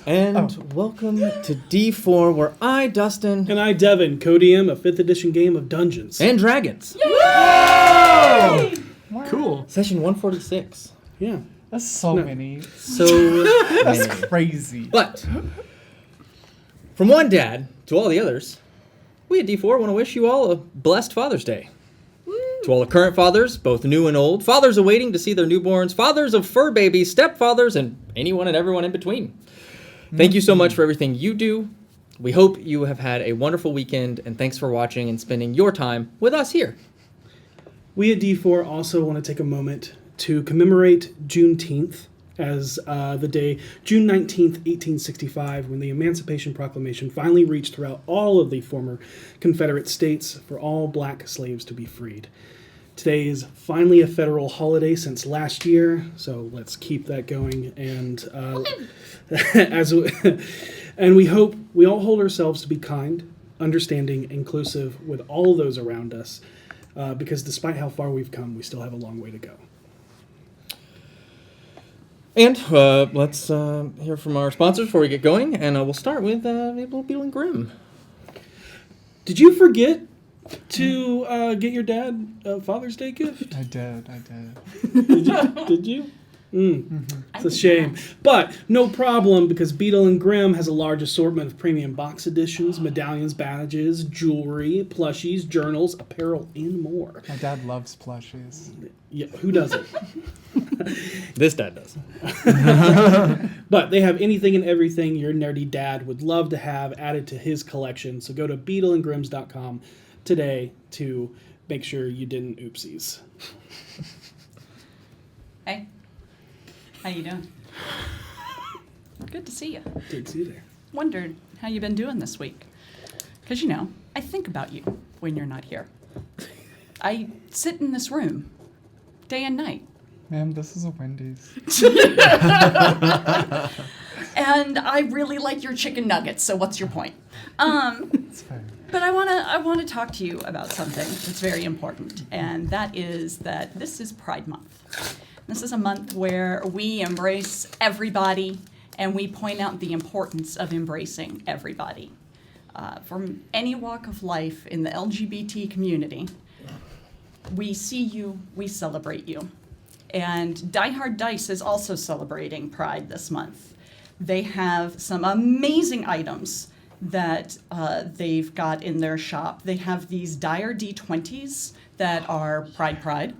And welcome to D4, where I, Dustin, and I, Devin, co-DM a 5th edition game of Dungeons and Dragons. Yay! Cool. Session 146. Yeah. That's so many. So That's many. crazy. But from one dad to all the others, we at D4 want to wish you all a blessed Father's Day. To all the current fathers, both new and old, fathers awaiting to see their newborns, fathers of fur babies, stepfathers, and anyone and everyone in between. Thank you so much for everything you do. We hope you have had a wonderful weekend, and thanks for watching and spending your time with us here. We at D4 also want to take a moment to commemorate Juneteenth as the day, June 19th, 1865, when the Emancipation Proclamation finally reached throughout all of the former Confederate states for all black slaves to be freed. Today is finally a federal holiday since last year, so let's keep that going. And and we hope we all hold ourselves to be kind, understanding, inclusive with all those around us, because despite how far we've come, we still have a long way to go. And let's hear from our sponsors before we get going, and we'll start with Abel, Beal, and Grimm. Did you forget to get your dad a Father's Day gift? I did. Did you? It's a shame. But no problem, because Beetle and Grimm has a large assortment of premium box editions, medallions, badges, jewelry, plushies, journals, apparel, and more. My dad loves plushies. Yeah, who doesn't? This dad does. But they have anything and everything your nerdy dad would love to have added to his collection. So go to beetleandgrims.com today to make sure you didn't oopsies. Hey, how you doing? Good to see you. Good to see you there. Wondered how you been doing this week. Because, you know, I think about you when you're not here. I sit in this room day and night. Ma'am, this is a Wendy's. And I really like your chicken nuggets, so what's your point? It's fair. But I wanna talk to you about something that's very important, and that is that this is Pride Month. This is a month where we embrace everybody, and we point out the importance of embracing everybody. From any walk of life in the LGBT community, we see you, we celebrate you. And Die Hard Dice is also celebrating Pride this month. They have some amazing items that they've got in their shop. They have these dire D20s that are Pride.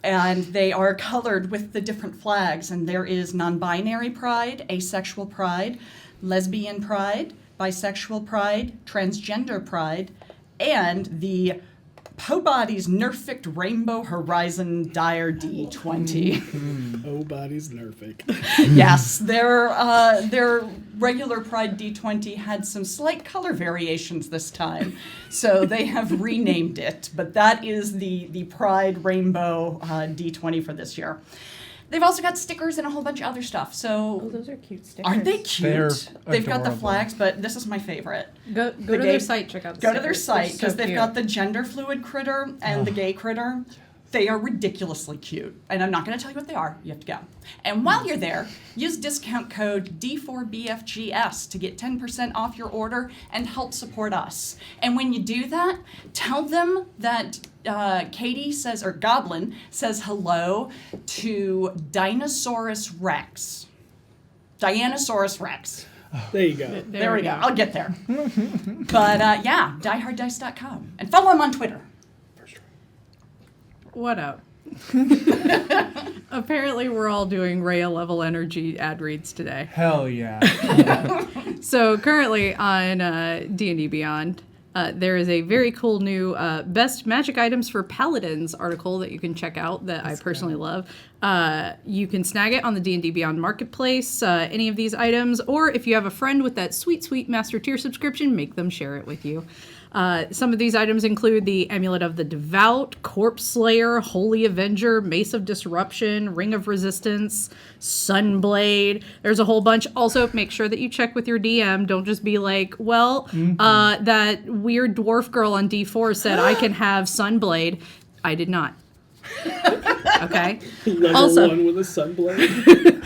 And they are colored with the different flags. And there is non-binary pride, asexual pride, lesbian pride, bisexual pride, transgender pride, and the Po-Body's Nerfic Rainbow Horizon Dire D20. Po-Body's Nerfic. Yes, their regular Pride D20 had some slight color variations this time, so they have renamed it. But that is the Pride Rainbow D20 for this year. They've also got stickers and a whole bunch of other stuff. So those are cute stickers. aren't they cute? They're They've got the adorable. flags, but this is my favorite. Go to their site, check out the Go to their stickers. site, They're because so they've cute. got the gender fluid critter and the gay critter. They are ridiculously cute. And I'm not going to tell you what they are. You have to go. And while you're there, use discount code D4BFGS to get 10% off your order and help support us. And when you do that, tell them that Katie says, or Goblin says hello to Dinosaurus Rex. Dianosaurus Rex. There you go. There we go. I'll get there. But yeah, dieharddice.com. And follow him on Twitter. What up? Apparently, we're all doing Rhea level energy ad reads today. Hell yeah. So currently on D&D Beyond, there is a very cool new Best Magic Items for Paladins article that you can check out that I personally love. You can snag it on the D&D Beyond Marketplace, any of these items, or if you have a friend with that sweet, sweet Master Tier subscription, make them share it with you. Some of these items include the Amulet of the Devout, Corpse Slayer, Holy Avenger, Mace of Disruption, Ring of Resistance, Sunblade. There's a whole bunch. Also, make sure that you check with your DM. Don't just be like, well, that weird dwarf girl on D4 said I can have Sunblade. I did not. Okay? Level Also- 1 with a sunblade.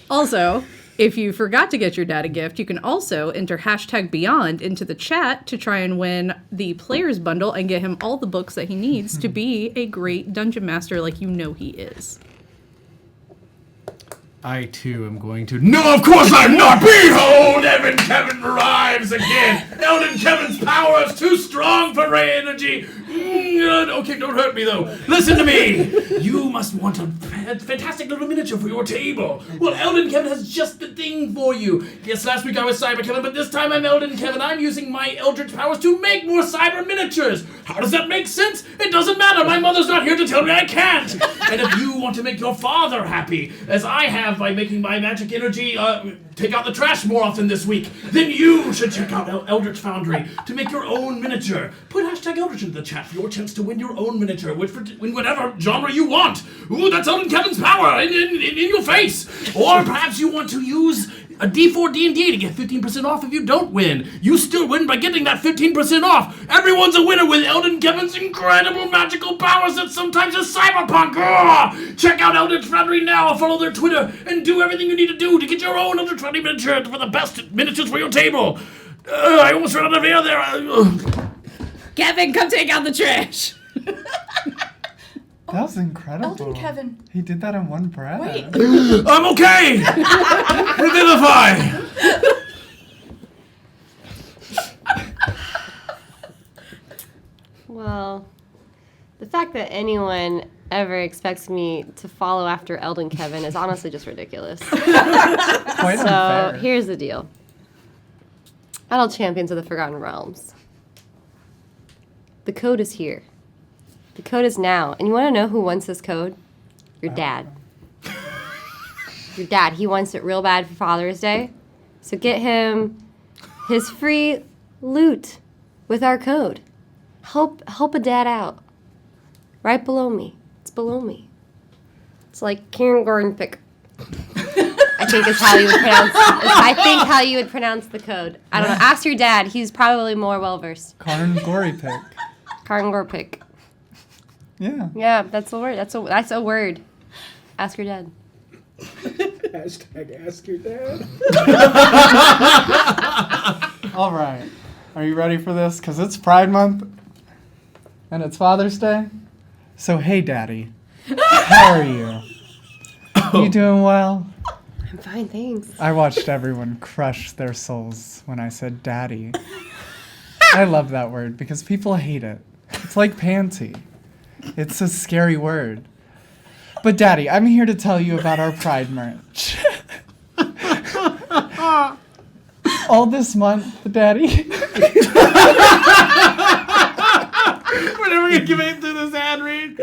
Also, If you forgot to get your dad a gift, you can also enter #Beyond into the chat to try and win the Players Bundle and get him all the books that he needs to be a great dungeon master like you know he is. I too am going to. No, of course I'm not! Behold, Evan Kevin arrives again! Elden Kevin's power is too strong for Ray energy! Okay, don't hurt me though. Listen to me! You must want a fantastic little miniature for your table. Well, Elden Kevin has just the thing for you. Yes, last week I was Cyber Kevin, but this time I'm Elden Kevin. I'm using my Eldritch powers to make more cyber miniatures. How does that make sense? It doesn't matter. My mother's not here to tell me I can't. And if you want to make your father happy, as I have by making my magic energy take out the trash more often this week, then you should check out Eldritch Foundry to make your own miniature. Put #Eldritch into the chat for your chance to win your own miniature, which in whatever genre you want. Ooh, that's Elden Kevin's power in your face. Or perhaps you want to use a D4 D&D to get 15% off if you don't win. You still win by getting that 15% off. Everyone's a winner with Elden Kevin's incredible magical powers that sometimes is cyberpunk. Check out Eldritch Foundry now, follow their Twitter, and do everything you need to do to get your own Eldritch Foundry miniature for the best miniatures for your table. I almost ran out of air there. Kevin, come take out the trash! That was incredible. Elden Kevin. He did that in one breath. Wait. I'm okay! Revivify! Well, the fact that anyone ever expects me to follow after Elden Kevin is honestly just ridiculous. Quite So unfair. here's the deal. Adult Champions of the Forgotten Realms. The code is here. The code is now. And you want to know who wants this code? Your dad. Your dad. He wants it real bad for Father's Day. So get him his free loot with our code. Help a dad out. Right below me. It's below me. It's like Kieran Gordon pick. I think is how you would pronounce. I think how you would pronounce the code. I don't know. Ask your dad. He's probably more well versed. Karn Gory pick. Kieran Gordon pick. Yeah. Yeah, that's a word. That's a word. Ask your dad. #Ask your dad. All right. Are you ready for this? Because it's Pride Month and it's Father's Day. So, hey, Daddy. How are you? You doing well? I'm fine, thanks. I watched everyone crush their souls when I said daddy. I love that word because people hate it. It's like panty. It's a scary word. But Daddy, I'm here to tell you about our Pride merch. All this month, Daddy. We're never gonna give in through this ad read.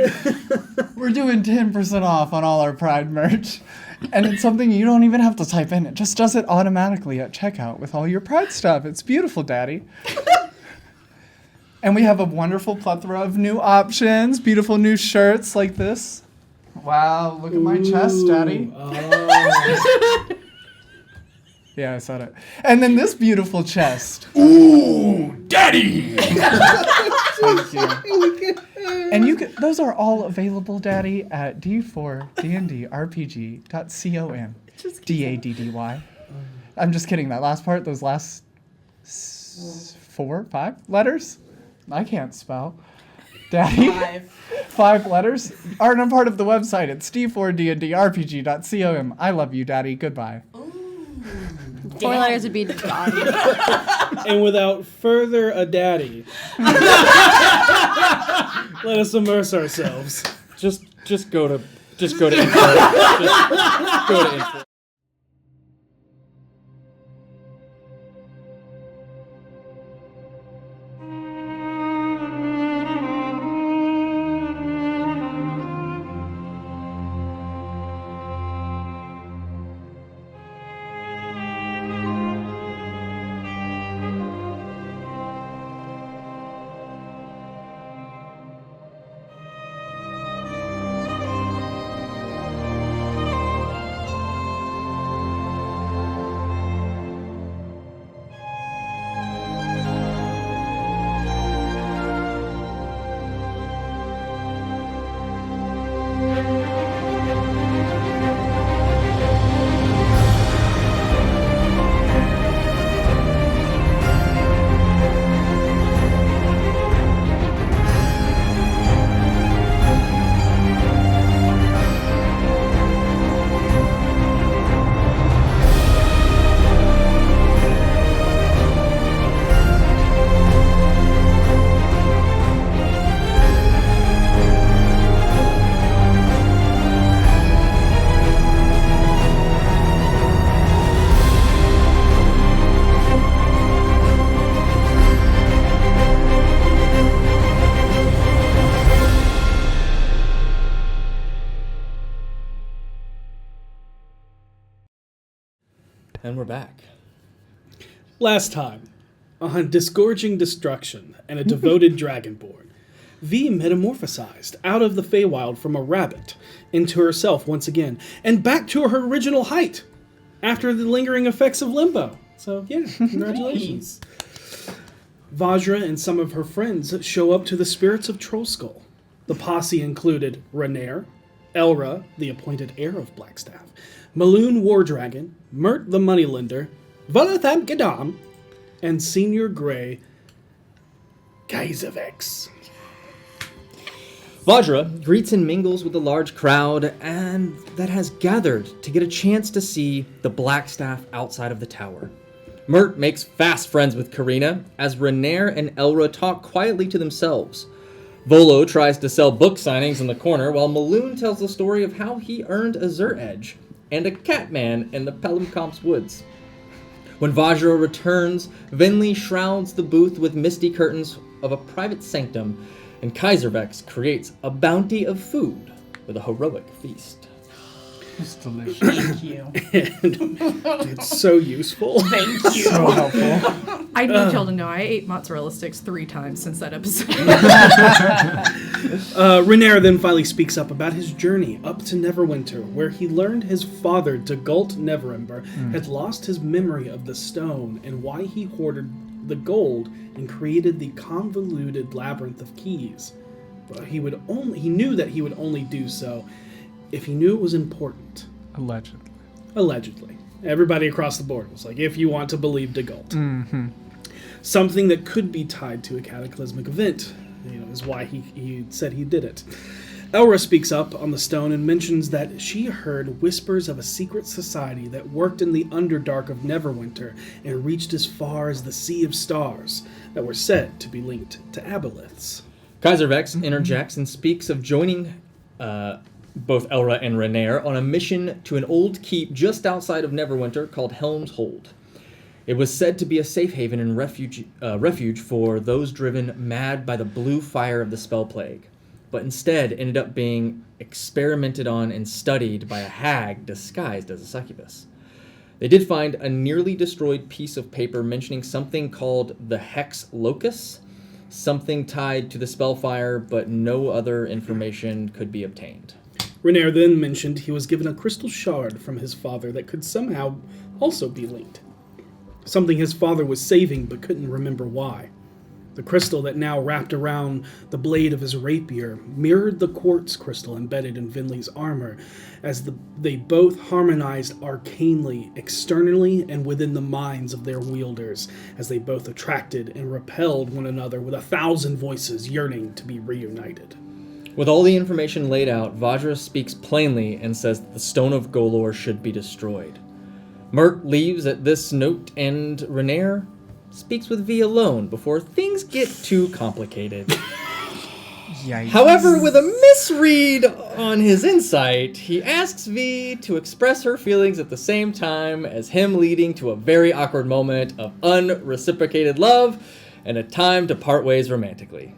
We're doing 10% off on all our Pride merch. And it's something you don't even have to type in. It just does it automatically at checkout with all your Pride stuff. It's beautiful, Daddy. And we have a wonderful plethora of new options. Beautiful new shirts like this. Wow, look at my chest, Daddy. Oh. Yeah, I said it. And then this beautiful chest. Ooh, Daddy! Thank you. And you can, those are all available, Daddy, at d4dndrpg.com. DADDY. I'm just kidding. That last part, those last 5 letters, I can't spell. Daddy, 5 letters aren't a part of the website. It's d4dndrpg.com. I love you, Daddy. Goodbye. 4 letters would be daddy. And without further ado, let us immerse ourselves. Just go to info. Just go to info. And we're back. Last time, on Disgorging Destruction and a Devoted Dragonborn, V metamorphosized out of the Feywild from a rabbit into herself once again, and back to her original height after the lingering effects of limbo. So, yeah, congratulations. Vajra and some of her friends show up to the Spirits of Trollskull. The posse included Renaer, Elra, the appointed heir of Blackstaff, Maloon Wardragon, Mert the Moneylender, Volatham Gadam, and Senior Grey Kaiservex. Vajra greets and mingles with the large crowd and that has gathered to get a chance to see the Blackstaff outside of the tower. Mert makes fast friends with Karina as Renaer and Elra talk quietly to themselves. Volo tries to sell book signings in the corner while Maloon tells the story of how he earned a Zur Edge and a Catman in the Pelham-Comps woods. When Vajra returns, Vinley shrouds the booth with misty curtains of a private sanctum, and Kaiservex creates a bounty of food with a heroic feast. It's delicious. Thank you. It's so useful. Thank you. So helpful. I need y'all to know I ate mozzarella sticks 3 times since that episode. Renaer then finally speaks up about his journey up to Neverwinter, where he learned his father, Dagult Neverember, had lost his memory of the stone and why he hoarded the gold and created the convoluted labyrinth of keys. But he knew that he would only do so if he knew it was important. Allegedly. Allegedly. Everybody across the board was like, if you want to believe Dagult. Something that could be tied to a cataclysmic event, is why he said he did it. Elra speaks up on the stone and mentions that she heard whispers of a secret society that worked in the Underdark of Neverwinter and reached as far as the Sea of Stars that were said to be linked to aboleths. Kaiservex interjects and speaks of joining both Elra and Renaer on a mission to an old keep just outside of Neverwinter called Helm's Hold. It was said to be a safe haven and refuge for those driven mad by the blue fire of the spell plague, but instead ended up being experimented on and studied by a hag disguised as a succubus. They did find a nearly destroyed piece of paper mentioning something called the Hex Locus, something tied to the spellfire, but no other information could be obtained. Renaer then mentioned he was given a crystal shard from his father that could somehow also be linked. Something his father was saving but couldn't remember why. The crystal that now wrapped around the blade of his rapier mirrored the quartz crystal embedded in Vinley's armor, as they both harmonized arcanely, externally and within the minds of their wielders, as they both attracted and repelled one another with 1,000 voices yearning to be reunited. With all the information laid out, Vajra speaks plainly and says that the Stone of Golor should be destroyed. Mert leaves at this note, and Renaer speaks with V alone before things get too complicated. Yikes. However, with a misread on his insight, he asks V to express her feelings at the same time as him leading to a very awkward moment of unreciprocated love and a time to part ways romantically.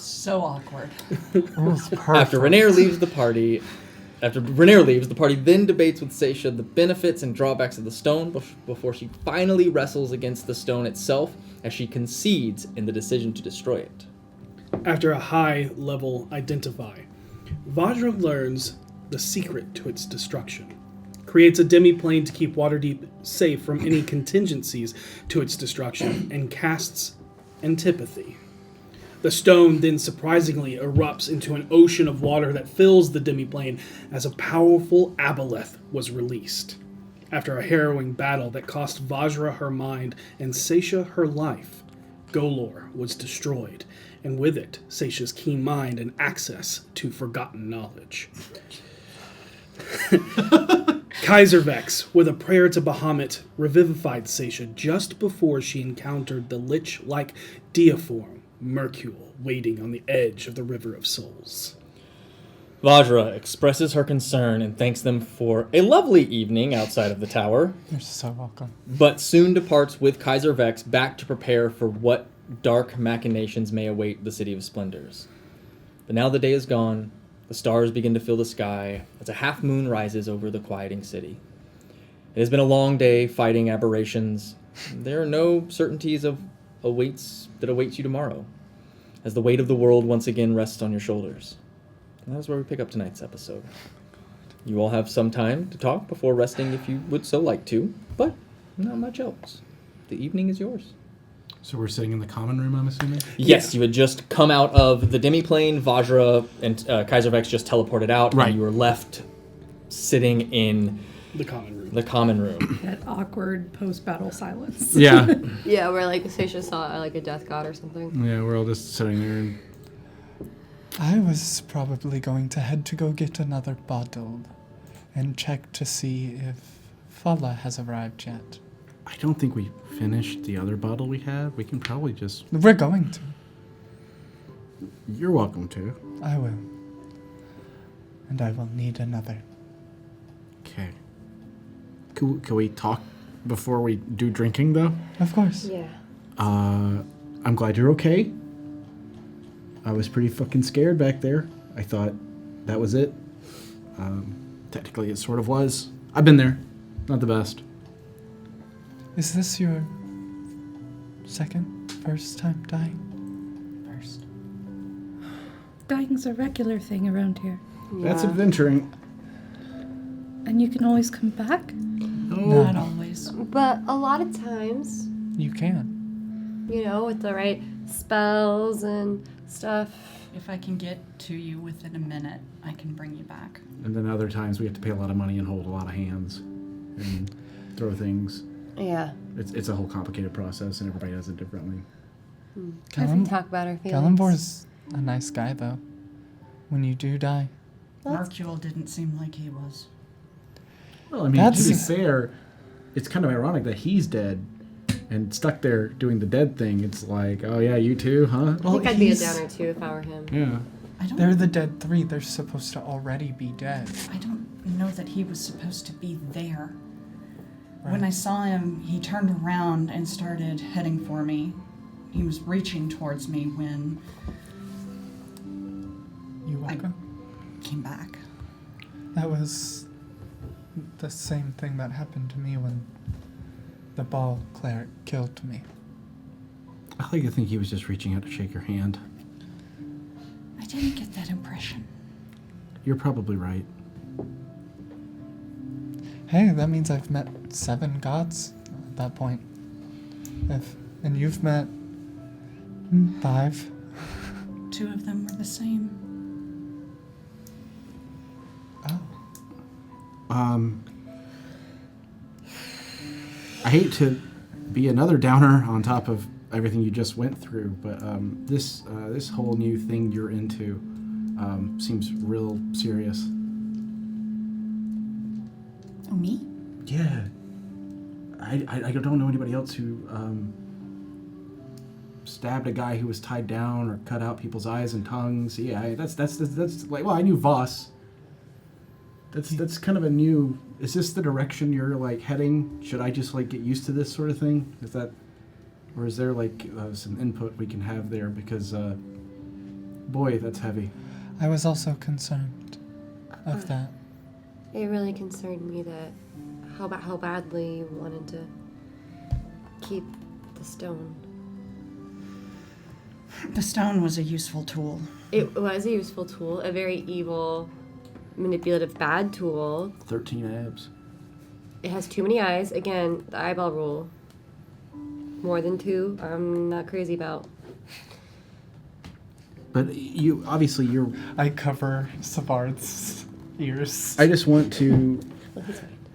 So awkward. It was perfect. After Renaer leaves, the party then debates with Saesha the benefits and drawbacks of the stone before she finally wrestles against the stone itself as she concedes in the decision to destroy it. After a high-level identify, Vajra learns the secret to its destruction, creates a demi-plane to keep Waterdeep safe from any contingencies to its destruction, and casts Antipathy. The stone then surprisingly erupts into an ocean of water that fills the demiplane as a powerful aboleth was released. After a harrowing battle that cost Vajra her mind and Saesha her life, Golor was destroyed, and with it, Saesha's keen mind and access to forgotten knowledge. Kaiservex, with a prayer to Bahamut, revivified Saesha just before she encountered the lich-like Deiform, Mercule, waiting on the edge of the River of Souls. Vajra expresses her concern and thanks them for a lovely evening outside of the tower, You're so welcome. but soon departs with Kaiservex back to prepare for what dark machinations may await the City of Splendors. But now the day is gone, the stars begin to fill the sky as a half moon rises over the quieting city. It has been a long day fighting aberrations. There are no certainties of that awaits you tomorrow, as the weight of the world once again rests on your shoulders. And that is where we pick up tonight's episode. You all have some time to talk before resting if you would so like to, but not much else. The evening is yours. So we're sitting in the common room, I'm assuming? Yes, you had just come out of the demiplane. Vajra and Kaiser Vex just teleported out, Right. and you were left sitting in The common room. the common room. That awkward post-battle silence. Yeah. Yeah, where like Saesha saw like a death god or something. Yeah, we're all just sitting there. And I was probably going to head to go get another bottle and check to see if Fala has arrived yet. I don't think we finished the other bottle we had. We can probably just... We're going to. You're welcome to. I will. And I will need another. Okay. Can we talk before we do drinking, though? Of course. Yeah. I'm glad you're okay. I was pretty fucking scared back there. I thought that was it. Technically, it sort of was. I've been there. Not the best. Is this your first time dying? First. Dying's a regular thing around here. That's Yeah. adventuring. And you can always come back? No. Not always. But a lot of times, You can. you know, with the right spells and stuff. If I can get to you within a minute, I can bring you back. And then other times we have to pay a lot of money and hold a lot of hands and throw things. Yeah. It's a whole complicated process, and everybody does it differently. We Callum- talk about our feelings. Galenbor's a nice guy, though. When you do die. Mercule didn't seem like he was. Well, I mean, to be That's- fair, it's kind of ironic that he's dead and stuck there doing the dead thing. It's like, oh yeah, you too, huh? I think I'd be a downer too if I were him. Yeah. They're the dead three. They're supposed to already be dead. I don't know that he was supposed to be there. Right. When I saw him, he turned around and started heading for me. He was reaching towards me when You welcome. I came back. That was the same thing that happened to me when the ball cleric killed me. I like to think he was just reaching out to shake your hand. I didn't get that impression. You're probably right. Hey, that means I've met 7 gods at that point. And you've met 5. 2 of them were the same. Oh. I hate to be another downer on top of everything you just went through, but this whole new thing you're into seems real serious. Oh, me? Yeah. I don't know anybody else who stabbed a guy who was tied down or cut out people's eyes and tongues. Yeah, that's like, well, I knew Voss. That's kind of a new. Is this the direction you're like heading? Should I just like get used to this sort of thing? Is that, or is there like some input we can have there? Because, boy, that's heavy. I was also concerned of that. It really concerned me that how badly you wanted to keep the stone. The stone was a useful tool. It was a useful tool, a very evil, manipulative, bad tool. 13 abs. It has too many eyes. Again, the eyeball rule. More than 2, I'm not crazy about. But you're. I cover Savard's ears. I just want to.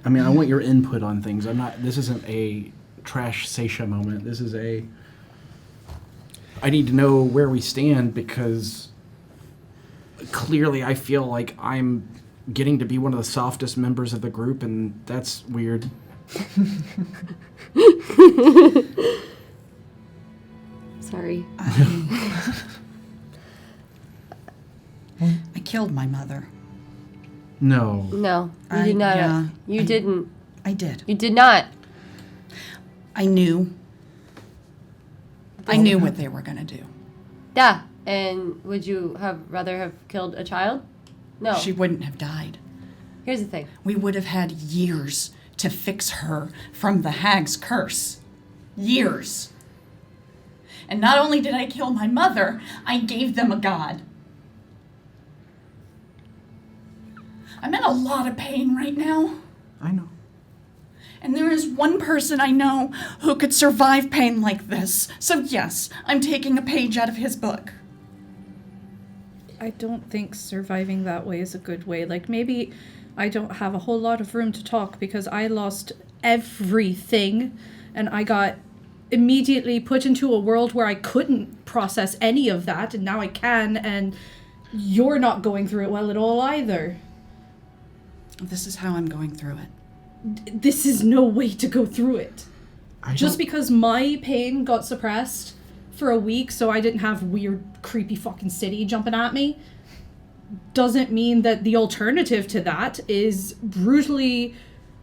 I mean, I want your input on things. This isn't a trash Saesha moment. This is I need to know where we stand because clearly I feel like I'm getting to be one of the softest members of the group, and that's weird. Sorry. I killed my mother. No. No, you did not. Yeah, You didn't. I did. You did not. I knew. I knew what they were going to do. Yeah. And would you rather have killed a child? No. She wouldn't have died. Here's the thing. We would have had years to fix her from the hag's curse. Years. And not only did I kill my mother, I gave them a god. I'm in a lot of pain right now. I know. And there is one person I know who could survive pain like this. So yes, I'm taking a page out of his book. I don't think surviving that way is a good way. Like, maybe I don't have a whole lot of room to talk because I lost everything and I got immediately put into a world where I couldn't process any of that, and now I can, and you're not going through it well at all either. This is how I'm going through it. This is no way to go through it. Just because my pain got suppressed for a week so I didn't have weird, creepy fucking city jumping at me doesn't mean that the alternative to that is brutally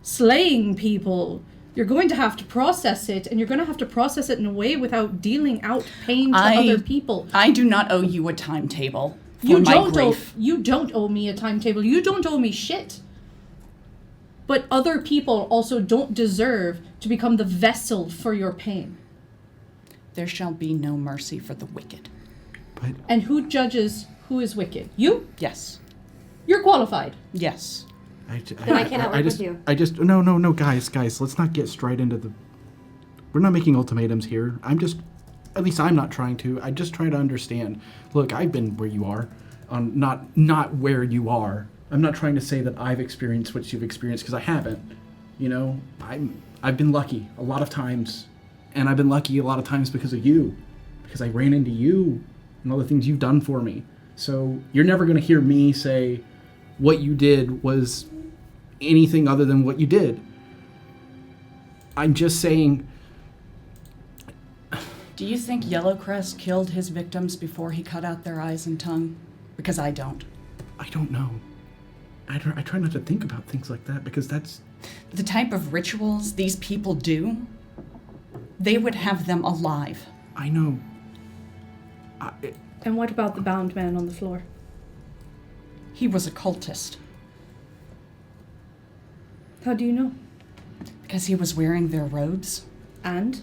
slaying people. You're going to have to process it, and you're going to have to process it in a way without dealing out pain to other people. I do not owe you a timetable for my grief. You don't owe me a timetable. You don't owe me shit. But other people also don't deserve to become the vessel for your pain. There shall be no mercy for the wicked. And who judges who is wicked? You? Yes. You're qualified. Yes. I cannot work with you. No, guys, let's not get straight into the... We're not making ultimatums here. At least I'm not trying to. I just try to understand. Look, I've been where you are, not where you are. I'm not trying to say that I've experienced what you've experienced, because I haven't. You know, I've been lucky a lot of times, and I've been lucky a lot of times because of you, because I ran into you and all the things you've done for me. So you're never going to hear me say what you did was anything other than what you did. I'm just saying... Do you think Yellowcrest killed his victims before he cut out their eyes and tongue? Because I don't. I don't know. I try not to think about things like that, because that's... The type of rituals these people do, they would have them alive. I know. And what about the bound man on the floor? He was a cultist. How do you know? Because he was wearing their robes. And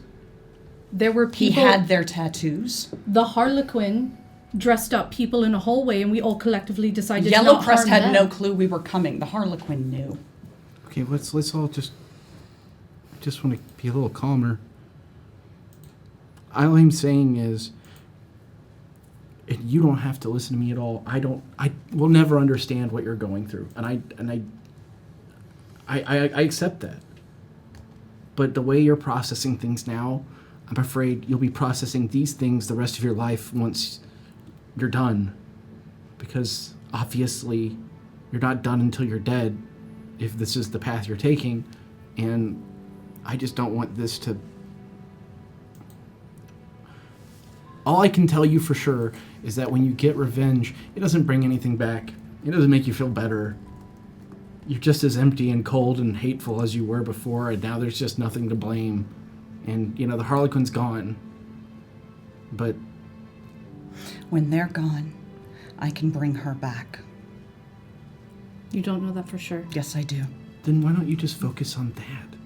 there were He people... had their tattoos. The Harlequin dressed up people in a hallway, and we all collectively decided to not harm Yellowcrest had them. no clue we were coming. The Harlequin knew. Okay, let's all just want to be a little calmer. All I'm saying is, you don't have to listen to me at all. I will never understand what you're going through, and I accept that. But the way you're processing things now, I'm afraid you'll be processing these things the rest of your life once you're done. Because obviously you're not done until you're dead, if this is the path you're taking, and I just don't want this to... All I can tell you for sure is that when you get revenge, it doesn't bring anything back. It doesn't make you feel better. You're just as empty and cold and hateful as you were before, and now there's just nothing to blame. And, you know, the Harlequin's gone. But... When they're gone, I can bring her back. You don't know that for sure. Yes, I do. Then why don't you just focus on that?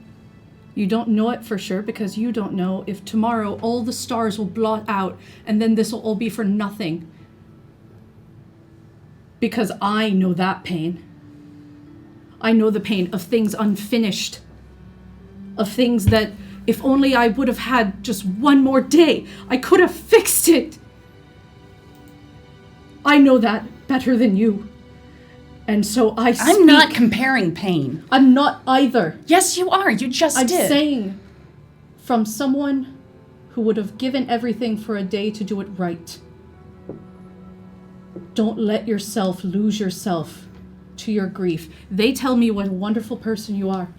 You don't know it for sure because you don't know if tomorrow all the stars will blot out and then this will all be for nothing. Because I know that pain. I know the pain of things unfinished. Of things that, if only I would have had just one more day, I could have fixed it. I know that better than you. And so I speak. I'm not comparing pain. I'm not either. Yes, you are. You just I'm did. saying from someone who would have given everything for a day to do it right. Don't let yourself lose yourself to your grief. They tell me what a wonderful person you are.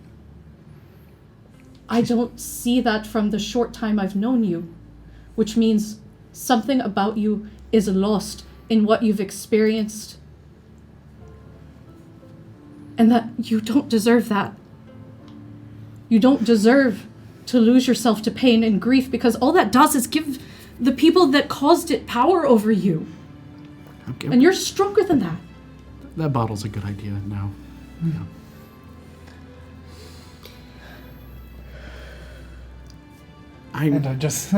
I don't see that from the short time I've known you, which means something about you is lost in what you've experienced. And that you don't deserve that. You don't deserve to lose yourself to pain and grief, because all that does is give the people that caused it power over you. Okay. And you're stronger than that. That bottle's a good idea now. Yeah. And I just,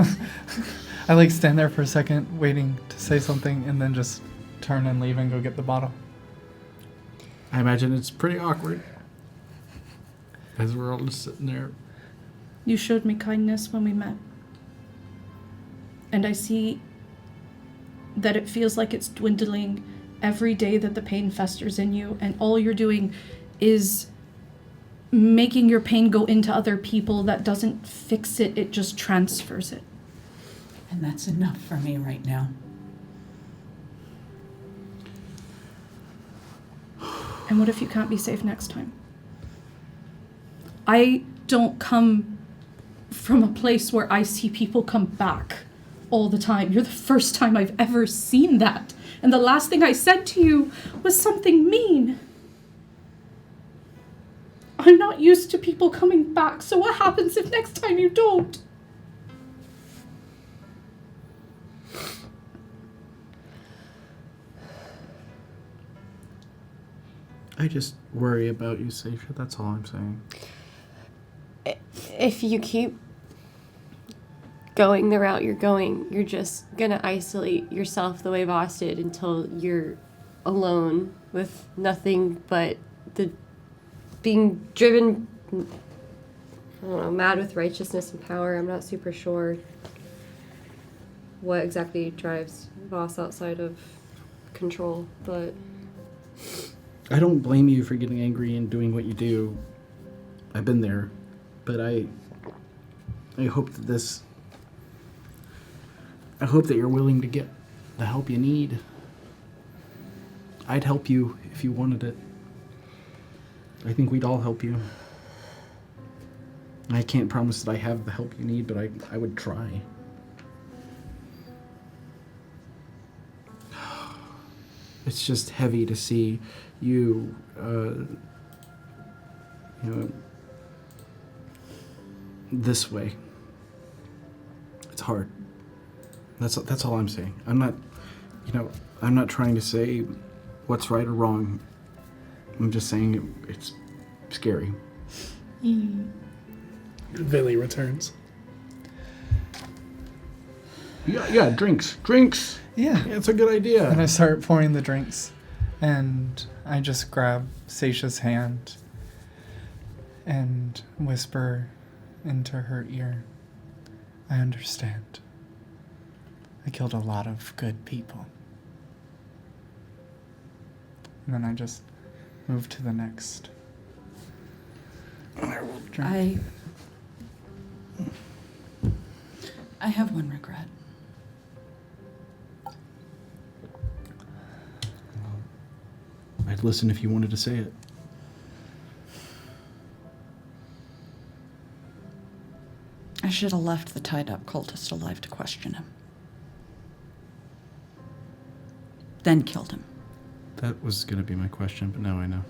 I like stand there for a second, waiting to say something, and then just turn and leave and go get the bottle. I imagine it's pretty awkward. As we're all just sitting there. You showed me kindness when we met. And I see that it feels like it's dwindling every day that the pain festers in you, and all you're doing is making your pain go into other people. That doesn't fix it, it just transfers it. And that's enough for me right now. And what if you can't be safe next time? I don't come from a place where I see people come back all the time. You're the first time I've ever seen that. And the last thing I said to you was something mean. I'm not used to people coming back, so what happens if next time you don't? I just worry about you, Saesha. That's all I'm saying. If you keep going the route you're going, you're just gonna isolate yourself the way Voss did until you're alone with nothing but the being driven, I don't know, mad with righteousness and power. I'm not super sure what exactly drives Voss outside of control, but I don't blame you for getting angry and doing what you do. I've been there. But I hope that I hope that you're willing to get the help you need. I'd help you if you wanted it. I think we'd all help you. I can't promise that I have the help you need, but I would try. It's just heavy to see you, this way. It's hard. That's all I'm saying. I'm not trying to say what's right or wrong. I'm just saying it's scary. Vili returns. Yeah, drinks. Yeah. Yeah, it's a good idea. And I start pouring the drinks, and I just grab Saesha's hand and whisper into her ear, I understand. I killed a lot of good people. And then I just move to the next. Drink. I have one regret. I'd listen if you wanted to say it. I should have left the tied-up cultist alive to question him. Then killed him. That was going to be my question, but now I know.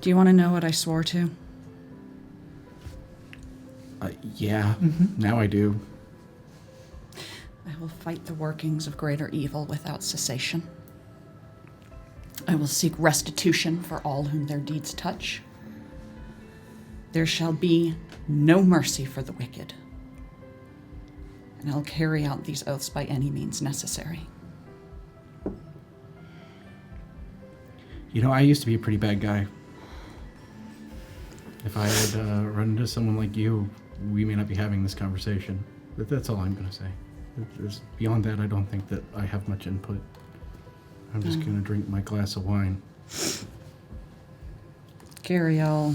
Do you want to know what I swore to? Yeah, now I do. I will fight the workings of greater evil without cessation. I will seek restitution for all whom their deeds touch. There shall be no mercy for the wicked. And I'll carry out these oaths by any means necessary. You know, I used to be a pretty bad guy. If I had run into someone like you, we may not be having this conversation. But that's all I'm going to say. Beyond that, I don't think that I have much input. I'm just going to drink my glass of wine. Gariel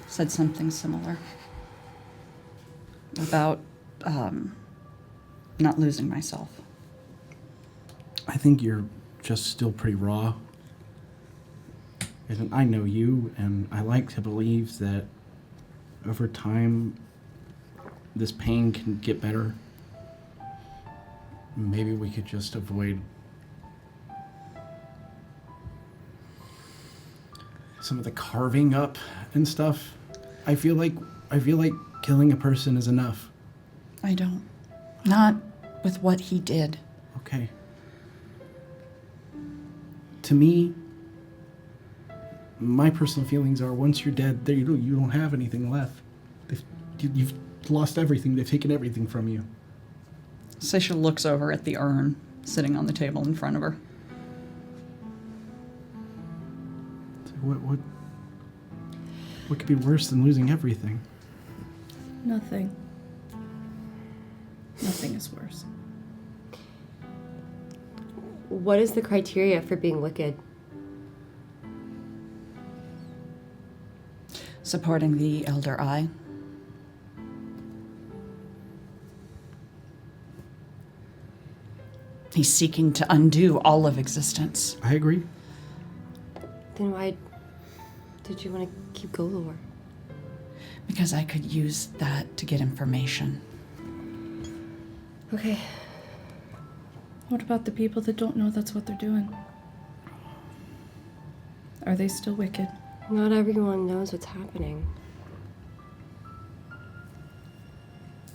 said something similar about not losing myself. I think you're just still pretty raw. And I know you, and I like to believe that over time, this pain can get better. Maybe we could just avoid some of the carving up and stuff. I feel like killing a person is enough. I don't. Not with what he did. Okay. To me, my personal feelings are once you're dead, there you don't have anything left. You've lost everything. They've taken everything from you. Saesha looks over at the urn sitting on the table in front of her. So what could be worse than losing everything? Nothing. Nothing is worse. What is the criteria for being wicked? Supporting the Elder Eye. He's seeking to undo all of existence. I agree. Then why did you want to keep Golor? Because I could use that to get information. Okay. What about the people that don't know that's what they're doing? Are they still wicked? Not everyone knows what's happening.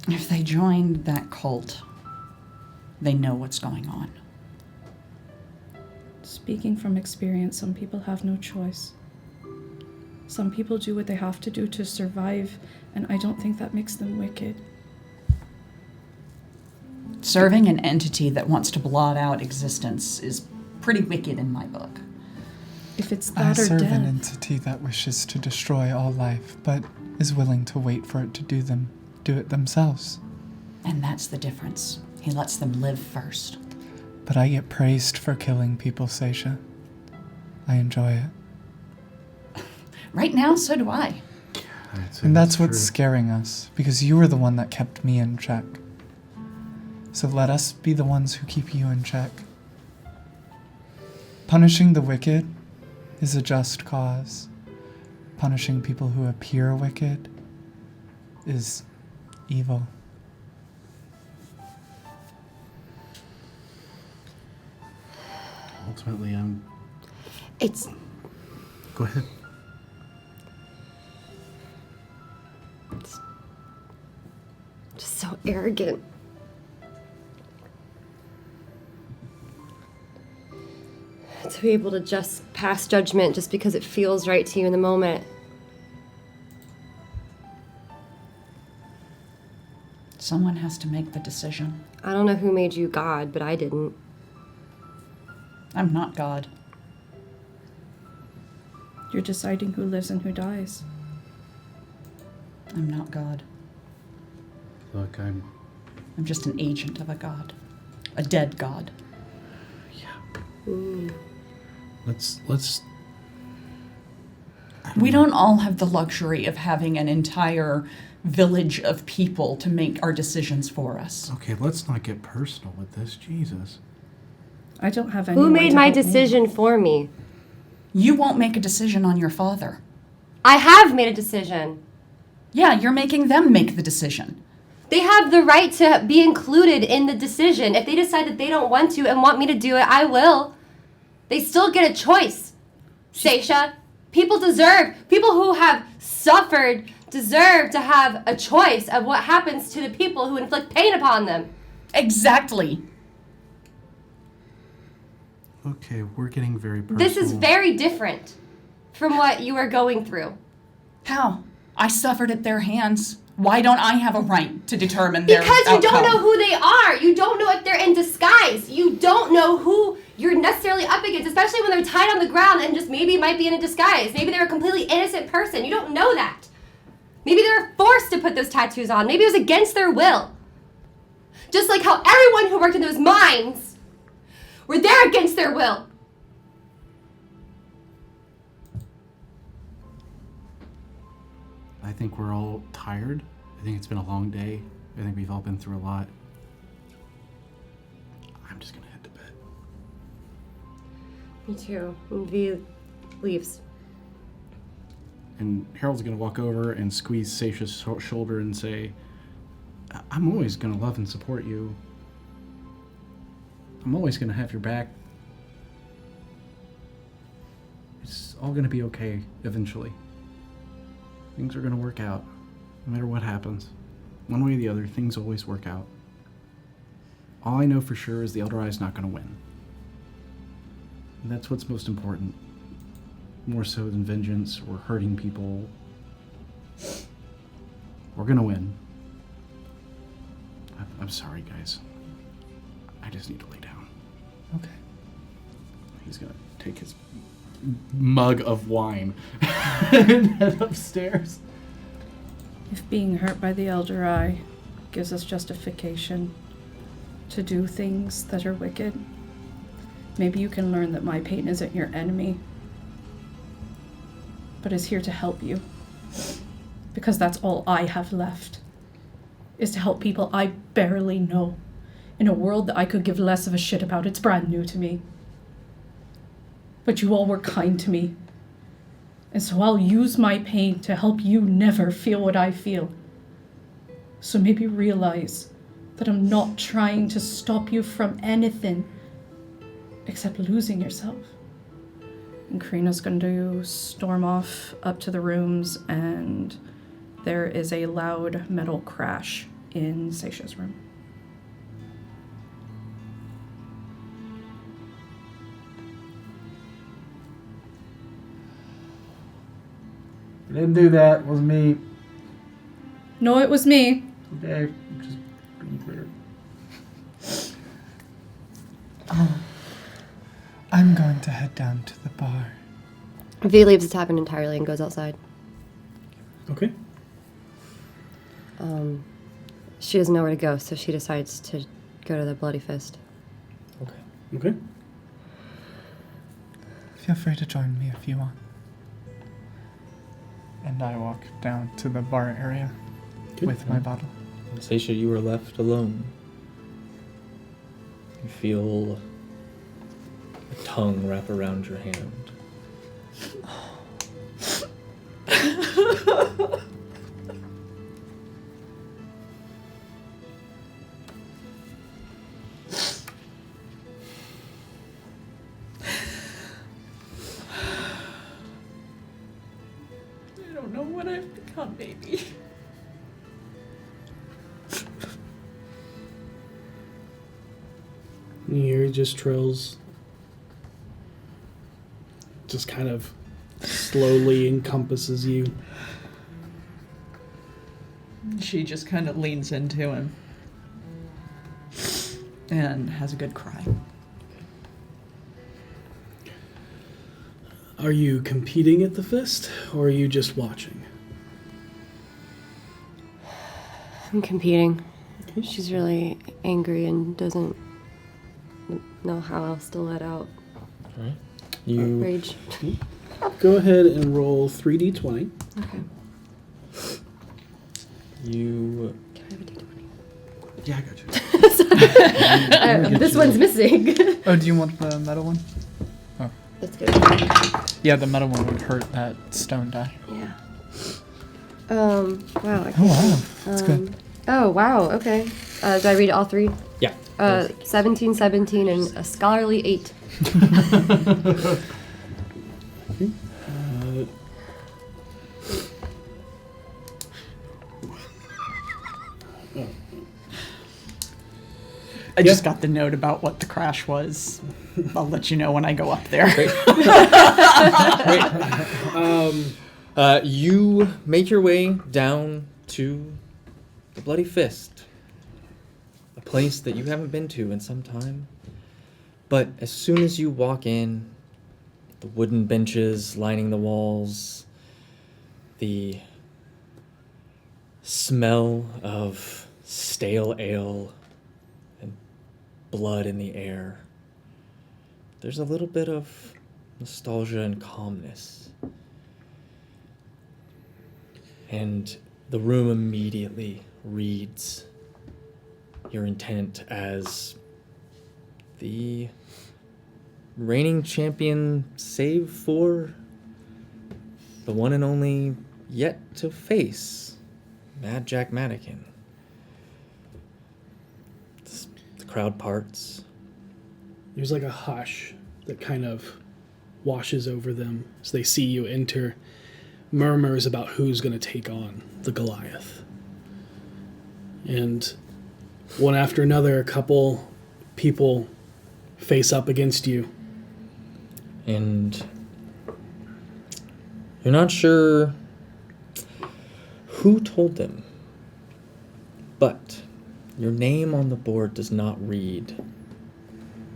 If they joined that cult, they know what's going on. Speaking from experience, some people have no choice. Some people do what they have to do to survive, and I don't think that makes them wicked. Serving an entity that wants to blot out existence is pretty wicked in my book. If it's I that or serve an death. entity that wishes to destroy all life, but is willing to wait for it to do it themselves. And that's the difference. He lets them live first. But I get praised for killing people, Saesha. I enjoy it. Right now, so do I. And that's what's scaring us, because you were the one that kept me in check. So let us be the ones who keep you in check. Punishing the wicked is a just cause. Punishing people who appear wicked is evil. Ultimately, It's Go ahead. just so arrogant. To be able to just pass judgment just because it feels right to you in the moment. Someone has to make the decision. I don't know who made you God, but I didn't. I'm not God. You're deciding who lives and who dies. I'm not God. Look, I'm just an agent of a god. A dead god. Let's We don't all have the luxury of having an entire village of people to make our decisions for us. Okay, let's not get personal with this. Jesus. I don't have anyone Who made to my help me. decision for me? You won't make a decision on your father. I have made a decision. Yeah, you're making them make the decision. They have the right to be included in the decision. If they decide that they don't want to and want me to do it, I will. They still get a choice. Saesha, people who have suffered deserve to have a choice of what happens to the people who inflict pain upon them. Exactly. Okay, we're getting very personal. This is very different from what you are going through. How? I suffered at their hands. Why don't I have a right to determine their Because you don't outcome? know who they are. You don't know if they're in disguise. You don't know who you're necessarily up against, especially when they're tied on the ground and just maybe might be in a disguise. Maybe they're a completely innocent person. You don't know that. Maybe they were forced to put those tattoos on. Maybe it was against their will. Just like how everyone who worked in those mines were there against their will. I think we're all tired. I think it's been a long day. I think we've all been through a lot. I'm just gonna head to bed. Me too. And V leaves. And Harold's gonna walk over and squeeze Saesha's shoulder and say, I'm always gonna love and support you. I'm always gonna have your back. It's all gonna be okay eventually. Things are gonna work out, no matter what happens. One way or the other, things always work out. All I know for sure is the Elder Eye's not gonna win. And that's what's most important. more so than vengeance or hurting people. We're gonna win. I'm sorry, guys. I just need to lay down. Okay. He's gonna take his mug of wine and head upstairs. If being hurt by the Elder Eye gives us justification to do things that are wicked, maybe you can learn that my pain isn't your enemy, but is here to help you. Because that's all I have left, is to help people I barely know. In a world that I could give less of a shit about, it's brand new to me. But you all were kind to me. And so I'll use my pain to help you never feel what I feel. So maybe realize that I'm not trying to stop you from anything except losing yourself. And Karina's going to storm off up to the rooms, and there is a loud metal crash in Saesha's room. I didn't do that. It was me. No, it was me. Okay, just being clear. I'm going to head down to the bar. V leaves the tavern entirely and goes outside. Okay. She doesn't know where to go, so she decides to go to the Bloody Fist. Okay. Okay. Feel free to join me if you want. And I walk down to the bar area Okay. with my bottle. Saesha, you are left alone. You feel a tongue wrap around your hand. I don't know what I've become, baby. And here he just trails, just kind of slowly encompasses you. She just kind of leans into him and has a good cry. Are you competing at the fist, or are you just watching? I'm competing. She's really angry and doesn't know how else to let out Alright. You rage. Go ahead and roll 3d20. Okay. you Can I have a d20? Yeah, I got you. This one's missing. Oh, do you want the metal one? That's good. Yeah, the metal one would hurt that stone die. Yeah. Wow. I Oh, wow. That's good. Oh, wow. Okay. Did I read all three? yeah. 17, 17, and a scholarly 8. I just got the note about what the crash was. I'll let you know when I go up there. You make your way down to the Bloody Fist, a place that you haven't been to in some time. But as soon as you walk in, the wooden benches lining the walls, the smell of stale ale and blood in the air, there's a little bit of nostalgia and calmness. And the room immediately reads your intent as the reigning champion, save for the one and only yet to face Mad Jack Madigan. The crowd parts. There's like a hush that kind of washes over them as they see you enter. Murmurs about who's going to take on the Goliath. And one after another, a couple people face up against you. And You're not sure who told them, but your name on the board does not read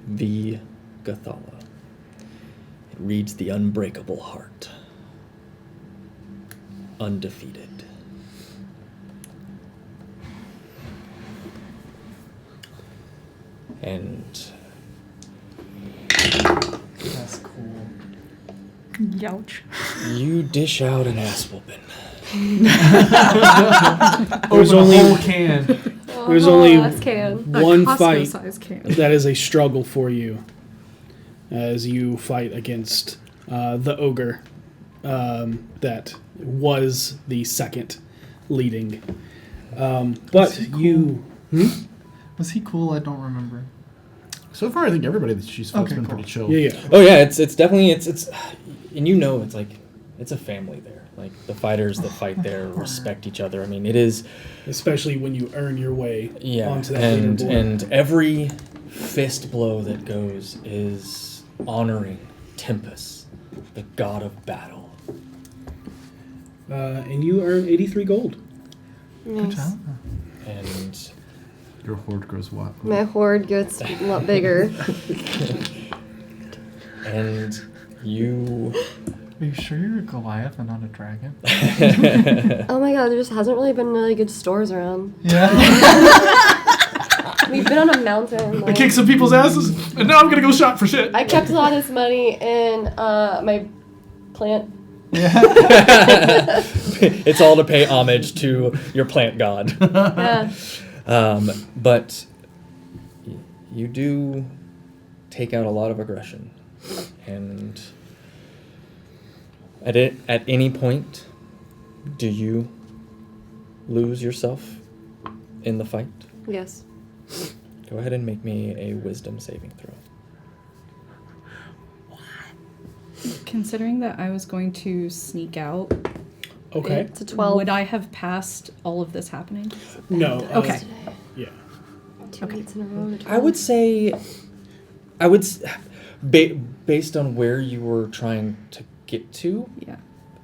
V. Gathala. It reads the Unbreakable Heart. Undefeated. And That's cool. Youch. you dish out an ass whooping. There's Open only a whole can. there's only That's can. one Costco fight size can. that is a struggle for you as you fight against the ogre that was the second leading. But you. Was he cool? I don't remember. So far, I think everybody that she's fought has Okay, been cool. pretty chill. Yeah. Oh yeah, it's definitely it's and you know it's like it's a family there. Like the fighters that fight there respect each other. I mean, it is Especially when you earn your way onto that and leaderboard. and every fist blow that goes is honoring Tempest, the god of battle. And you earn 83 gold. Good job. And Your horde grows what? My hoard gets a lot bigger. and you Are you sure you're a Goliath and not a dragon? Oh my god, there just hasn't really been really good stores around. Yeah. We've been on a mountain. I Like, kicked some people's asses, and now I'm gonna go shop for shit. I kept a lot of this money in my plant. it's all to pay homage to your plant god. Yeah. But you do take out a lot of aggression, and at any point, do you lose yourself in the fight? Yes. Go ahead and make me a wisdom saving throw. Considering that I was going to sneak out, Okay. It's a 12. would I have passed all of this happening? No. Okay. Yeah. 2 weeks in a row. I would say, based on where you were trying to get to, Yeah.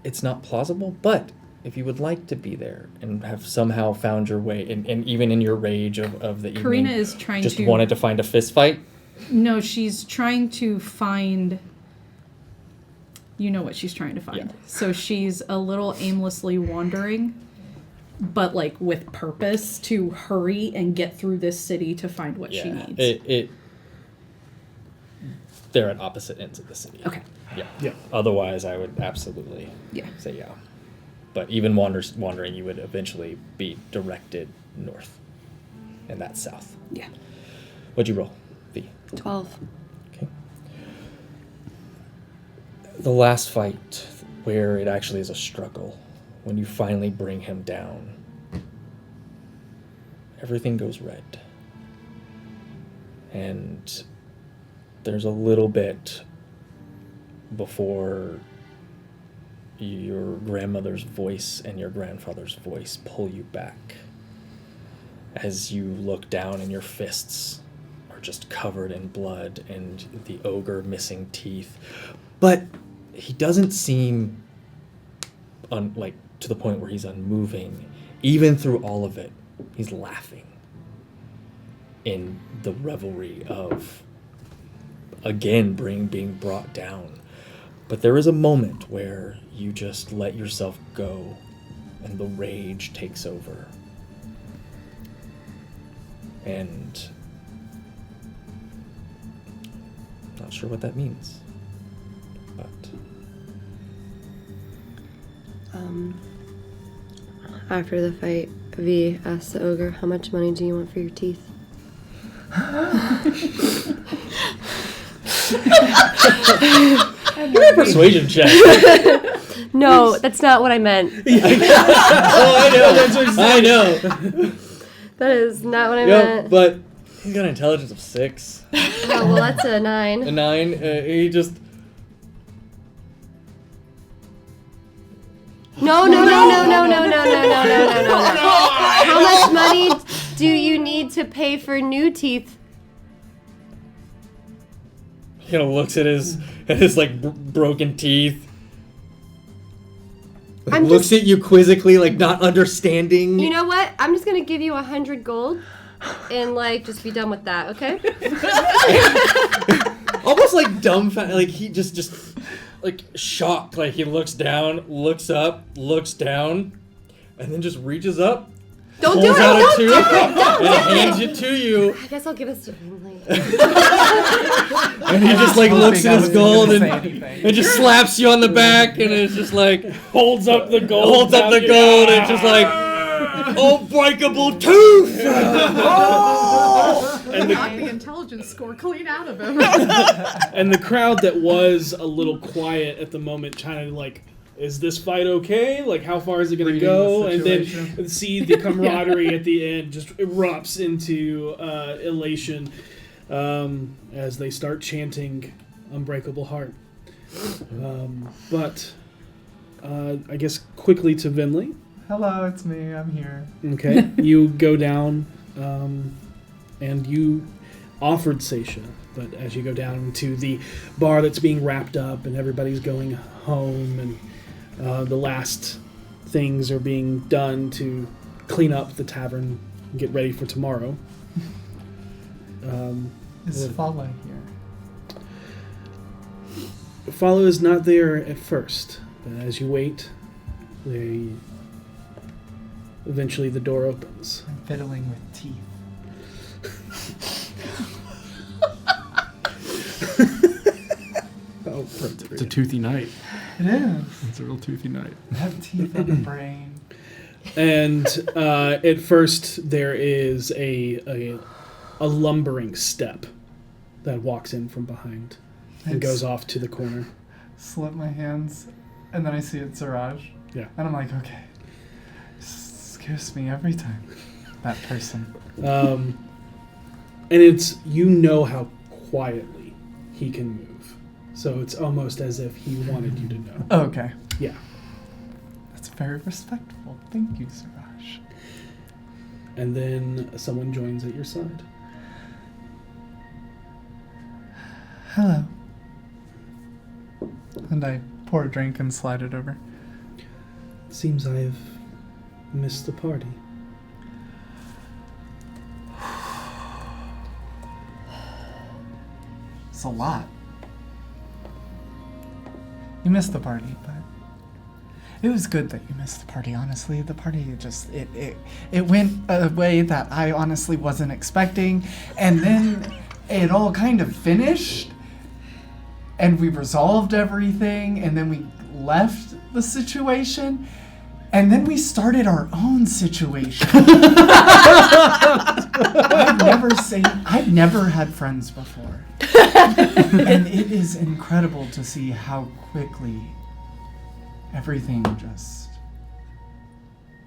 it's not plausible, but if you would like to be there and have somehow found your way, and even in your rage of the evening, Karina is trying just to... wanted to find a fist fight. No, she's trying to find... You know what she's trying to find. Yeah. So she's a little aimlessly wandering, but like with purpose to hurry and get through this city to find what she needs. They're at opposite ends of the city. Okay. Yeah. Yeah. Otherwise, I would absolutely Yeah. say yeah. But even wandering, you would eventually be directed north, and that's south. Yeah. What'd you roll, V? 12. Okay. The last fight, where it actually is a struggle, when you finally bring him down, everything goes red. And there's a little bit before your grandmother's voice and your grandfather's voice pull you back as you look down and your fists are just covered in blood and the ogre missing teeth. But he doesn't seem to the point where he's unmoving. Even through all of it, he's laughing in the revelry of again being brought down. But there is a moment where you just let yourself go and the rage takes over. And not sure what that means. But After the fight, V asked the ogre, "How much money do you want for your teeth?" give me a persuasion check. No, that's not what I meant. I know. That is not what I Yep, meant. but he's got an intelligence of 6. Oh, well, that's a 9. A 9. He just. No. How much money do you need to pay for new teeth? He kind of looks at his like broken teeth. I'm looks at you quizzically, like not understanding. You know what? I'm just gonna give you 100 gold, and like just be done with that, okay? Almost like dumbfounded, like he just like shocked. Like he looks down, looks up, looks down, and then just reaches up, Don't pulls do it! out a Don't tube, do it! Don't and do hands it! it to you. I guess I'll give this to Finley. And he just like looks at his gold Say and anything. just slaps you on the back, and it's just like Holds up the gold. holds up the gold, and just like unbreakable tooth. Knock the intelligence score clean out of him. And the crowd that was a little quiet at the moment, trying to like, is this fight okay? Like, how far is it going to Reading go? the And then situation. see the camaraderie at the end just erupts into elation as they start chanting Unbreakable Heart. But I guess quickly to Vinley. Hello, it's me. I'm here. Okay, you go down, and you offered Saesha, but as you go down to the bar that's being wrapped up and everybody's going home, and the last things are being done to clean up the tavern and get ready for tomorrow. Is Fala here? Follow is not there at first, but as you wait, eventually the door opens. I'm fiddling with teeth. Oh, It's a toothy night. It is. It's a real toothy night. I have teeth on the brain. And at first, there is a lumbering step that walks in from behind and It's- goes off to the corner. Slip my hands, and then I see it's Siraj. Yeah. And I'm like, okay. Scares me every time. That person. And it's, you know how quietly he can move. So it's almost as if he wanted you to know. Oh, okay. Yeah. That's very respectful. Thank you, Siraj. And then someone joins at your side. Hello. And I pour a drink and slide it over. Seems I've missed the party. It's a lot. You missed the party, but it was good that you missed the party, honestly. The party just it went a way that I honestly wasn't expecting, and then it all kind of finished, and we resolved everything, and then we left the situation, and then we started our own situation. I've never had friends before. And it is incredible to see how quickly everything just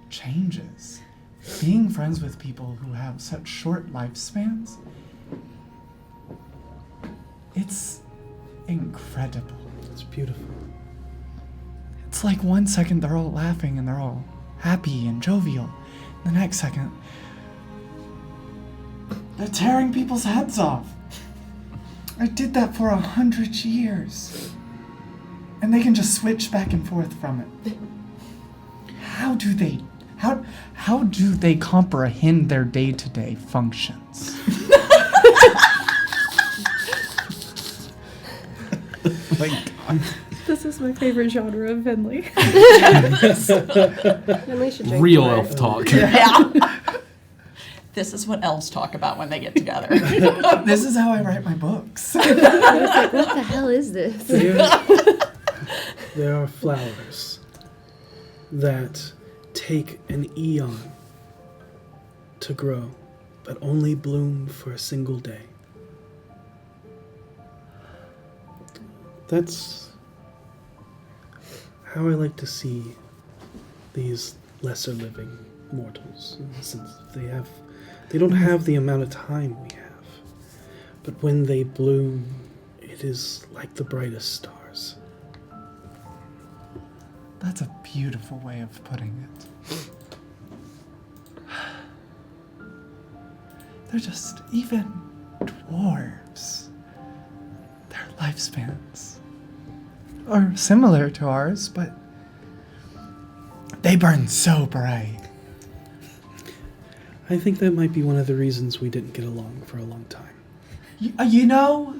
changes. Being friends with people who have such short lifespans, it's incredible. It's beautiful. It's like 1 second they're all laughing and they're all happy and jovial. The next second, they're tearing people's heads off. I did that for 100 years. And they can just switch back and forth from it. How do they comprehend their day-to-day functions? This is my favorite genre of Vinley. Finley should drink Real more. elf talk. Yeah. This is what elves talk about when they get together. This is how I write my books. I was like, what the hell is this? There are flowers that take an eon to grow, but only bloom for a single day. That's how I like to see these lesser living mortals, since they don't have the amount of time we have. But when they bloom, it is like the brightest stars. That's a beautiful way of putting it. They're just even dwarves. Their lifespans are similar to ours, but They burn so bright. I think that might be one of the reasons we didn't get along for a long time. You know,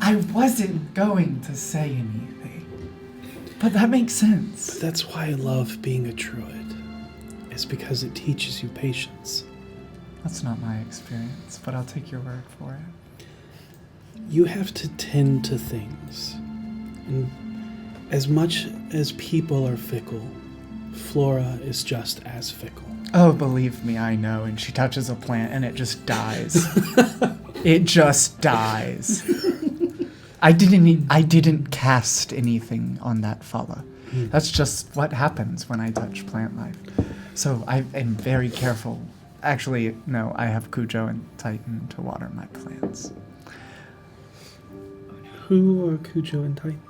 I wasn't going to say anything, but that makes sense. But that's why I love being a druid, is because it teaches you patience. That's not my experience, but I'll take your word for it. You have to tend to things. And as much as people are fickle, flora is just as fickle. Oh, believe me, I know. And she touches a plant and it just dies. It just dies. I didn't cast anything on that fella. That's just what happens when I touch plant life. So I am very careful. Actually, no, I have Cujo and Titan to water my plants. Who are Cujo and Titan?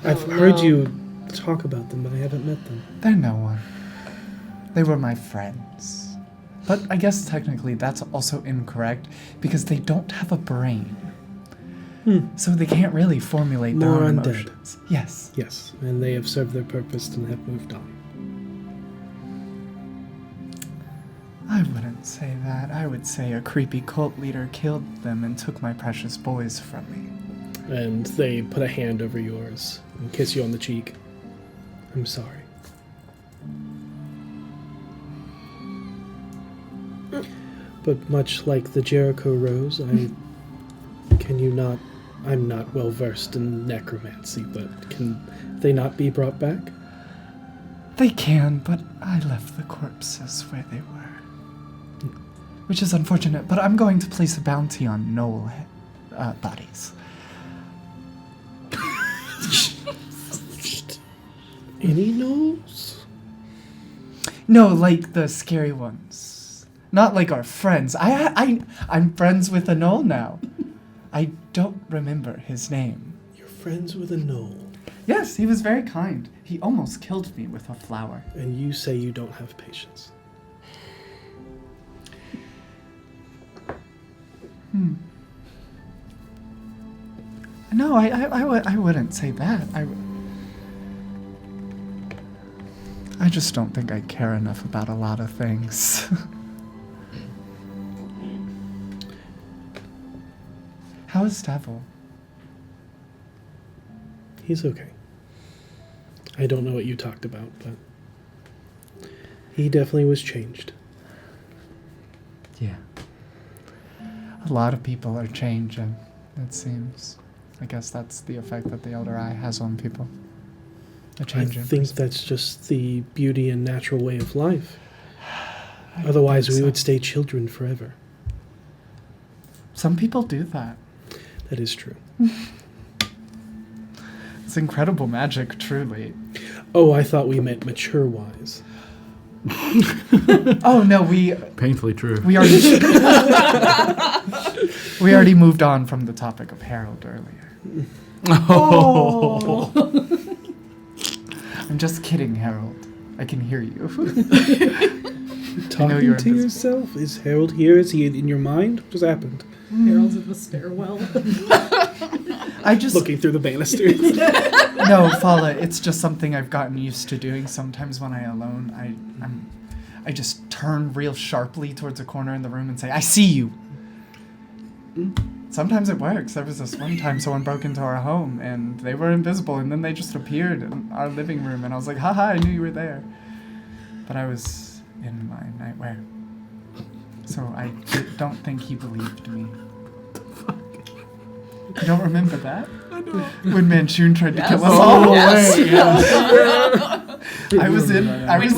I've heard you talk about them, but I haven't met them. They're no one. They were my friends. But I guess technically that's also incorrect because they don't have a brain. So they can't really formulate their More own undead. emotions. Yes. Yes, and they have served their purpose and have moved on. I wouldn't say that. I would say a creepy cult leader killed them and took my precious boys from me. And they put a hand over yours and kiss you on the cheek. I'm sorry. But much like the Jericho Rose, I'm not well versed in necromancy, but can they not be brought back? They can, but I left the corpses where they were. Which is unfortunate, but I'm going to place a bounty on Knoll bodies. Any knows? No, like the scary ones. Not like our friends. I'm friends with a Knoll now. I don't remember his name. You're friends with a knoll, Yes, he was very kind. He almost killed me with a flower. and you say you don't have patience. No, I wouldn't say that. I just don't think I care enough about a lot of things. How is Devil? He's okay. I don't know what you talked about, but he definitely was changed. Yeah. A lot of people are changing, it seems. I guess that's the effect that the Elder Eye has on people. A I change in think perspective. that's just the beauty and natural way of life. Otherwise, we would stay children forever. Some people do that. That is true. It's incredible magic, truly. Oh, I thought we meant mature-wise. Oh no, we Painfully true. already we already moved on from the topic of Harold earlier. Oh. I'm just kidding, Harold. I can hear you. Talking you're to invisible. yourself? Is Harold here? Is he in your mind? What just happened? Harold's in the stairwell. I just Looking through the banisters. no, Fala. It's just something I've gotten used to doing. Sometimes when I'm alone, I just turn real sharply towards a corner in the room and say, "I see you." Sometimes it works. There was this one time someone broke into our home and they were invisible, and then they just appeared in our living room, and I was like, "Haha, I knew you were there," but I was in my nightwear, so I don't think he believed me. You don't remember that? I know. When Manchun tried to kill us all. Yes. I was in we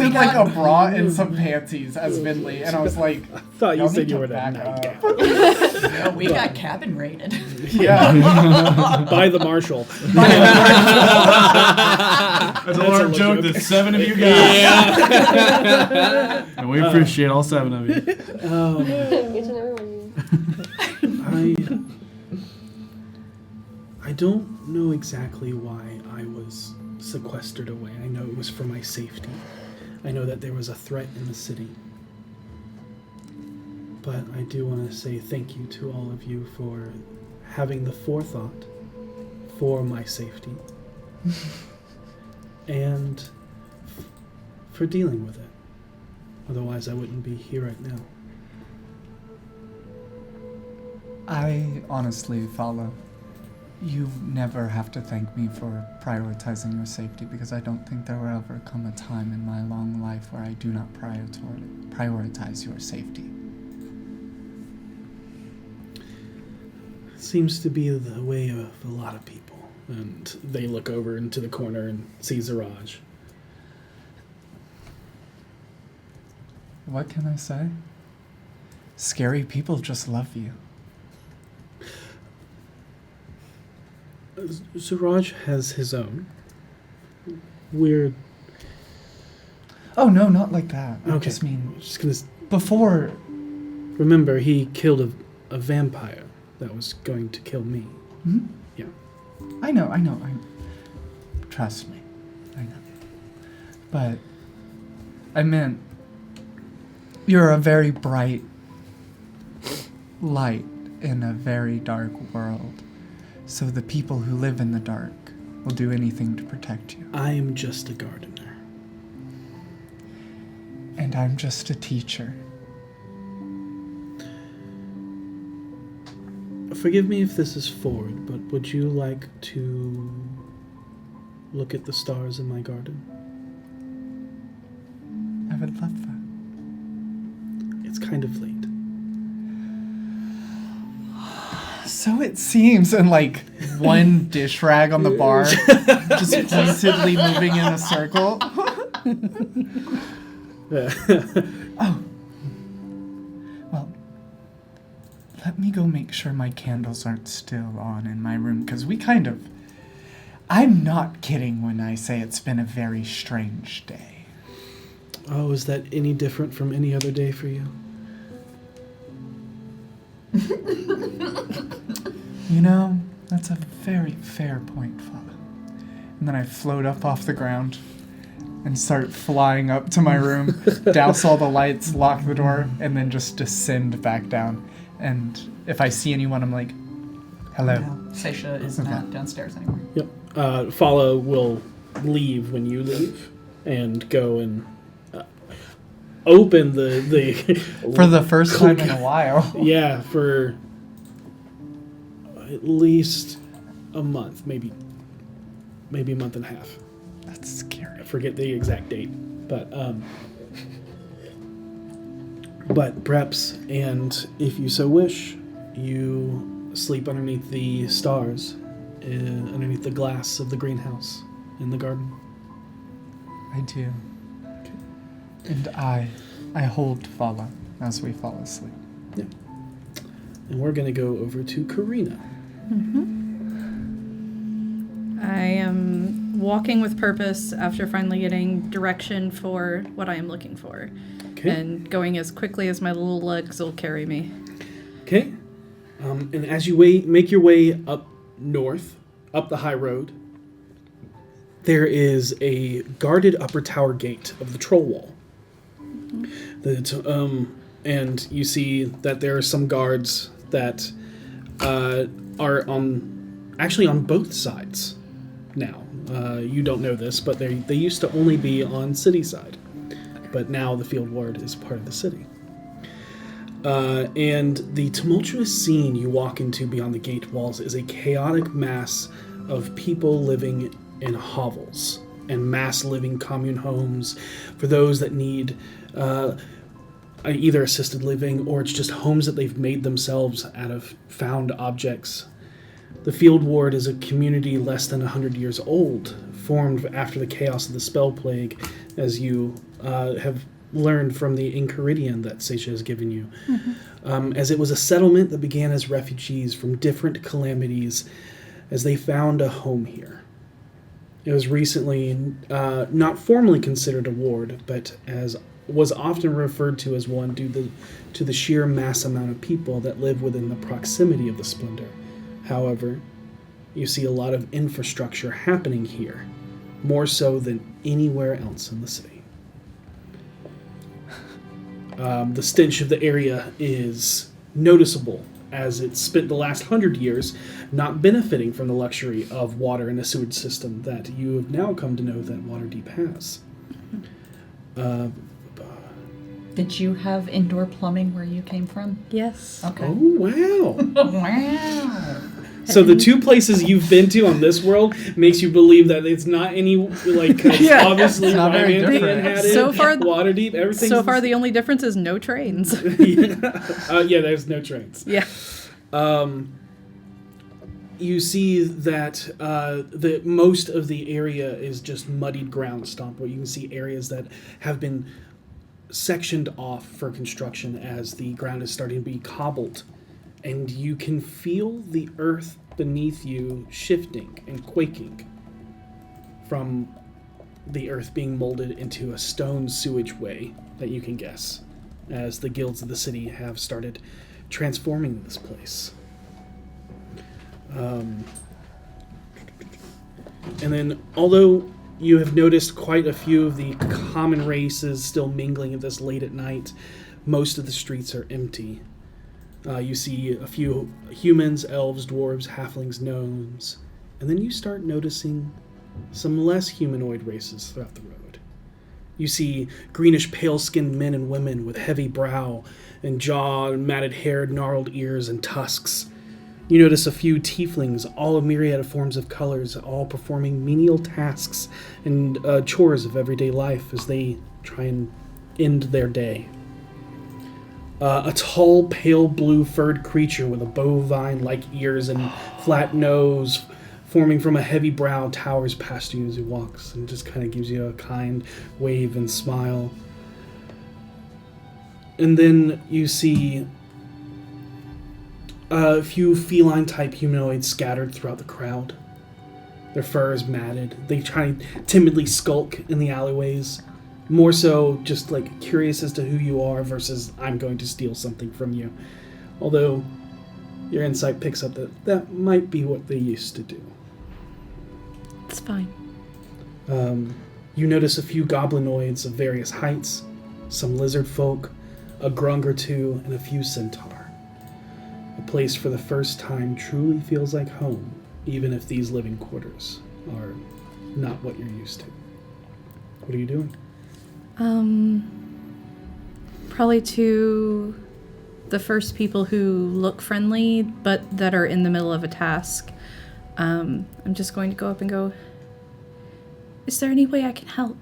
like got- a bra and some panties as Vinley, and I was like, Thought you "Y'all said need you to were in a back nightgown. up." No, we got cabin raided. Yeah. By the marshal. That's a large joke that 7 of you got. And we appreciate all 7 of you. Each and every one of you. I don't know exactly why I was sequestered away. I know it was for my safety. I know that there was a threat in the city. But I do want to say thank you to all of you for having the forethought for my safety and for dealing with it. Otherwise, I wouldn't be here right now. I honestly, Fala, you never have to thank me for prioritizing your safety, because I don't think there will ever come a time in my long life where I do not prioritize your safety. Seems to be the way of a lot of people. And they look over into the corner and see Zaraj. What can I say? Scary people just love you. Zaraj has his own weird. Oh, no, not like that. I Okay. just mean, Just gonna before... remember, he killed a vampire that was going to kill me. Hmm? Yeah. I know. Trust me. I know. But I meant, you're a very bright light in a very dark world. So the people who live in the dark will do anything to protect you. I am just a gardener. And I'm just a teacher. Forgive me if this is forward, but would you like to look at the stars in my garden? I would love that. It's kind of late. So it seems, and like one dish rag on the bar, just pointedly moving in a circle. Oh. Well, let me go make sure my candles aren't still on in my room, because I'm not kidding when I say it's been a very strange day. Oh, is that any different from any other day for you? You know, that's a very fair point, Fala. And then I float up off the ground and start flying up to my room, douse all the lights, lock the door, and then just descend back down. And if I see anyone, I'm like, hello. Saesha is Okay. not downstairs anymore. Yep. Follow will leave when you leave and go and open the For the first time in a while. yeah, for at least a month, maybe a month and a half. That's scary. I forget the exact date, but perhaps, and if you so wish, you sleep underneath the stars, underneath the glass of the greenhouse in the garden. I do. And I hold Fala as we fall asleep. Yeah. And we're gonna go over to Karina. I am walking with purpose after finally getting direction for what I am looking for. Okay. And going as quickly as my little legs will carry me. Okay. And as you make your way up north, up the high road, there is a guarded upper tower gate of the troll wall. And you see that there are some guards that are on both sides now. You don't know this, but they used to only be on city side, but now the field ward is part of the city. And the tumultuous scene you walk into beyond the gate walls is a chaotic mass of people living in hovels and mass living commune homes for those that need either assisted living, or it's just homes that they've made themselves out of found objects. The field ward is a community less than 100 years old, formed after the chaos of the spell plague, as you have learned from the Enchiridion that Saesha has given you. As it was a settlement that began as refugees from different calamities as they found a home here. It was recently not formally considered a ward, but as was often referred to as one due to the sheer mass amount of people that live within the proximity of the Splendor. However, you see a lot of infrastructure happening here, more so than anywhere else in the city. The stench of the area is noticeable as it spent the last 100 years not benefiting from the luxury of water and a sewage system that you have now come to know that Waterdeep has. Did you have indoor plumbing where you came from? Yes. Okay. Oh, wow. Wow. So the two places you've been to on this world makes you believe that it's not any, like, 'cause Yeah, obviously it's not very Ryan different. had So it, far- Waterdeep, everything. So far, the only difference is no trains. yeah, there's no trains. Yeah. You see that the most of the area is just muddied ground stomp, where you can see areas that have been sectioned off for construction as the ground is starting to be cobbled. And you can feel the earth beneath you shifting and quaking from the earth being molded into a stone sewage way that you can guess, as the guilds of the city have started transforming this place. And then, although you have noticed quite a few of the common races still mingling at this late at night, most of the streets are empty. You see a few humans, elves, dwarves, halflings, gnomes, and then you start noticing some less humanoid races throughout the road. You see greenish pale-skinned men and women with heavy brow and jaw and matted hair, gnarled ears, and tusks. You notice a few tieflings, all a myriad of forms of colors, all performing menial tasks and chores of everyday life as they try and end their day. A tall, pale blue furred creature with a bovine-like ears and flat nose forming from a heavy brow towers past you as he walks and just kind of gives you a kind wave and smile. And then you see a few feline-type humanoids scattered throughout the crowd. Their fur is matted. They try to timidly skulk in the alleyways. More so just like curious as to who you are versus I'm going to steal something from you. Although your insight picks up that that might be what they used to do. It's fine. You notice a few goblinoids of various heights, some lizard folk, a grung or two, and a few centaur. A place for the first time truly feels like home, even if these living quarters are not what you're used to. What are you doing? Probably to the first people who look friendly, but that are in the middle of a task. I'm just going to go up and go, is there any way I can help?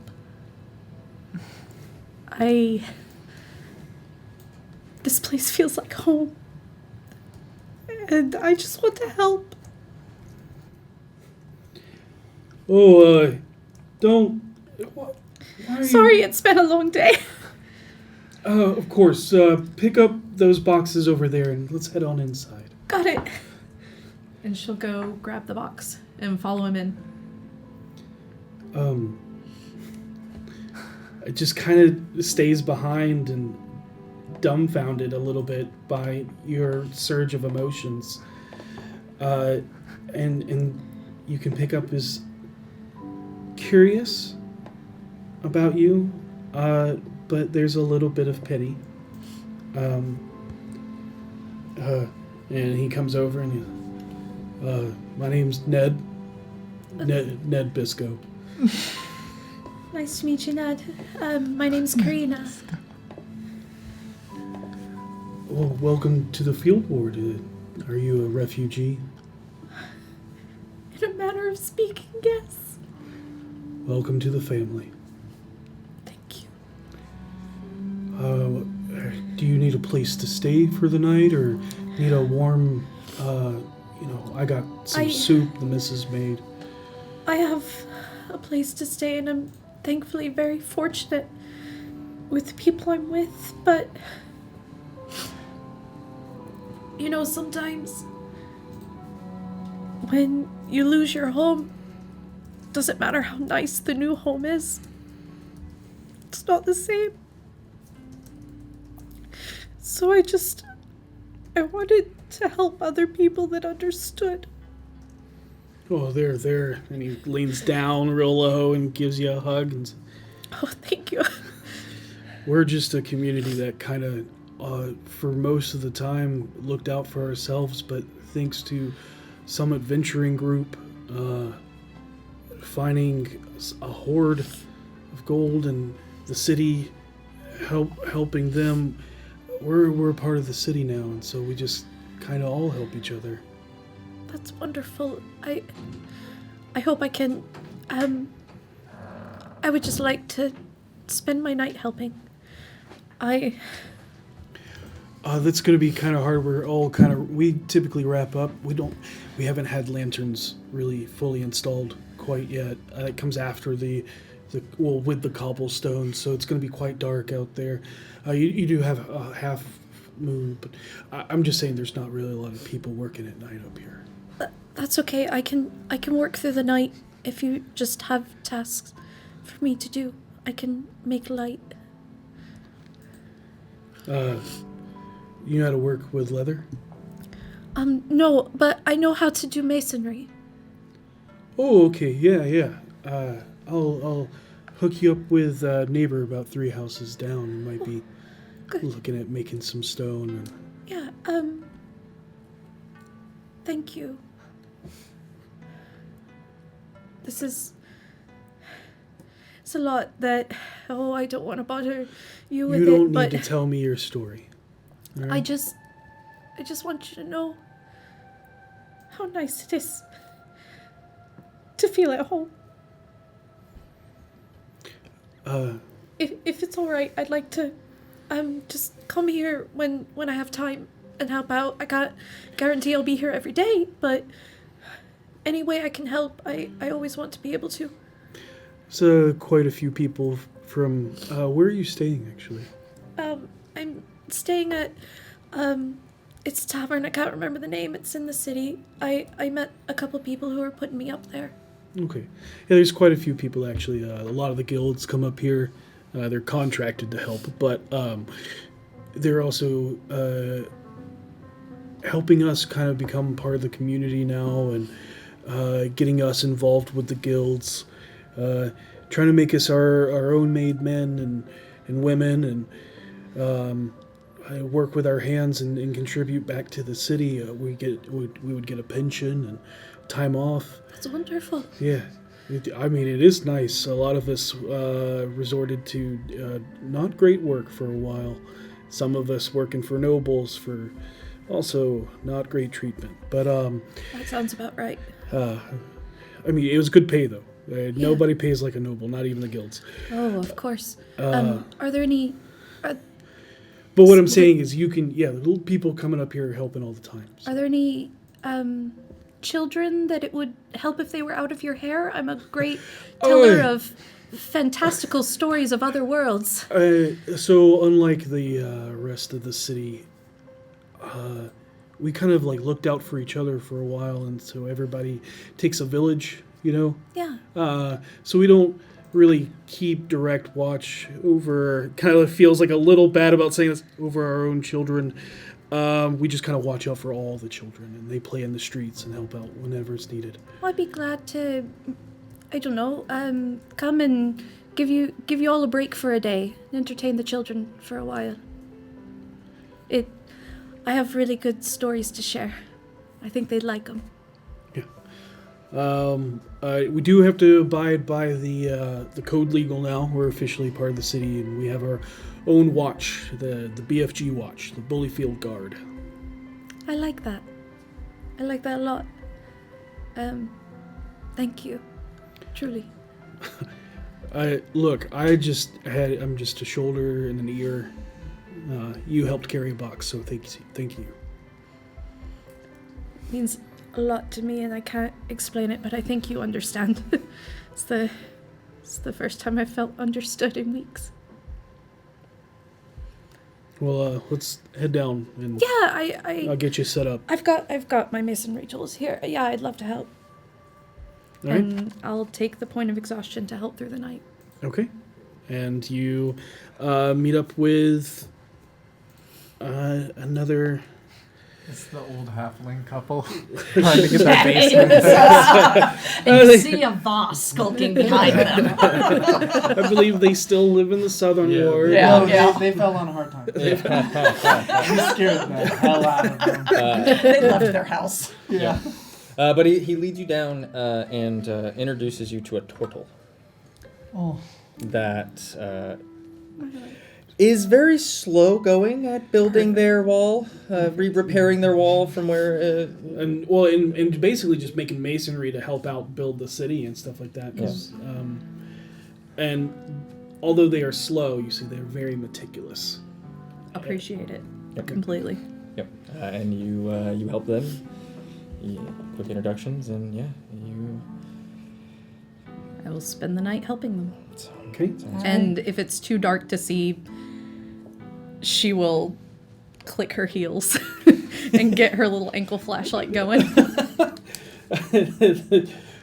This place feels like home. And I just want to help. Oh, don't... Why are Sorry, it's been a long day. Of course. Pick up those boxes over there and let's head on inside. Got it. And she'll go grab the box and follow him in. It just kind of stays behind and dumbfounded a little bit by your surge of emotions. And you can pick up as curious about you, but there's a little bit of pity. And he comes over and my name's Ned. Ned Bisco. Nice to meet you, Ned. My name's Karina. Well, welcome to the field ward. Are you a refugee? In a manner of speaking, yes. Welcome to the family. Thank you. Do you need a place to stay for the night, or need a warm, I got some soup the missus made. I have a place to stay, and I'm thankfully very fortunate with the people I'm with, but sometimes when you lose your home, doesn't matter how nice the new home is, it's not the same. So I wanted to help other people that understood. Oh, there. And he leans down real low and gives you a hug. And Oh, thank you. we're just a community that kind of for most of the time, looked out for ourselves, but thanks to some adventuring group finding a hoard of gold and the city helping them, we're a part of the city now, and so we just kind of all help each other. That's wonderful. I hope I can. I would just like to spend my night helping. That's going to be kind of hard. We typically wrap up. We haven't had lanterns really fully installed quite yet. It comes after with the cobblestone, so it's going to be quite dark out there. You do have a half moon, but I'm just saying there's not really a lot of people working at night up here. That's okay. I can work through the night if you just have tasks for me to do. I can make light. You know how to work with leather? No, but I know how to do masonry. Oh, okay. Yeah. I'll hook you up with a neighbor about 3 houses down who might be looking at making some stone. And... Yeah, thank you. It's a lot that, I don't want to bother you with it, You don't but need to tell me your story. All right? I just want you to know how nice it is to feel at home. If it's all right, I'd like to just come here when I have time and help out. I can't guarantee I'll be here every day, but any way I can help, I always want to be able to. So quite a few people from where are you staying actually? I'm staying at it's a tavern. I can't remember the name. It's in the city. I met a couple people who were putting me up there. Okay. Yeah, there's quite a few people actually. A lot of the guilds come up here. They're contracted to help, but they're also helping us kind of become part of the community now and getting us involved with the guilds, trying to make us our own made men and women, and work with our hands and contribute back to the city. We would get a pension and time off. That's wonderful. Yeah. It is nice. A lot of us resorted to not great work for a while. Some of us working for nobles for also not great treatment. But that sounds about right. it was good pay though. Nobody pays like a noble, not even the guilds. Oh, of course. Are there any? But what I'm saying is, the little people coming up here helping all the time. So. Are there any children that it would help if they were out of your hair? I'm a great teller of fantastical stories of other worlds. So unlike the rest of the city, we kind of looked out for each other for a while, and so everybody takes a village, Yeah. So we don't really keep direct watch over, kind of feels like a little bad about saying this, over our own children. We just kind of watch out for all the children, and they play in the streets and help out whenever it's needed. Well, I'd be glad to, I don't know, come and give you all a break for a day, and entertain the children for a while. I have really good stories to share. I think they'd like them. Yeah. We do have to abide by the code legal now. We're officially part of the city, and we have our own watch, the BFG watch, the Bullyfield Guard. I like that. I like that a lot. Thank you. Truly. I'm just a shoulder and an ear. You helped carry a box, so thank you. Means a lot to me, and I can't explain it, but I think you understand. It's the first time I felt understood in weeks. Well, let's head down, and I'll get you set up. I've got my masonry tools here. Yeah, I'd love to help. All right. And I'll take the point of exhaustion to help through the night. Okay. And you meet up with another It's the old halfling couple trying to get their basement fixed. And you see a Voss skulking behind them. I believe they still live in the southern ward. Yeah. No, they fell on hard times. We scared the hell out of them. They left their house. Yeah. But he leads you down and introduces you to a turtle Oh. that is very slow going at building their wall, repairing their wall from where. And basically just making masonry to help out build the city and stuff like that. 'Cause, and although they are slow, you see they're very meticulous. Appreciate it Yep. completely. Yep. And you help them. Quick introductions, and you. I will spend the night helping them. Okay. And if it's too dark to see, she will click her heels and get her little ankle flashlight going.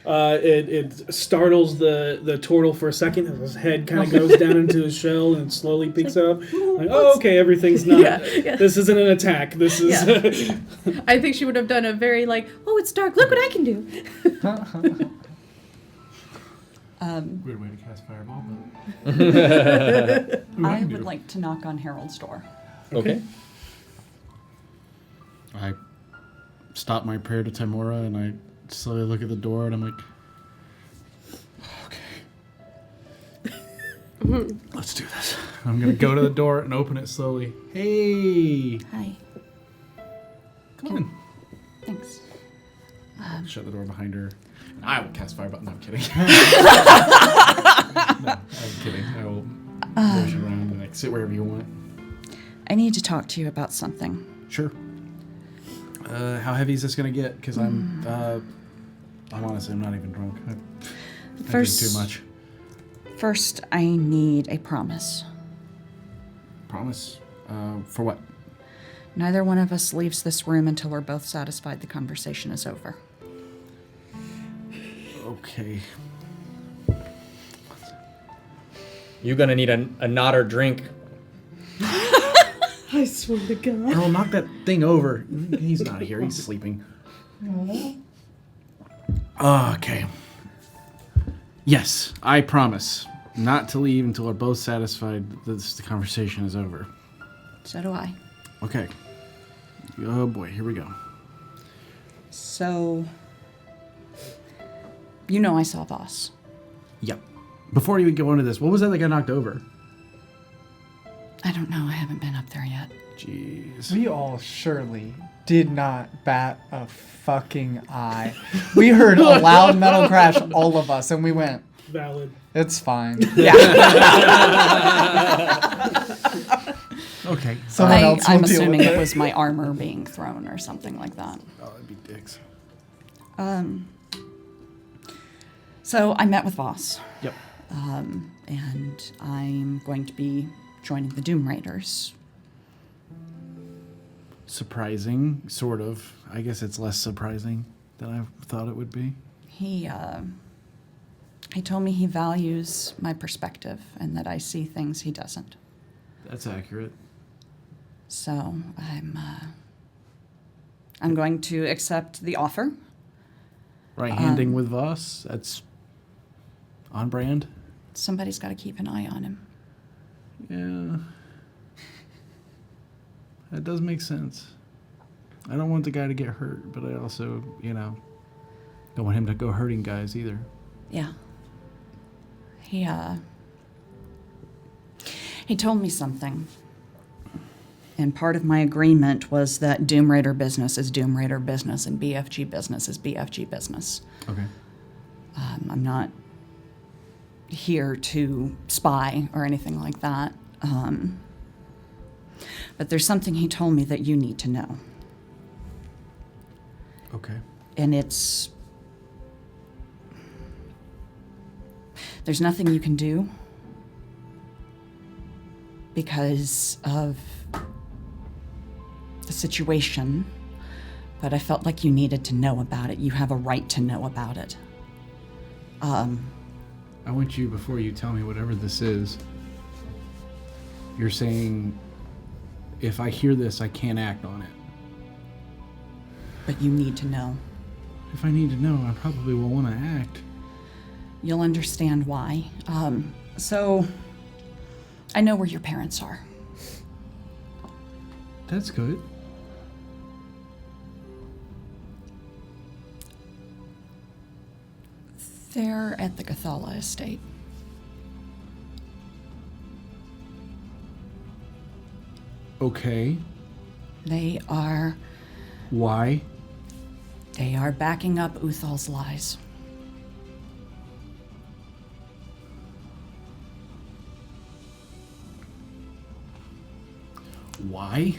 It startles the turtle for a second. His head kind of goes down into his shell and slowly peeks up. Like, oh, okay, everything's not. Yeah. This isn't an attack. This is. Yeah. I think she would have done a very oh, it's dark. Look what I can do. Weird way to cast fireball, I would like to knock on Harold's door. Okay. I stop my prayer to Timora and I slowly look at the door and I'm like, okay. Let's do this. I'm going to go to the door and open it slowly. Hey! Hi. Come on. Thanks. Shut the door behind her. And I will cast fireball. No, I'm kidding. No, I'm kidding. I will push around and sit wherever you want. I need to talk to you about something. Sure. How heavy is this going to get? Because I'm honestly, I'm not even drunk. I drink too much. First, I need a promise. Promise? For what? Neither one of us leaves this room until we're both satisfied the conversation is over. Okay. You're gonna need a nodder drink. I swear to God. Earl, knock that thing over. He's not here. He's sleeping. Okay. Yes, I promise not to leave until we're both satisfied that the conversation is over. So do I. Okay. Oh boy, here we go. So, you know I saw Voss. Yep. Before you go into this, what was that got knocked over? I don't know. I haven't been up there yet. Jeez. We all surely did not bat a fucking eye. We heard a loud metal crash, all of us, and we went, Valid. it's fine. Yeah. Okay. Someone else will I'm deal assuming with it was my armor being thrown or something like that. Oh, that'd be dicks. So I met with Voss. Yep. And I'm going to be joining the Doom Raiders. Surprising, sort of. I guess it's less surprising than I thought it would be. He told me he values my perspective and that I see things he doesn't. That's accurate. So I'm going to accept the offer. Right-handing with Voss, that's on brand. Somebody's got to keep an eye on him. Yeah. That does make sense. I don't want the guy to get hurt, but I also, don't want him to go hurting guys either. Yeah. He told me something. And part of my agreement was that Doom Raider business is Doom Raider business and BFG business is BFG business. Okay. I'm not here to spy or anything like that. But there's something he told me that you need to know. Okay. And there's nothing you can do because of the situation, but I felt like you needed to know about it. You have a right to know about it. I want you, before you tell me whatever this is, you're saying if I hear this, I can't act on it. but you need to know. If I need to know, I probably will want to act. You'll understand why. So, I know where your parents are. That's good. They're at the Gathala estate. Okay. They are Why? backing up Uthal's lies. Why?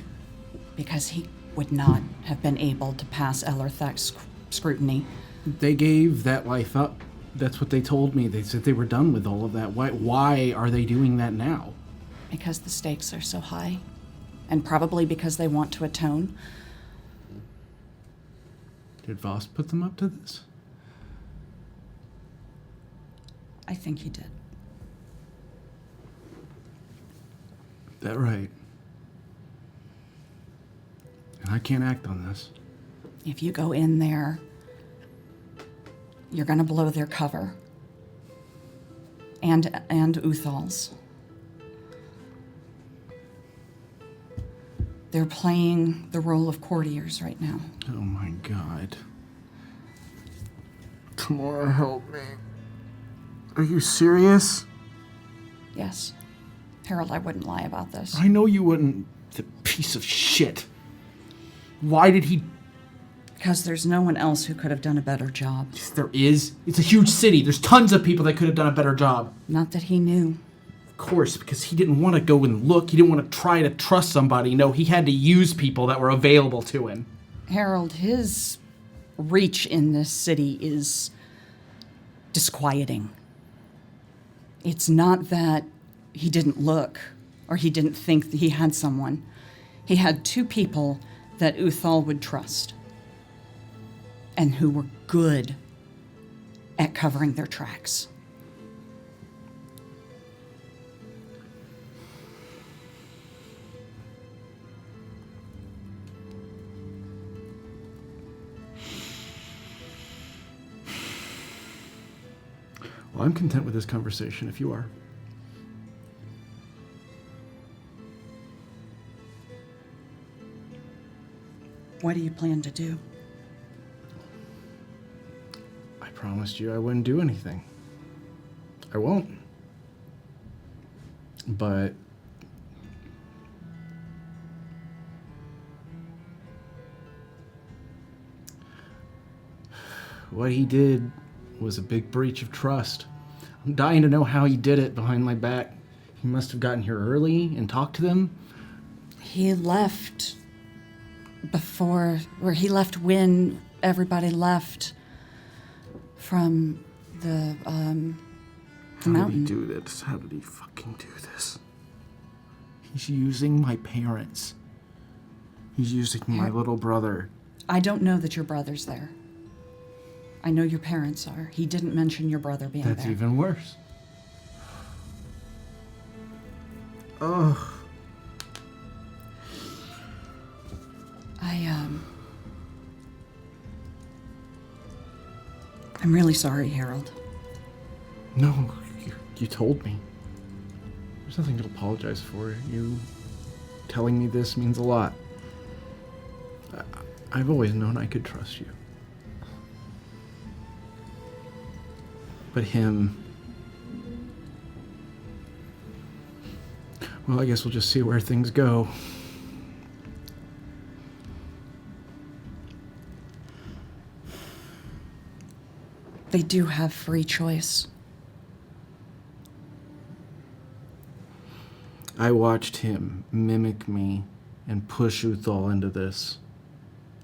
Because he would not have been able to pass Elerthak's scrutiny. They gave that life up. That's what they told me. They said they were done with all of that. Why are they doing that now? Because the stakes are so high. And probably because they want to atone. Did Voss put them up to this? I think he did. That right. And I can't act on this. If you go in there, you're gonna blow their cover. And Uthal's. They're playing the role of courtiers right now. Oh my god. Tamara, help me. Are you serious? Yes. Harold, I wouldn't lie about this. I know you wouldn't. The piece of shit. Why did he... Because there's no one else who could have done a better job. Yes, there is. It's a huge city. There's tons of people that could have done a better job. Not that he knew. Of course, because he didn't want to go and look. He didn't want to try to trust somebody. No, he had to use people that were available to him. Harold, his reach in this city is disquieting. It's not that he didn't look or he didn't think that he had someone. He had two people that Uthal would trust and who were good at covering their tracks. Well, I'm content with this conversation if you are. What do you plan to do? I promised you I wouldn't do anything. I won't. But... what he did was a big breach of trust. I'm dying to know how he did it behind my back. He must have gotten here early and talked to them. He left when everybody left from the mountain. How did he do this? How did he fucking do this? He's using my parents. He's using my little brother. I don't know that your brother's there. I know your parents are. He didn't mention your brother being there. That's even worse. Ugh. I'm really sorry, Harold. No, you told me. There's nothing to apologize for. You telling me this means a lot. I've always known I could trust you. But him... well, I guess we'll just see where things go. They do have free choice. I watched him mimic me and push Uthal into this.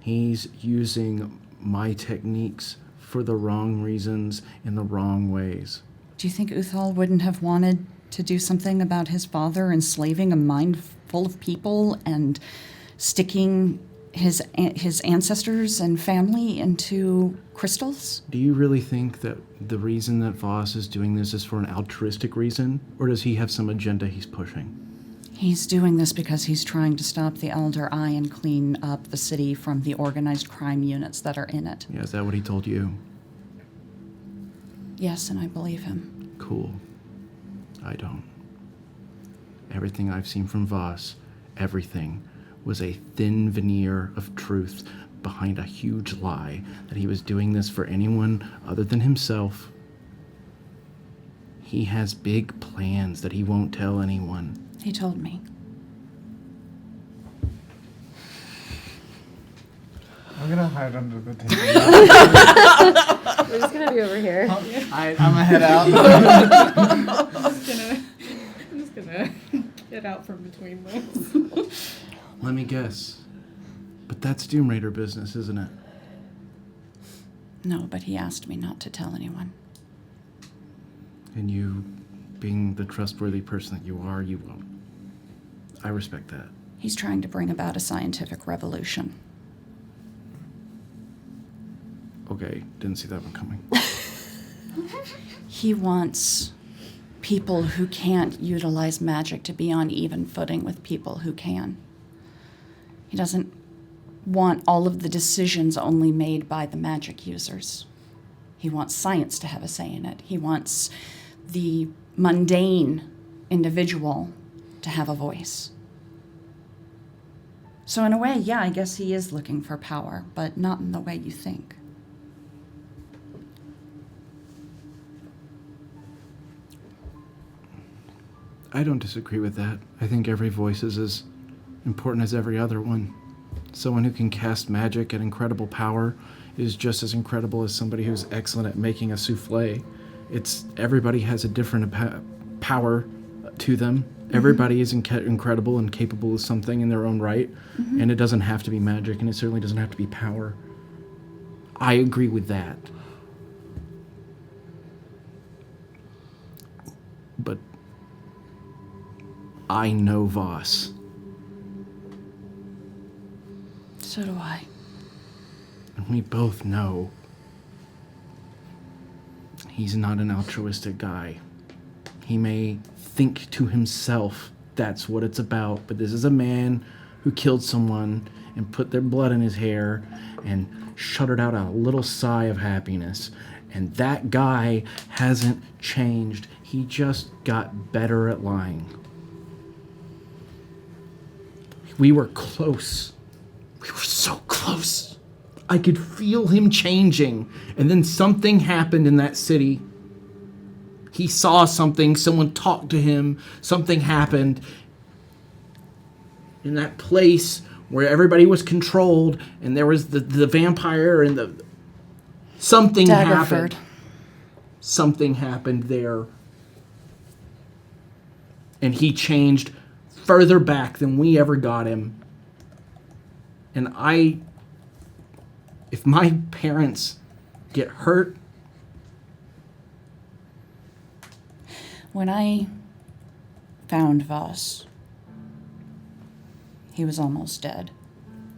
He's using my techniques for the wrong reasons in the wrong ways. Do you think Uthal wouldn't have wanted to do something about his father enslaving a mind full of people and sticking his ancestors and family into crystals? Do you really think that the reason that Voss is doing this is for an altruistic reason? Or does he have some agenda he's pushing? He's doing this because he's trying to stop the Elder Eye and clean up the city from the organized crime units that are in it. Yeah, is that what he told you? Yes, and I believe him. Cool. I don't. Everything I've seen from Voss, everything, was a thin veneer of truth behind a huge lie that he was doing this for anyone other than himself. He has big plans that he won't tell anyone. He told me. I'm gonna hide under the table. We're just gonna be over here. I'm gonna head out. I'm just gonna get out from between those. Let me guess. But that's Doom Raider business, isn't it? No, but he asked me not to tell anyone. And you, being the trustworthy person that you are, you won't. I respect that. He's trying to bring about a scientific revolution. Okay, didn't see that one coming. He wants people who can't utilize magic to be on even footing with people who can. He doesn't want all of the decisions only made by the magic users. He wants science to have a say in it. He wants the mundane individual to have a voice. So in a way, yeah, I guess he is looking for power, but not in the way you think. I don't disagree with that. I think every voice is as important as every other one. Someone who can cast magic at incredible power is just as incredible as somebody who's excellent at making a souffle. Everybody has a different power to them. Mm-hmm. Everybody is incredible and capable of something in their own right, mm-hmm. and it doesn't have to be magic, and it certainly doesn't have to be power. I agree with that. But I know Voss. So do I. And we both know he's not an altruistic guy. He may think to himself that's what it's about, but this is a man who killed someone and put their blood in his hair and shuddered out a little sigh of happiness. And that guy hasn't changed. He just got better at lying. We were close. We were so close. I could feel him changing. And then something happened in that city. He saw something. Someone talked to him. Something happened. In that place where everybody was controlled and there was the vampire and the... Something happened. Something happened there. And he changed further back than we ever got him. And if my parents get hurt... When I found Voss, he was almost dead.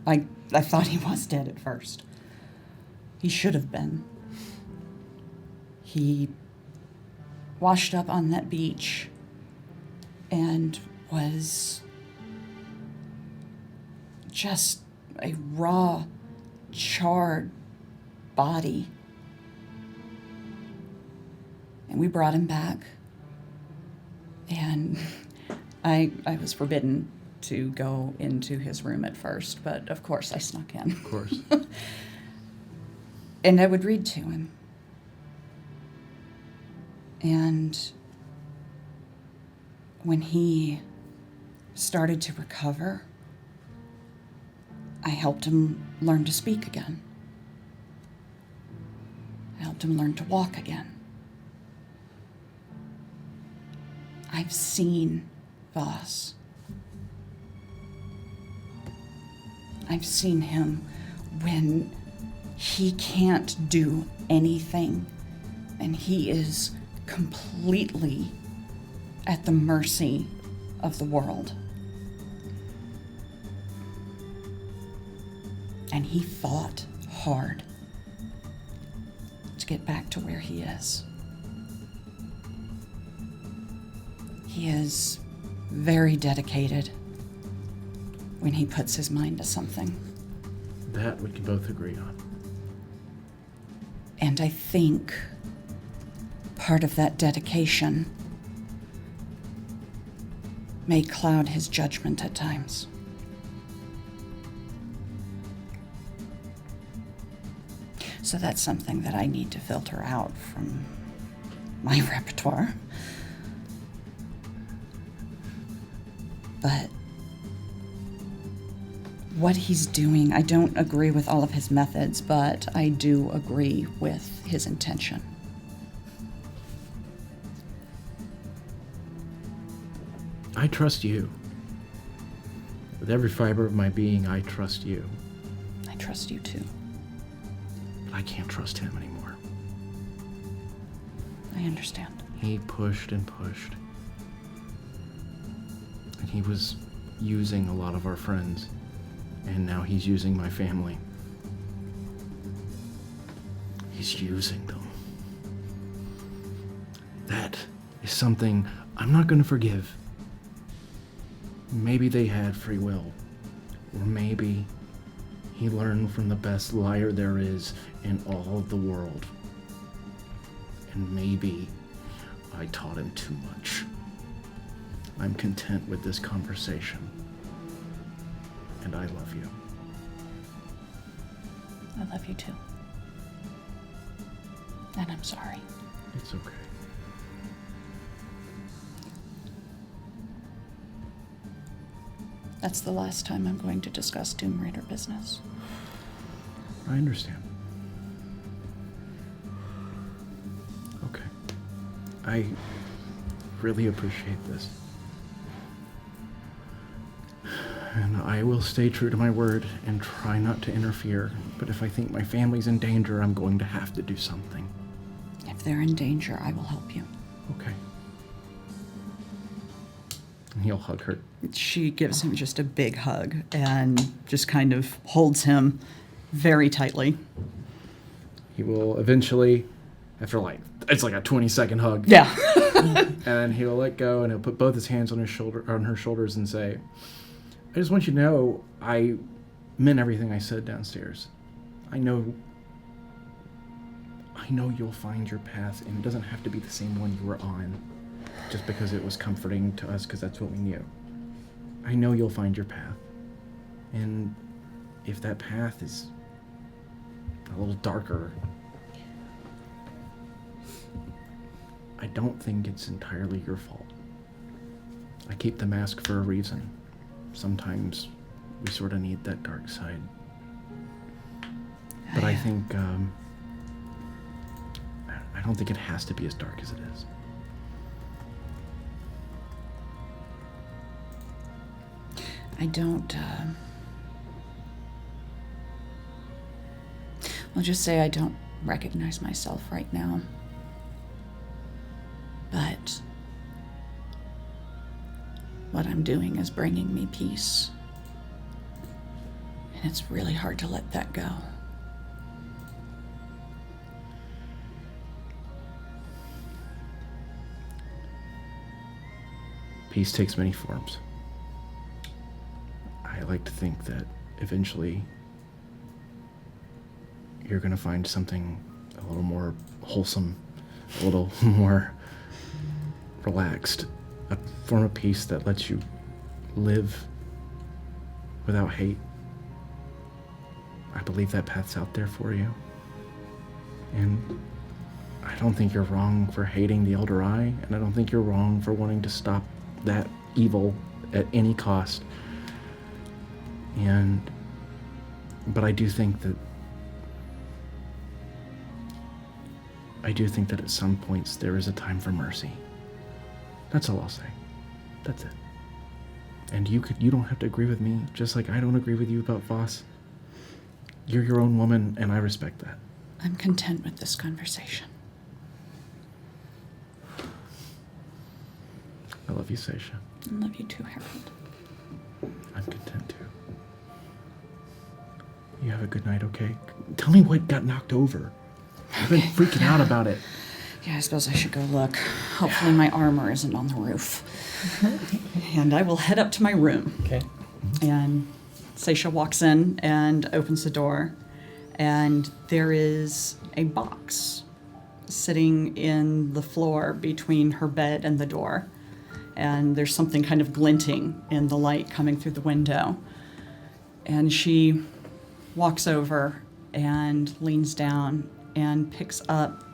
I thought he was dead at first. He should have been. He washed up on that beach and was just a raw, charred body. And we brought him back. And I was forbidden to go into his room at first, but of course I snuck in. Of course. And I would read to him. And when he started to recover, I helped him learn to speak again. I helped him learn to walk again. I've seen Voss. I've seen him when he can't do anything and he is completely at the mercy of the world. And he fought hard to get back to where he is. He is very dedicated when he puts his mind to something. That we can both agree on. And I think part of that dedication may cloud his judgment at times. So that's something that I need to filter out from my repertoire. But what he's doing, I don't agree with all of his methods, but I do agree with his intention. I trust you. With every fiber of my being, I trust you. I trust you too. But I can't trust him anymore. I understand. He pushed and pushed. And he was using a lot of our friends. And now he's using my family. He's using them. That is something I'm not going to forgive. Maybe they had free will. Or maybe he learned from the best liar there is in all of the world. And maybe I taught him too much. I'm content with this conversation. And I love you. I love you too. And I'm sorry. It's okay. That's the last time I'm going to discuss Doom Raider business. I understand. Okay. I really appreciate this. And I will stay true to my word and try not to interfere. But if I think my family's in danger, I'm going to have to do something. If they're in danger, I will help you. Okay. And he'll hug her. She gives him just a big hug and just kind of holds him very tightly. He will eventually, after it's like a 20-second hug. Yeah. And he'll let go and he'll put both his hands on her shoulders and say, I just want you to know I meant everything I said downstairs. I know you'll find your path, and it doesn't have to be the same one you were on just because it was comforting to us, because that's what we knew. I know you'll find your path. And if that path is a little darker, I don't think it's entirely your fault. I keep the mask for a reason. Sometimes we sort of need that dark side. But I think, I don't think it has to be as dark as it is. I don't, I'll just say I don't recognize myself right now. But what I'm doing is bringing me peace. And it's really hard to let that go. Peace takes many forms. I like to think that eventually you're going to find something a little more wholesome, a little more relaxed, a form of peace that lets you live without hate. I believe that path's out there for you. And I don't think you're wrong for hating the Elder Eye, and I don't think you're wrong for wanting to stop that evil at any cost. But I do think that at some points there is a time for mercy. That's all I'll say. That's it. And you don't have to agree with me, just like I don't agree with you about Voss. You're your own woman, and I respect that. I'm content with this conversation. I love you, Saesha. I love you too, Harold. I'm content too. You have a good night, okay? Tell me what got knocked over. I've been freaking out about it. Yeah, I suppose I should go look. Hopefully my armor isn't on the roof. And I will head up to my room. Okay. And Saesha walks in and opens the door, and there is a box sitting in the floor between her bed and the door. And there's something kind of glinting in the light coming through the window. And she walks over and leans down and picks up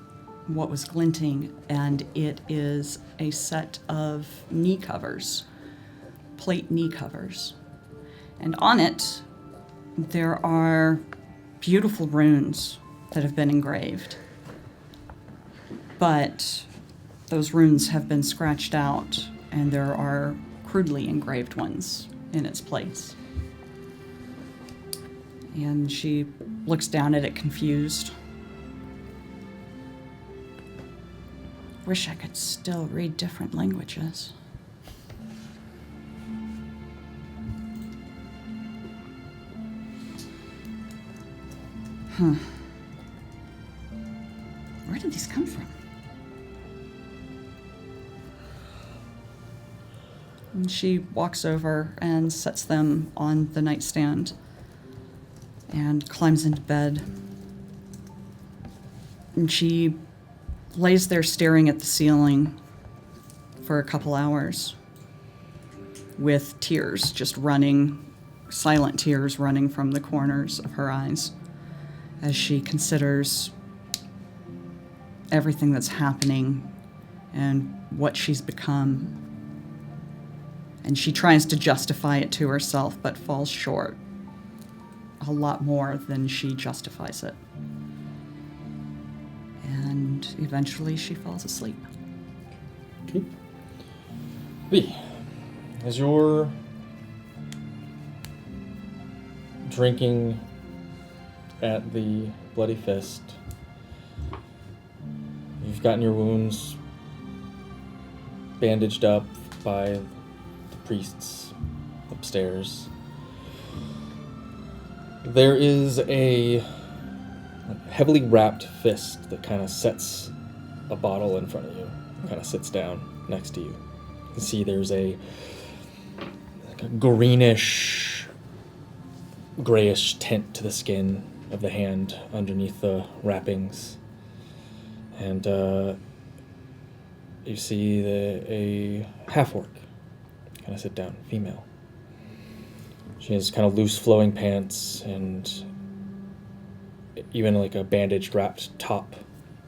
what was glinting, and it is a set of knee covers, plate knee covers. And on it, there are beautiful runes that have been engraved. But those runes have been scratched out, and there are crudely engraved ones in its place. And she looks down at it confused. Wish I could still read different languages. Where did these come from? And she walks over and sets them on the nightstand and climbs into bed. And she lays there staring at the ceiling for a couple hours with tears just running, silent tears running from the corners of her eyes as she considers everything that's happening and what she's become. And she tries to justify it to herself, but falls short a lot more than she justifies it. And eventually she falls asleep. Okay. V, as you're drinking at the Bloody Fist, you've gotten your wounds bandaged up by the priests upstairs. There is a heavily wrapped fist that kind of sets a bottle in front of you, kind of sits down next to you. You can see there's a greenish, grayish tint to the skin of the hand underneath the wrappings. And you see a half-orc kind of sit down, female. She has kind of loose flowing pants and even like a bandaged wrapped top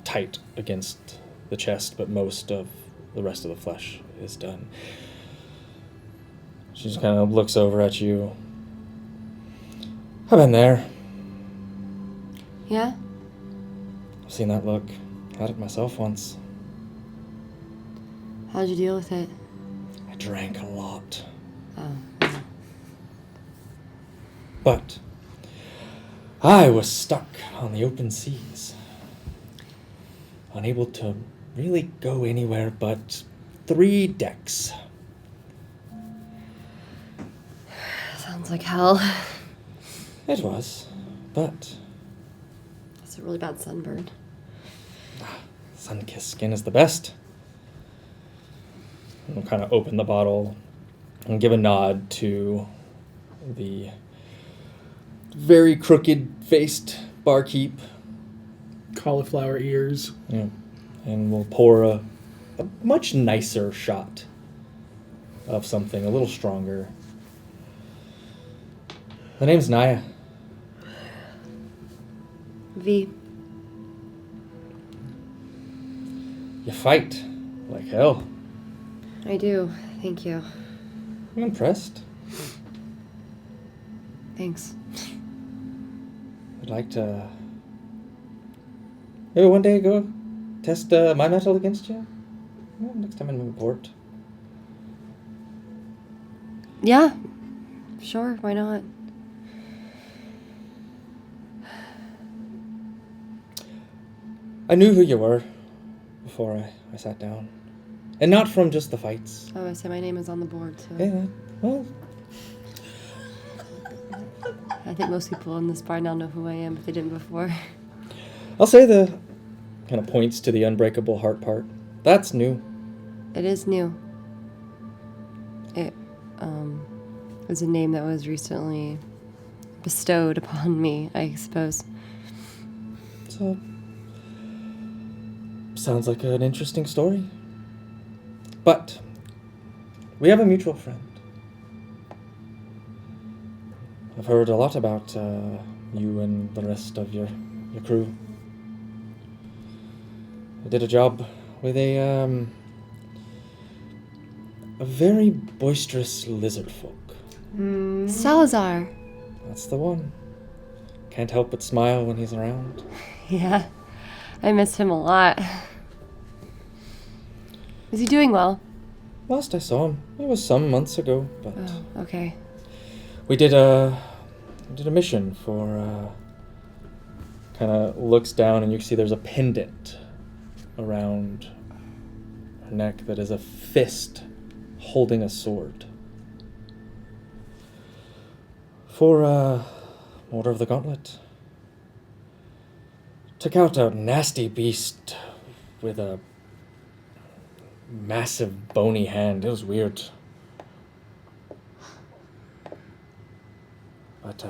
tight against the chest, but most of the rest of the flesh is done. She just kind of looks over at you. I've been there. Yeah? I've seen that look. Had it myself once. How'd you deal with it? I drank a lot. Oh. But I was stuck on the open seas, unable to really go anywhere but 3 decks. Sounds like hell. It was, but That's a really bad sunburn. sun-kissed skin is the best. I'll kind of open the bottle and give a nod to the very crooked-faced barkeep. Cauliflower ears. Yeah. And we'll pour a much nicer shot of something a little stronger. The name's Naya. V. You fight like hell. I do. Thank you. I'm impressed. Thanks. I'd like to maybe one day go test my metal against you. Well, next time I'm in port. Yeah. Sure, why not? I knew who you were before I sat down. And not from just the fights. Oh, I say my name is on the board, too. Yeah, well, I think most people in this bar now know who I am if they didn't before. I'll say the kind of points to the unbreakable heart part. That's new. It is new. It was a name that was recently bestowed upon me, I suppose. So, sounds like an interesting story. But we have a mutual friend. I've heard a lot about you and the rest of your crew. I did a job with a very boisterous lizard folk. Salazar. That's the one. Can't help but smile when he's around. Yeah, I miss him a lot. Is he doing well? Last I saw him, it was some months ago, but Oh, okay. we did a mission for. Kind of looks down, and you can see there's a pendant around her neck that is a fist holding a sword. For Order of the Gauntlet. Took out a nasty beast with a massive bony hand. It was weird. But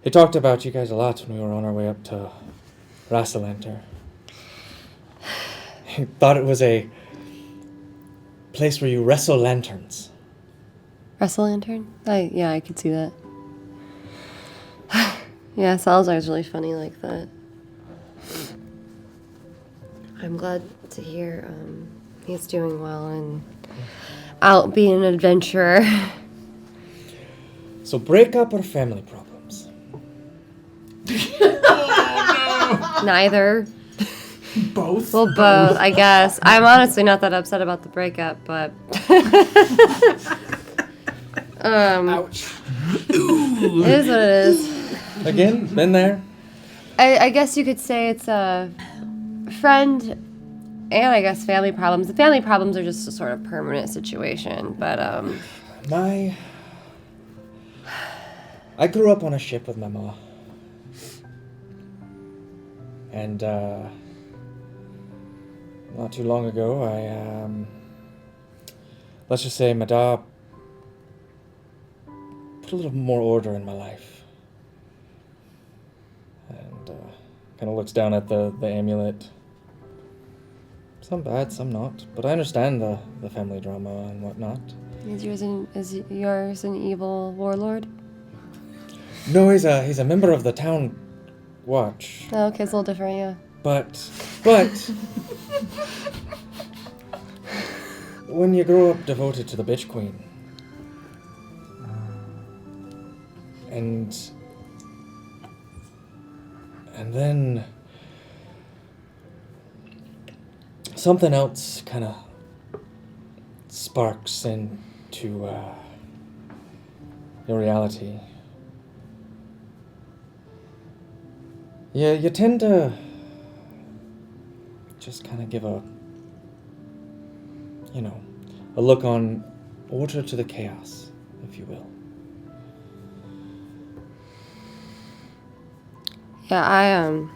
he talked about you guys a lot when we were on our way up to Rassalanter. He thought it was a place where you wrestle lanterns. Wrestle lantern? Yeah, I could see that. Yeah, Salazar's really funny like that. I'm glad to hear he's doing well and out being an adventurer. So breakup or family problems? Neither. Both? Well, both, I guess. I'm honestly not that upset about the breakup, but... Ouch. It is what it is. Again, been there. I guess you could say it's a friend and I guess family problems. The family problems are just a sort of permanent situation, but I grew up on a ship with my ma. And not too long ago, let's just say my dad put a little more order in my life. And kind of looks down at the amulet. Some bad, some not. But I understand the family drama and whatnot. is yours an evil warlord? No, he's a member of the town watch. Oh, okay, it's a little different, yeah. But when you grow up devoted to the bitch queen, and then something else kind of sparks into your reality. Yeah, you tend to just kind of give a look on order to the chaos, if you will. Yeah, You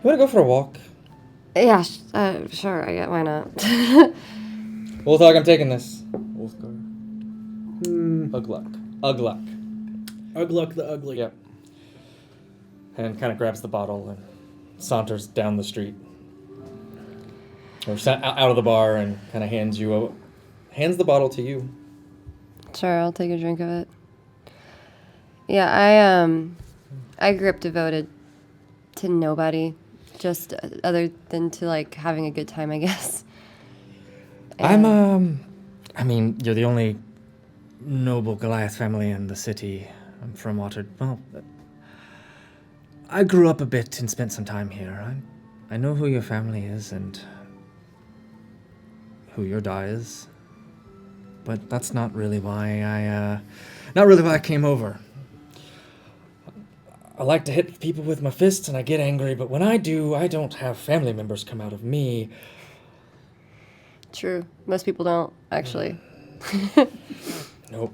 want to go for a walk? yeah, sure, why not? Wolthog, I'm taking this. Wolfgar. Ugluck. Ugluck the ugly. Yep. And kind of grabs the bottle and saunters down the street. Or out of the bar and kind of hands the bottle to you. Sure, I'll take a drink of it. Yeah, I grew up devoted to nobody, just other than to like having a good time, I guess. I mean, you're the only noble Goliath family in the city. I'm from well, I grew up a bit and spent some time here. I know who your family is and who your da is. But that's not really why I came over. I like to hit people with my fists and I get angry, but when I do, I don't have family members come out of me. True. Most people don't, actually. Nope.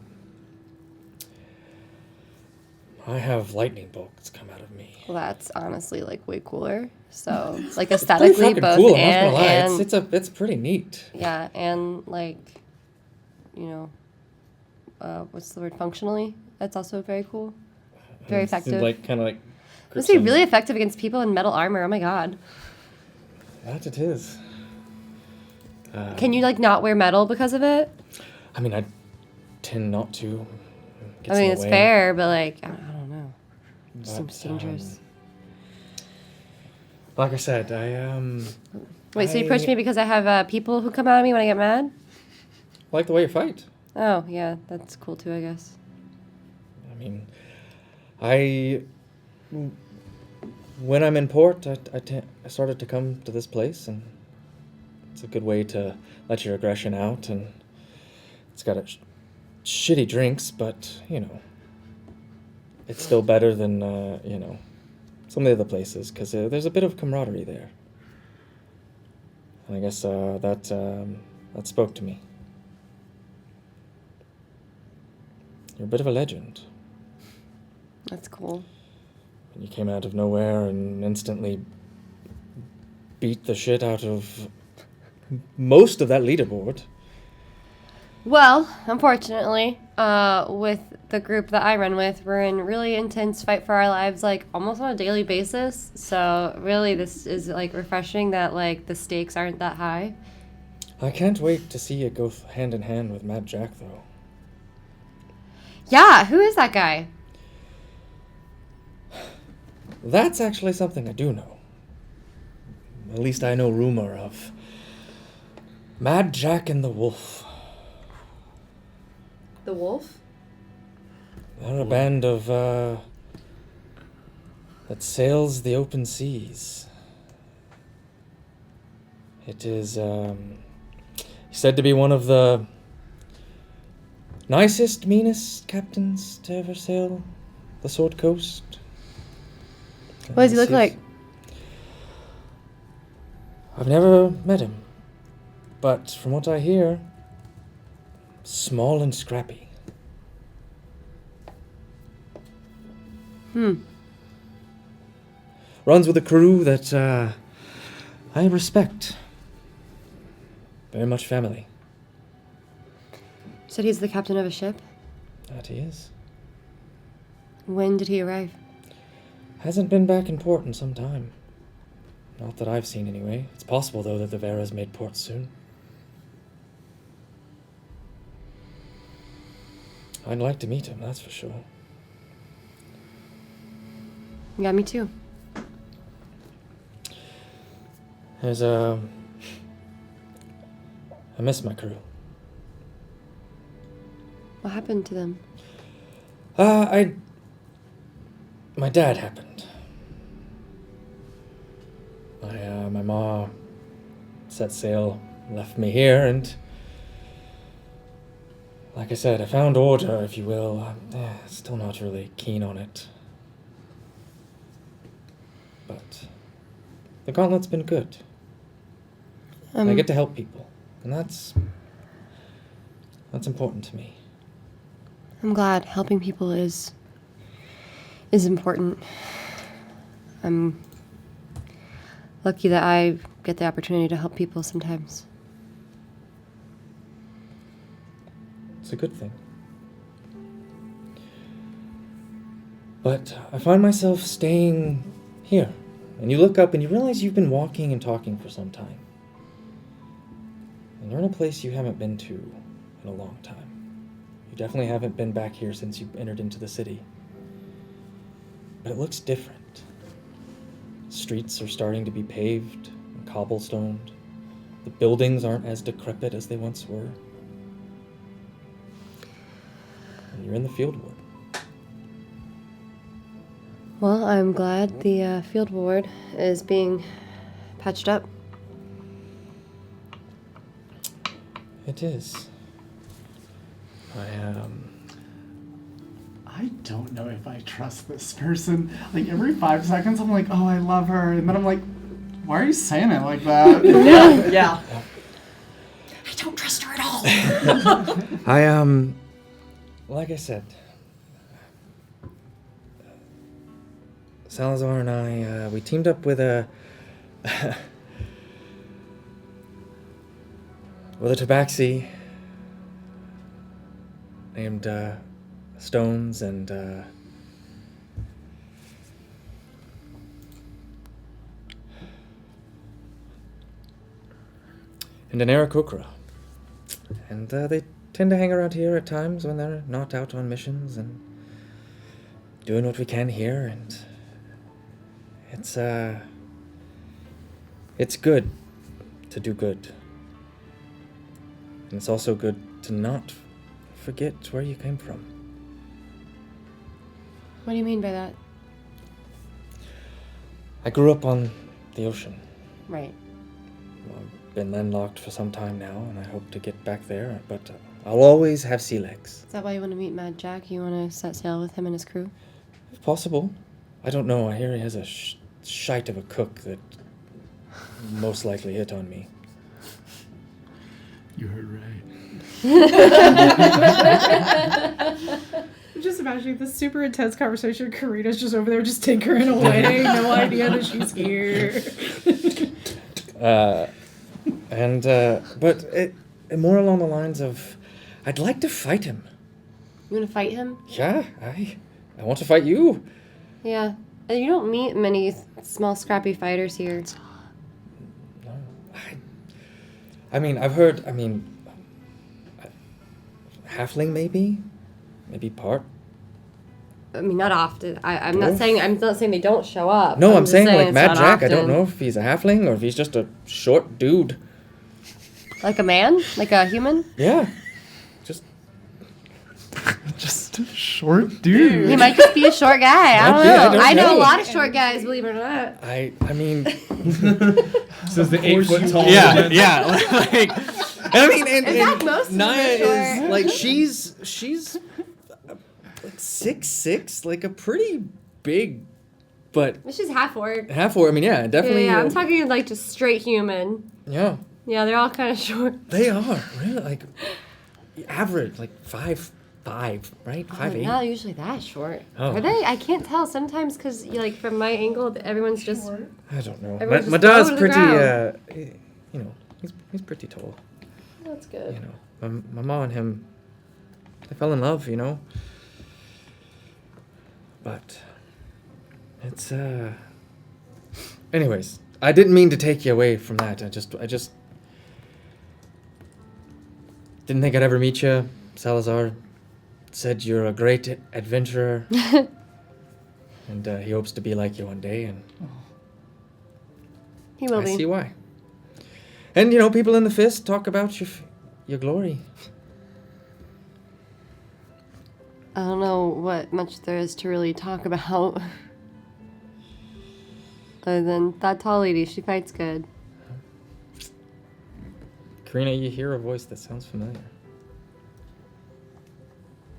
I have lightning bolts come out of me. Well, that's honestly like way cooler. So like Pretty aesthetically, fucking both cool, I'm not gonna lie. and It's pretty neat. yeah, and like, what's the word? Functionally, that's also very cool. Very effective. Like kind of like. Must be really effective against people in metal armor. Oh my god. That it is. Can you like not wear metal because of it? I mean, I tend not to. I mean, it's fair, but like, I don't know. It seems dangerous. Like I said, Wait, so you approach me because I have people who come out of me when I get mad? like the way you fight. Oh, yeah, that's cool too, I guess. I mean, when I'm in port, I started to come to this place, and it's a good way to let your aggression out, and it's got shitty drinks, but, it's still better than, some of the other places, because there's a bit of camaraderie there. And I guess that spoke to me. You're a bit of a legend. That's cool. You came out of nowhere and instantly beat the shit out of most of that leaderboard. Well, unfortunately, with the group that I run with, we're in really intense fight for our lives, like almost on a daily basis. So really, this is like refreshing that like the stakes aren't that high. I can't wait to see it go hand in hand with Mad Jack, though. Yeah, who is that guy? That's actually something I do know. At least I know rumor of. Mad Jack and the Wolf. The wolf? They're a band of, that sails the open seas. It is, said to be one of the nicest, meanest captains to ever sail the Sword Coast. What does he look like? I've never met him, but from what I hear, small and scrappy. Runs with a crew that I respect. Very much family. Said he's the captain of a ship. That he is. When did he arrive? Hasn't been back in port in some time. Not that I've seen anyway. It's possible, though, that the Vera's made port soon. I'd like to meet him, that's for sure. Yeah, me too. There's I miss my crew. What happened to them? My dad happened. My ma set sail, left me here, and like I said, I found order, if you will. I'm still not really keen on it. But the Gauntlet's been good. I get to help people, and that's important to me. I'm glad helping people is important. I'm lucky that I get the opportunity to help people sometimes. It's a good thing. But I find myself staying here, and you look up and you realize you've been walking and talking for some time. And you're in a place you haven't been to in a long time. You definitely haven't been back here since you entered into the city. But it looks different. Streets are starting to be paved and cobblestoned. The buildings aren't as decrepit as they once were. And you're in the field ward. Well, I'm glad the field ward is being patched up. It is. I don't know if I trust this person. Like, every 5 seconds, I'm like, oh, I love her. And then I'm like, why are you saying it like that? Yeah. I don't trust her at all. like I said, Salazar and I, we teamed up with a tabaxi named Stones and an Aarakocra. And they tend to hang around here at times when they're not out on missions and doing what we can here, and it's good to do good. And it's also good to not forget where you came from. What do you mean by that? I grew up on the ocean. Right. I've been landlocked for some time now, and I hope to get back there, but I'll always have sea legs. Is that why you want to meet Mad Jack? You want to set sail with him and his crew? If possible. I don't know. I hear he has a shite of a cook that most likely hit on me. You heard right. I'm just imagining this super intense conversation. Karina's just over there just tinkering away. No idea that she's here. But more along the lines of, I'd like to fight him. You want to fight him? Yeah, I want to fight you. Yeah. You don't meet many small, scrappy fighters here. No. I've heard, halfling maybe part. I mean, not often. I'm not saying they don't show up. No, I'm just saying like it's Mad not Jack, I don't often. know if he's a halfling or if he's just a short dude. Like a man? Like a human? Yeah. Just a short dude. He might just be a short guy. I don't Might be, know. I don't I know know. a lot of short guys, believe it or not. I mean, Says the 8 foot tall. yeah, like, and fact, most of them Naya are is short. like she's like 6'6", like a pretty big, but She's half orc. half orc. I mean, yeah, definitely. Yeah, I'm talking like just straight human. Yeah, Yeah, they're all kind of short. they are really like average, like 5'5", right? 5'8". Not usually that short. Oh. Are they? I can't tell sometimes because like from my angle, everyone's just. I don't know. Everyone's My just low dad's to the pretty. ground. He's pretty tall. That's good. My mom and him, they fell in love. But it's Anyways, I didn't mean to take you away from that. I just didn't think I'd ever meet you. Salazar said you're a great adventurer, and he hopes to be like you one day. And He will I be. see why. And people in the fist talk about your glory. I don't know what much there is to really talk about. Other than that tall lady, she fights good. Karina, you hear a voice that sounds familiar.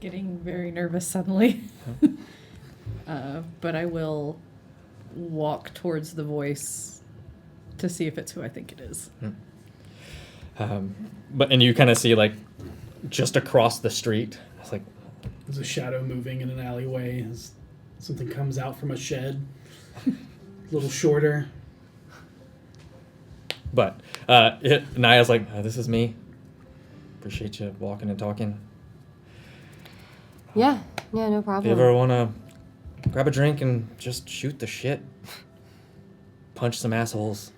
Getting very nervous suddenly. But I will walk towards the voice to see if it's who I think it is. And you kind of see like just across the street. It's like There's a shadow moving in an alleyway as something comes out from a shed. A little shorter. But Naya's like, this is me. Appreciate you walking and talking. Yeah, no If problem. you ever want to grab a drink and just shoot the shit, punch some assholes.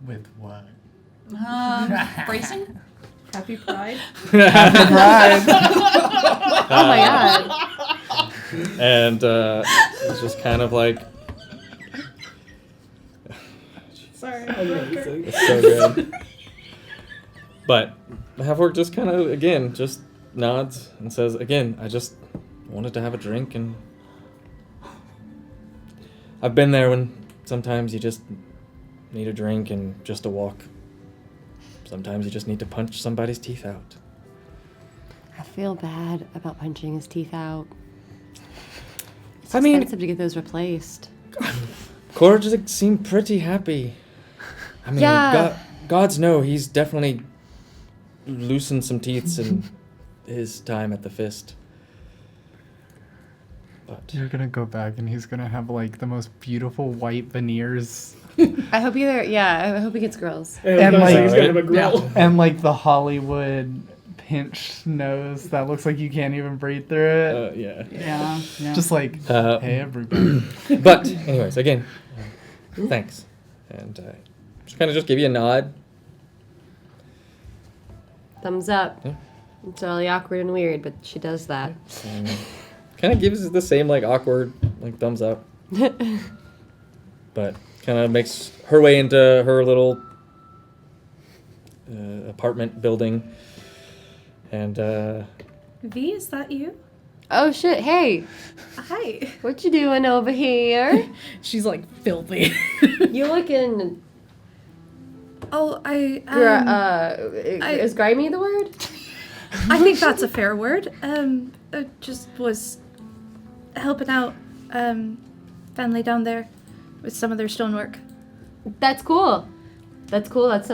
With what? Bracing? Happy Pride? Oh my god. And it's just kind of like, Sorry. it's so good. But the half-orc just kind of, again, just nods and says, again, I just wanted to have a drink, and I've been there when sometimes you just need a drink and just a walk. Sometimes you just need to punch somebody's teeth out. I feel bad about punching his teeth out. It's I mean- expensive to get those replaced. Korg seemed pretty happy. I mean, Yeah. gods know he's definitely loosened some teeth in his time at the fist. But You're gonna go back and he's gonna have like the most beautiful white veneers I hope he gets grills. And like- he's gonna have a grill. and like the Hollywood pinched nose that looks like you can't even breathe through it. yeah. Yeah. Just like, hey everybody. But anyways, again, thanks. And just kind of just give you a nod. Thumbs up. Yeah. It's really awkward and weird, but she does that. Kind of gives the same like awkward like thumbs up. But kind of makes her way into her little apartment building. And V, is that you? Oh shit! Hey, Hi. what you doing over here? She's like filthy. You looking? Oh, Is grimy the word? I think that's a fair word. I just was helping out family down there with some of their stonework. That's cool. That's cool. That's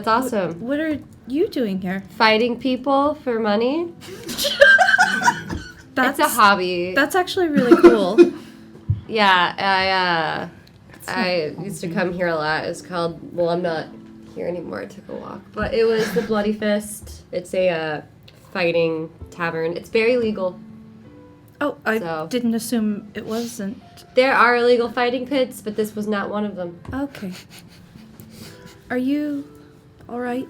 awesome. What are you doing here? Fighting people for money. That's It's a hobby. That's actually really cool. Yeah, I used to come here a lot. It's called, well, I'm not here anymore. I took a walk. But it was the Bloody Fist. It's a fighting tavern. It's very legal. Oh, I So- didn't assume it wasn't. There are illegal fighting pits, but this was not one of them. Okay. Are you all right?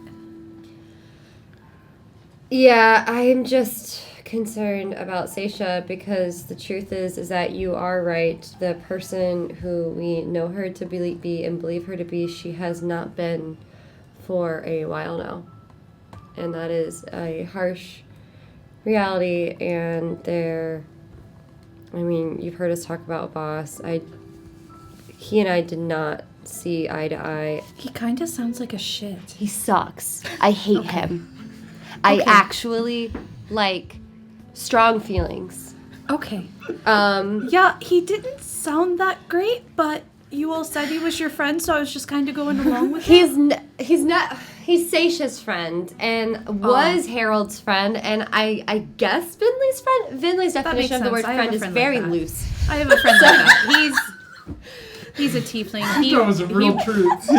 Yeah, I'm just concerned about Saesha because the truth is that you are right. The person who we know her to be and believe her to be, she has not been for a while now. And that is a harsh reality, and you've heard us talk about Boss. He and I did not see eye to eye. He kind of sounds like a shit. He sucks. I hate him. I actually strong feelings. Okay. Um, Yeah, he didn't sound that great, but you all said he was your friend, so I was just kind of going along with it. He's Saesha's friend and was Harold's friend, and I guess Vinley's friend. Vinley's makes definition of the word sense. I have friend a is friend like very that. loose. I have a friend like that. He's a tiefling. That was a real truth.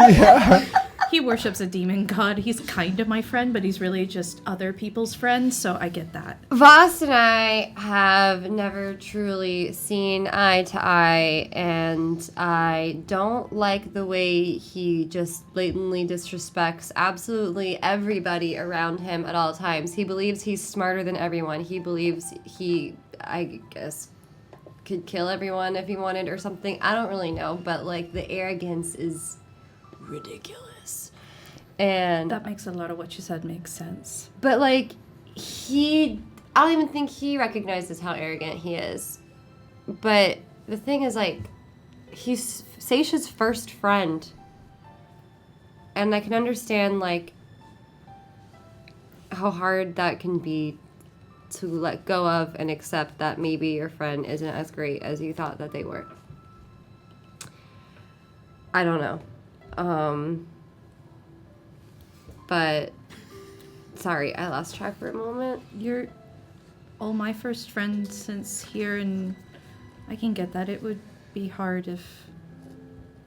He worships a demon god. He's kind of my friend, but he's really just other people's friend, so I get that. Voss and I have never truly seen eye to eye, and I don't like the way he just blatantly disrespects absolutely everybody around him at all times. He believes he's smarter than everyone. He believes he, I guess, could kill everyone if he wanted or something. I don't really know, but the arrogance is ridiculous. And That makes a lot of what you said make sense. but I don't even think he recognizes how arrogant he is. But the thing is, he's Saesha's first friend. And I can understand, how hard that can be to let go of and accept that maybe your friend isn't as great as you thought that they were. I don't know. But sorry, I lost track for a moment. You're all my first friend since here, and I can get that. It would be hard if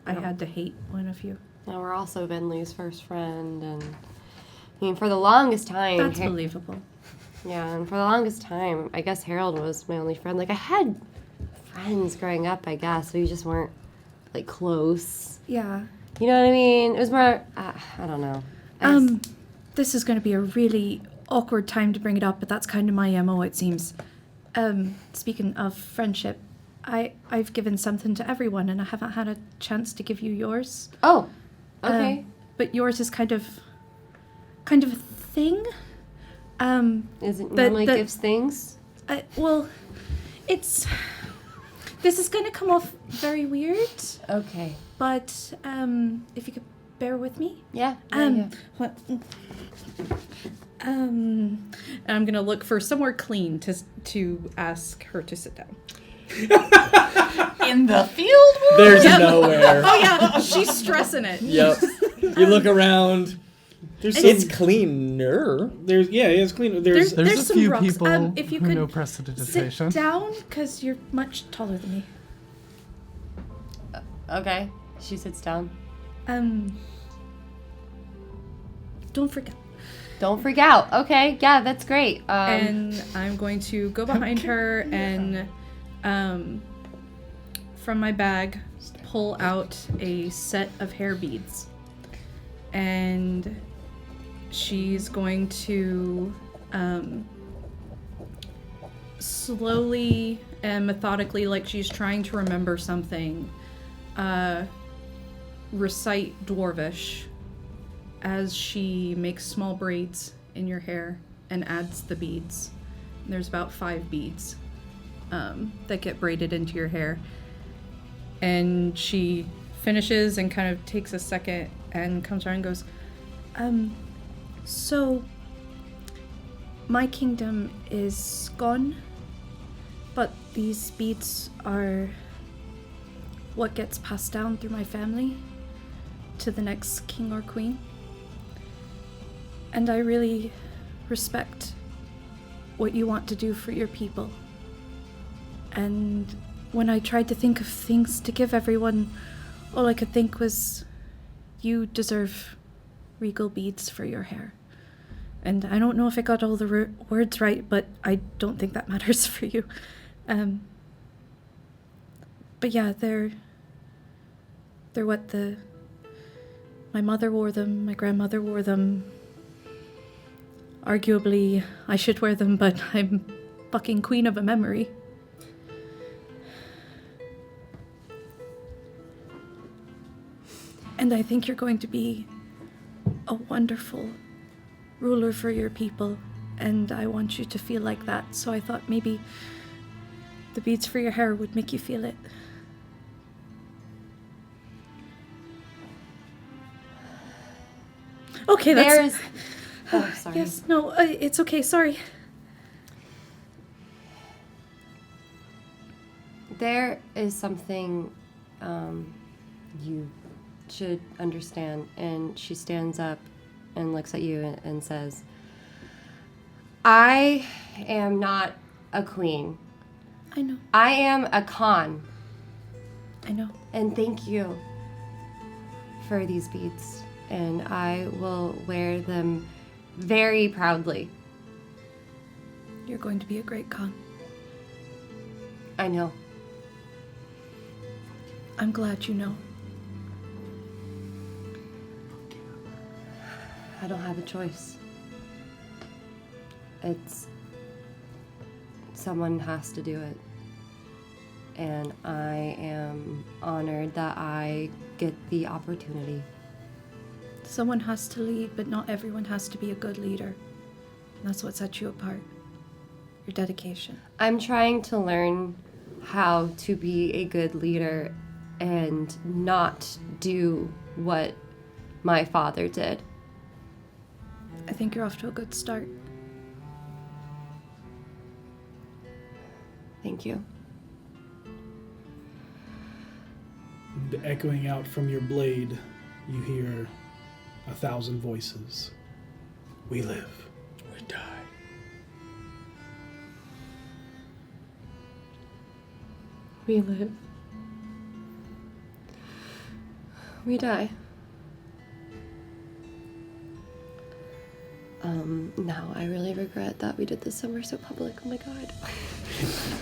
I had to hate one of you. Now we're also Venley's first friend, and for the longest time, That's believable. yeah, and for the longest time, I guess Harold was my only friend. I had friends growing up, I guess, but you just weren't close. Yeah. You know what I mean? It was more, I don't know. This is going to be a really awkward time to bring it up, but that's kind of my MO, it seems. Speaking of friendship, I've given something to everyone, and I haven't had a chance to give you yours. Oh, okay. But yours is kind of a thing. Is it the- normally the- gives things? Well, this is going to come off very weird, Okay. but if you could bear with me. Yeah. What? And I'm gonna look for somewhere clean to ask her to sit down. In the field? there's nowhere. Oh yeah, she's stressing it. Yep. You look around. It's cleaner. It's cleaner. There's There's a some few rocks. people If you who could know sit prestidigitation. down, because you're much taller than me. Okay. She sits down. Don't forget. Don't freak out. Okay, yeah, that's great. And I'm going to go behind her and from my bag pull out a set of hair beads. And she's going to slowly and methodically, like she's trying to remember something, recite Dwarvish as she makes small braids in your hair and adds the beads. And there's about 5 beads that get braided into your hair. And she finishes and kind of takes a second and comes around and goes, So, my kingdom is gone, but these beads are what gets passed down through my family to the next king or queen. And I really respect what you want to do for your people. And when I tried to think of things to give everyone, all I could think was, you deserve regal beads for your hair. And I don't know if I got all the words right, but I don't think that matters for you. But yeah, they're what my mother wore them, my grandmother wore them. Arguably, I should wear them, but I'm fucking queen of a memory. And I think you're going to be a wonderful ruler for your people, and I want you to feel like that. So I thought maybe the beads for your hair would make you feel it. Okay, that's... Oh, sorry. Yes, no, it's okay, sorry. There is something you should understand. And she stands up and looks at you and says, I am not a queen. I know. I am a Khan. I know. And thank you for these beads. And I will wear them very proudly. You're going to be a great Khan. I know. I'm glad you know. I don't have a choice. Someone has to do it. And I am honored that I get the opportunity. Someone has to lead, but not everyone has to be a good leader. And that's what sets you apart. Your dedication. I'm trying to learn how to be a good leader and not do what my father did. I think you're off to a good start. Thank you. Echoing out from your blade, you hear 1,000 voices. We live. We die. We live. We die. Now I really regret that we did this somewhere so public. Oh my god.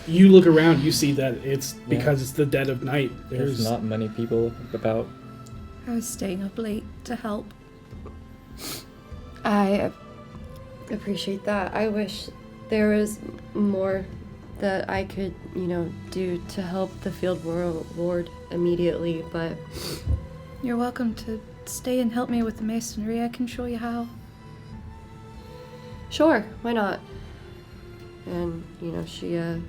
You look around, you see that it's because it's the dead of night. There's not many people about. I was staying up late to help. I appreciate that. I wish there was more that I could, do to help the field ward immediately, but... You're welcome to stay and help me with the masonry. I can show you how. Sure, why not? And, she, I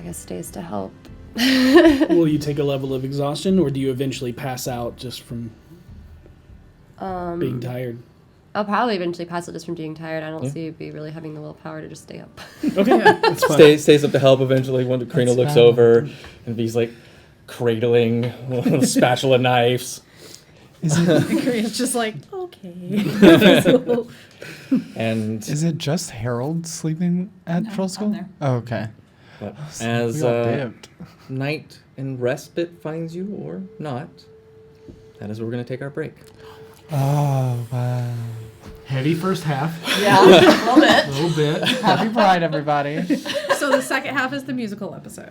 guess stays to help. Will you take a level of exhaustion, or do you eventually pass out just from being tired? I'll probably eventually pass it just from being tired. I don't see you be really having the willpower to just stay up. Okay, that's fine. Stays up to help eventually when Karina looks over and V's like cradling one of the spatula knives. Is it And Korea's just like, okay. And is it just Harold sleeping at No, Troll I'm School? there. Oh, okay. but We as all dipped. night and respite finds you or not, that is where we're going to take our break. Oh, wow. Heavy first half. Yeah, a little bit. A little bit. Happy Pride, everybody. So the second half is the musical episode.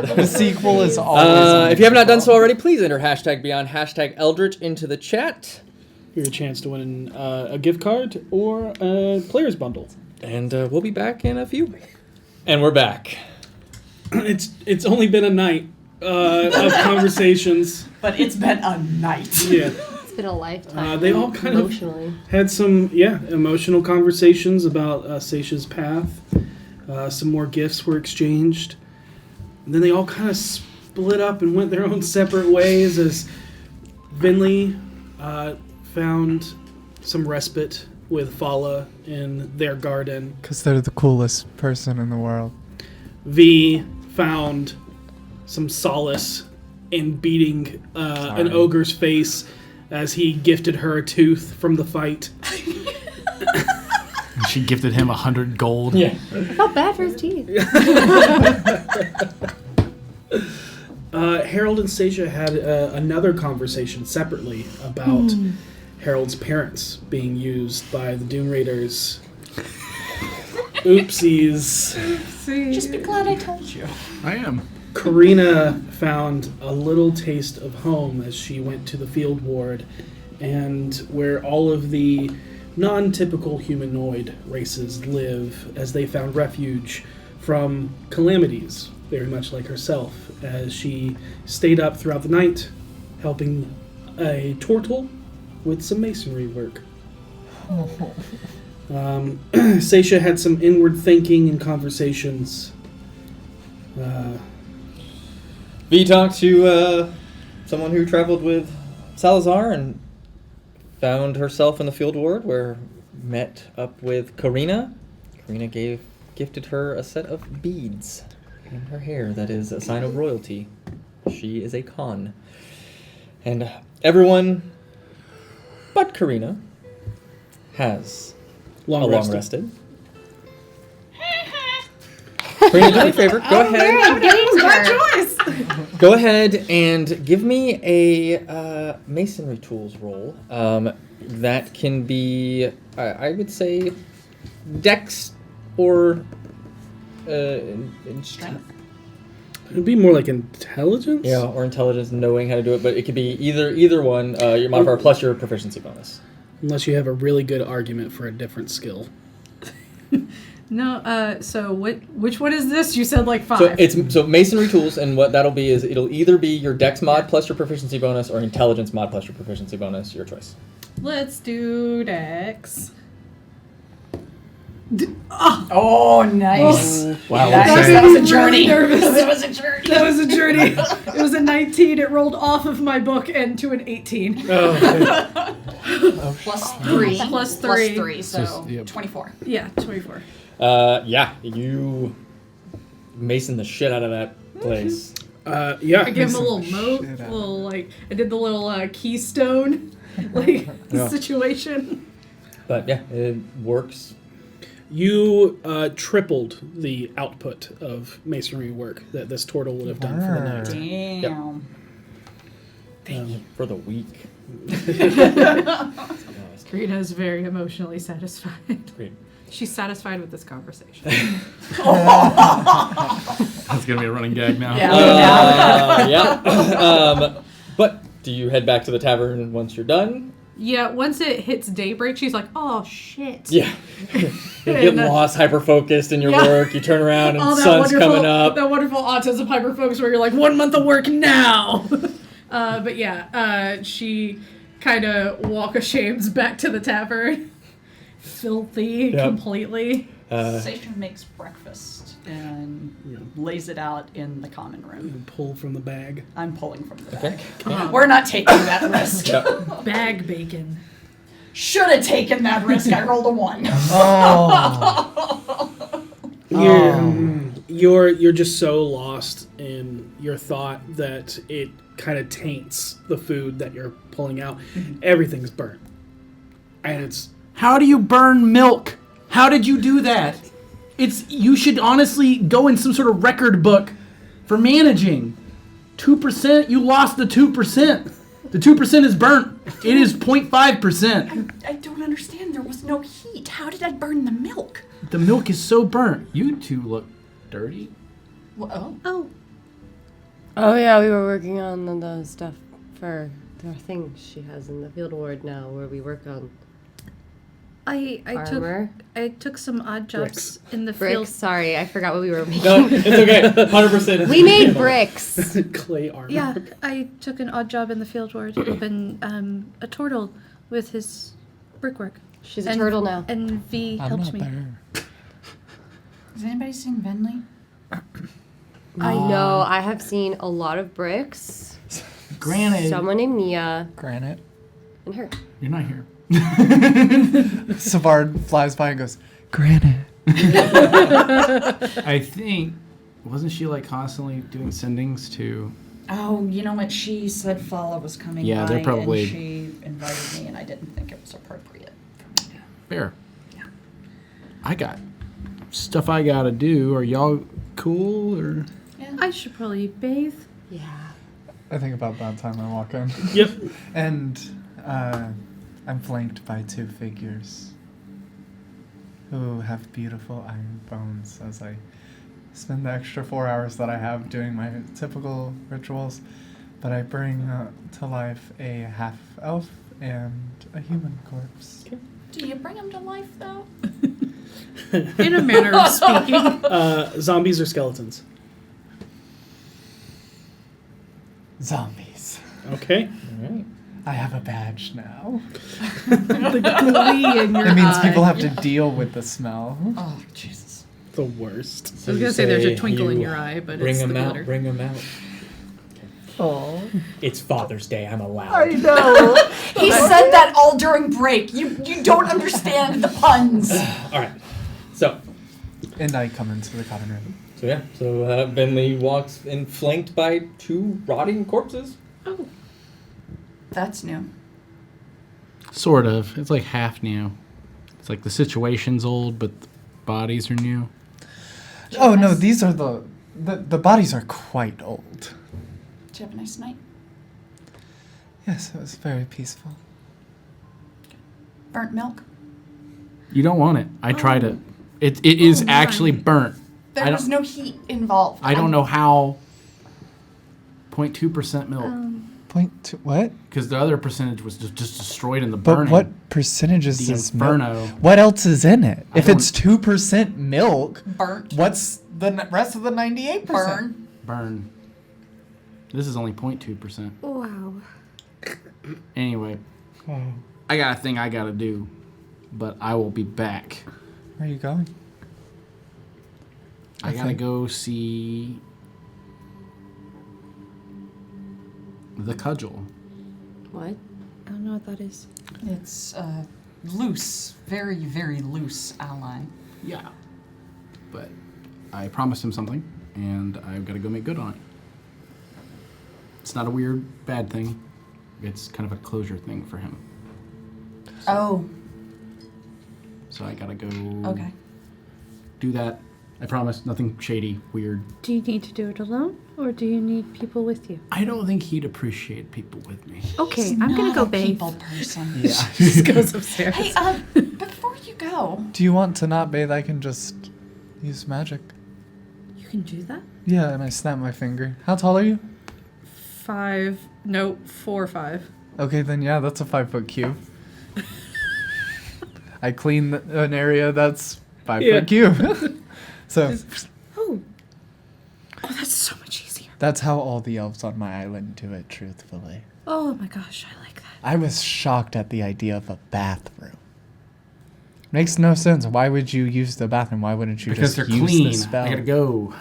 The sequel is always. If you have not done so already, please enter hashtag Beyond, hashtag Eldritch into the chat. Your chance to win a gift card or a player's bundle. And we'll be back in a few. And we're back. It's only been a night of conversations. But it's been a night. Yeah. It's been a lifetime. They all kind emotionally. of had some, emotional conversations about Saesha's path. Some more gifts were exchanged. And then they all kind of split up and went their own separate ways as Vinley found some respite with Fala in their garden. Because they're the coolest person in the world. V found some solace in beating an ogre's face as he gifted her a tooth from the fight. And she gifted him 100 gold. Yeah. Not bad for his teeth. Harold and Saesha had another conversation separately about Harold's parents being used by the Doom Raiders. Oopsies. Just be glad I told you. I am. Karina found a little taste of home as she went to the field ward, and where all of the non-typical humanoid races live, as they found refuge from calamities, very much like herself, as she stayed up throughout the night, helping a turtle with some masonry work. Saesha had some inward thinking and conversations. V talked to someone who traveled with Salazar and found herself in the field ward where met up with Karina. Karina gifted her a set of beads in her hair that is a sign of royalty. She is a Khan. And everyone but Karina has long rested. Karina, do me a favor. Go ahead. Go ahead and give me a masonry tools roll. That can be, I would say, dex or Strength. It'd be more like intelligence? yeah, or intelligence, knowing how to do it. But it could be either one. Your modifier plus your proficiency bonus. Unless you have a really good argument for a different skill. No, so which one is this? You said like 5. So masonry tools, and what that'll be is it'll either be your dex mod plus your proficiency bonus, or intelligence mod plus your proficiency bonus. Your choice. Let's do Dex. Oh, nice. Wow. That was a journey. Nervous. That was a journey. That was a journey. It was a 19. It rolled off of my book and to an 18. Plus 3. Plus Plus 3. 3, so Yep. 24. Yeah, 24. Yeah, you mason the shit out of that place. Yeah. I gave him a little moat, Shit out. little like I did the little keystone, like Yeah. situation. But yeah, it works. You tripled the output of masonry work that this turtle would have done for the night. Damn. For the week. Karina is very emotionally satisfied. Great. She's satisfied with this conversation. That's gonna be a running gag now. Yeah. But do you head back to the tavern once you're done? Yeah, once it hits daybreak, she's like, "Oh shit!" Yeah. You get lost, hyper focused in your Yeah. work. You turn around and All the that sun's wonderful, coming up. that wonderful autism hyper focus where you're like 1 month of work now. But yeah, she kind of walk ashamed back to the tavern, filthy Yep. completely. Saesha makes breakfast and lays it out in the common room. Pull from the bag. I'm pulling from the Okay. bag. We're not taking that risk. Bag bacon. Should have taken that risk. I rolled a 1. You're just so lost in your thought that it kind of taints the food that you're pulling out. Everything's burnt. And it's... How do you burn milk? How did you do that? You should honestly go in some sort of record book for managing. 2%, you lost the 2%. The 2% is burnt. It is 0.5%. I don't understand. There was no heat. How did I burn the milk? The milk is so burnt. You two look dirty. Well, Oh yeah, we were working on the stuff for the thing she has in the field ward now, where we work on I armor. took some odd jobs Bricks. in the field. Bricks. Sorry, I forgot what we were making. No, it's okay. 100%. We made bricks. clay armor. Yeah, I took an odd job in the field ward, helping a turtle with his brickwork. She's a turtle now. And V I'm helped not me. there. has anybody seen Venley? I know. I have seen a lot of bricks. Granted, Someone named Nia Granite. and her. you're not here. Savard flies by and goes, Granite. I think, wasn't she like constantly doing sendings to... Oh, you know what? She said Fala was coming Yeah, by, they're probably- and she invited me, and I didn't think it was appropriate for me. Fair. I got stuff I gotta do. Are y'all cool or... I should probably bathe. Yeah. I think about that time I walk in. Yep. And I'm flanked by 2 figures who have beautiful iron bones as I spend the extra 4 hours that I have doing my typical rituals. But I bring to life a half-elf and a human corpse. Do you bring him to life, though? In a manner of speaking. Zombies or skeletons? Zombies. Okay. All right. I have a badge now. The glee in your It means eye. people have to deal with the smell. Oh, Jesus. The worst. So I was you gonna say there's a say twinkle in you your eye, but bring it's the them out. glitter. Bring them out. Oh. It's Father's Day. I'm allowed. know. He said that all during break. You don't understand the puns. All right. So And I come into the common room. So Bentley walks in flanked by 2 rotting corpses. Oh. That's new. Sort of. It's like half new. It's like the situation's old, but the bodies are new. Oh no, these are the bodies are quite old. Did you have a nice night? Yes, it was very peaceful. Burnt milk? You don't want it. I tried it. It is my. actually burnt. I There don't- was no heat involved. I don't know how. 0.2% milk. 0.2 what? Because the other percentage was just destroyed in the But burning. what percentage is The this milk? Inferno. What else is in it? I If it's 2% milk, Burnt. what's the rest of the 98%? Burn. Burn. This is only 0.2%. Wow. Anyway, Oh, I got a thing I gotta do, but I will be back. where are you going? I gotta go see the cudgel. What? I don't know what that is. It's a loose, very, very loose ally. Yeah. But I promised him something, and I've gotta go make good on it. It's not a weird, bad thing. It's kind of a closure thing for him. Oh, So I gotta go okay. do that. I promise, nothing shady, weird. Do you need to do it alone, or do you need people with you? I don't think he'd appreciate people with me. Okay, He's I'm gonna not go a bathe. people person. Yeah. Just goes upstairs. Hey, before you go, Do you want to not bathe? I can just use magic. You can do that? Yeah, and I snap my finger. How tall are you? 4 or 5. Okay, then yeah, that's a 5-foot cube. I clean an area that's 5-foot cube. So Oh, that's so much easier. that's how all the elves on my island do it, truthfully. Oh my gosh, I like that. I was shocked at the idea of a bathroom. Makes no sense. Why would you use the bathroom? Why wouldn't you Because just they're use clean. the spell? I gotta go.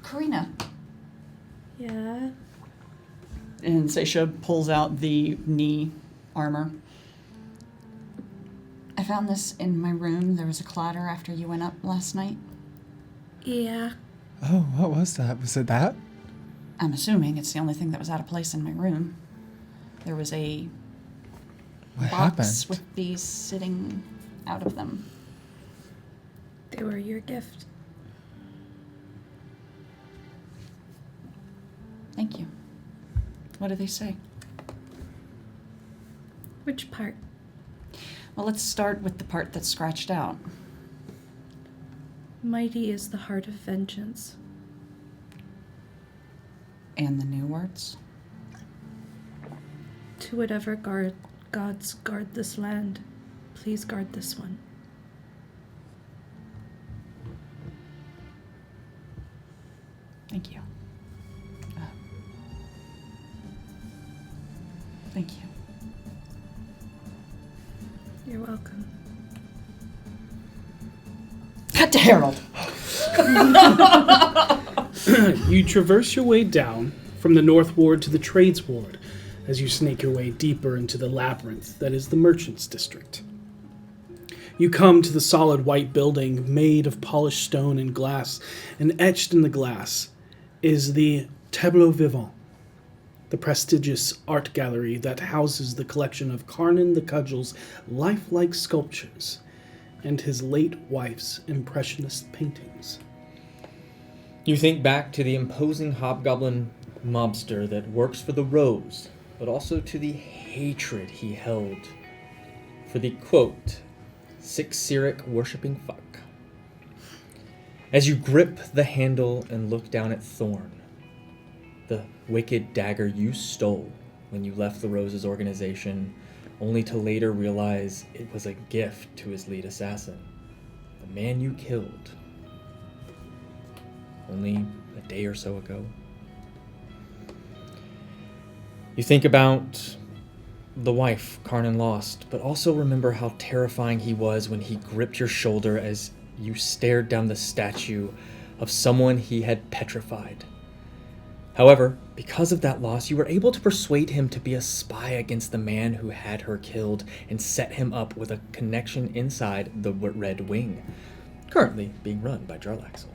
Karina. Yeah. And Saesha pulls out the knee armor. I've found this in my room. There was a clatter after you went up last night. Yeah. Oh, what was that? Was it that? I'm assuming it's the only thing that was out of place in my room. There was a What box happened? with these sitting out of them. They were your gift. Thank you. What do they say? Which part? Well, let's start with the part that's scratched out. Mighty is the heart of vengeance. And the new words? To whatever gods guard this land, please guard this one. Thank you. Thank you. You're welcome. Cut to Harold. You traverse your way down from the North Ward to the Trades Ward as you snake your way deeper into the labyrinth that is the Merchants District. You come to the solid white building made of polished stone and glass, and etched in the glass is the Tableau Vivant, the prestigious art gallery that houses the collection of Carnan the Cudgel's lifelike sculptures and his late wife's impressionist paintings. You think back to the imposing hobgoblin mobster that works for the Rose, but also to the hatred he held for the, quote, Six-Cyric worshipping fuck. As you grip the handle and look down at Thorn, the wicked dagger you stole when you left the Rose's organization, only to later realize it was a gift to his lead assassin, the man you killed only a day or so ago. You think about the wife Carnan lost, but also remember how terrifying he was when he gripped your shoulder as you stared down the statue of someone he had petrified. However, because of that loss, you were able to persuade him to be a spy against the man who had her killed and set him up with a connection inside the Red Wing, currently being run by Jarlaxle.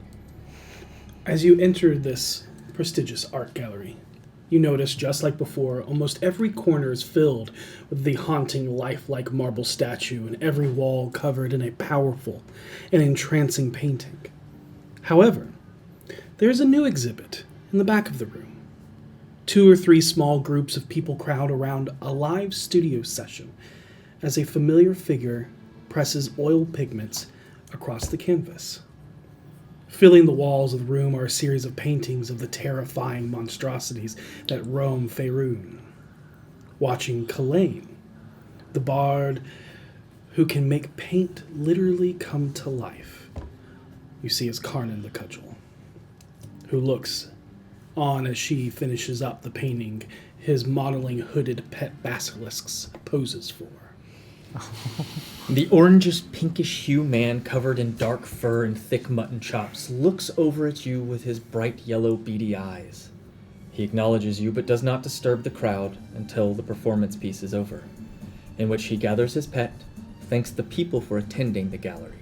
As you enter this prestigious art gallery, you notice, just like before, almost every corner is filled with the haunting, lifelike marble statue, and every wall covered in a powerful and entrancing painting. However, there is a new exhibit in the back of the room. 2 or 3 small groups of people crowd around a live studio session as a familiar figure presses oil pigments across the canvas. Filling the walls of the room are a series of paintings of the terrifying monstrosities that roam Faerun. Watching Kalain, the bard who can make paint literally come to life, you see is Carnan the Cudgel, who looks on as she finishes up the painting his modeling hooded pet basilisks poses for. The orangish pinkish hue man covered in dark fur and thick mutton chops looks over at you with his bright yellow beady eyes. He acknowledges you but does not disturb the crowd until the performance piece is over, in which he gathers his pet, thanks the people for attending the gallery.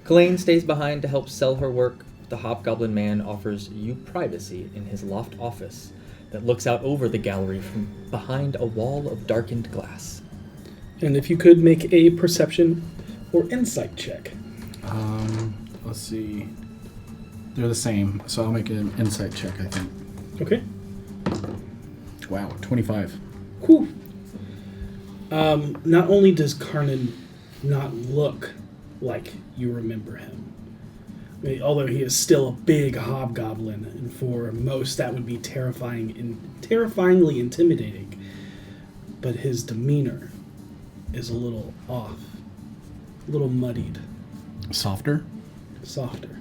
Kalain stays behind to help sell her work. The hobgoblin man offers you privacy in his loft office that looks out over the gallery from behind a wall of darkened glass. And if you could make a perception or insight check. Let's see. They're the same, so I'll make an insight check, I think. Okay. Wow, 25. Whew. Not only does Carnan not look like you remember him, although he is still a big hobgoblin, and for most that would be terrifyingly intimidating, but his demeanor is a little off, a little muddied. Softer? Softer.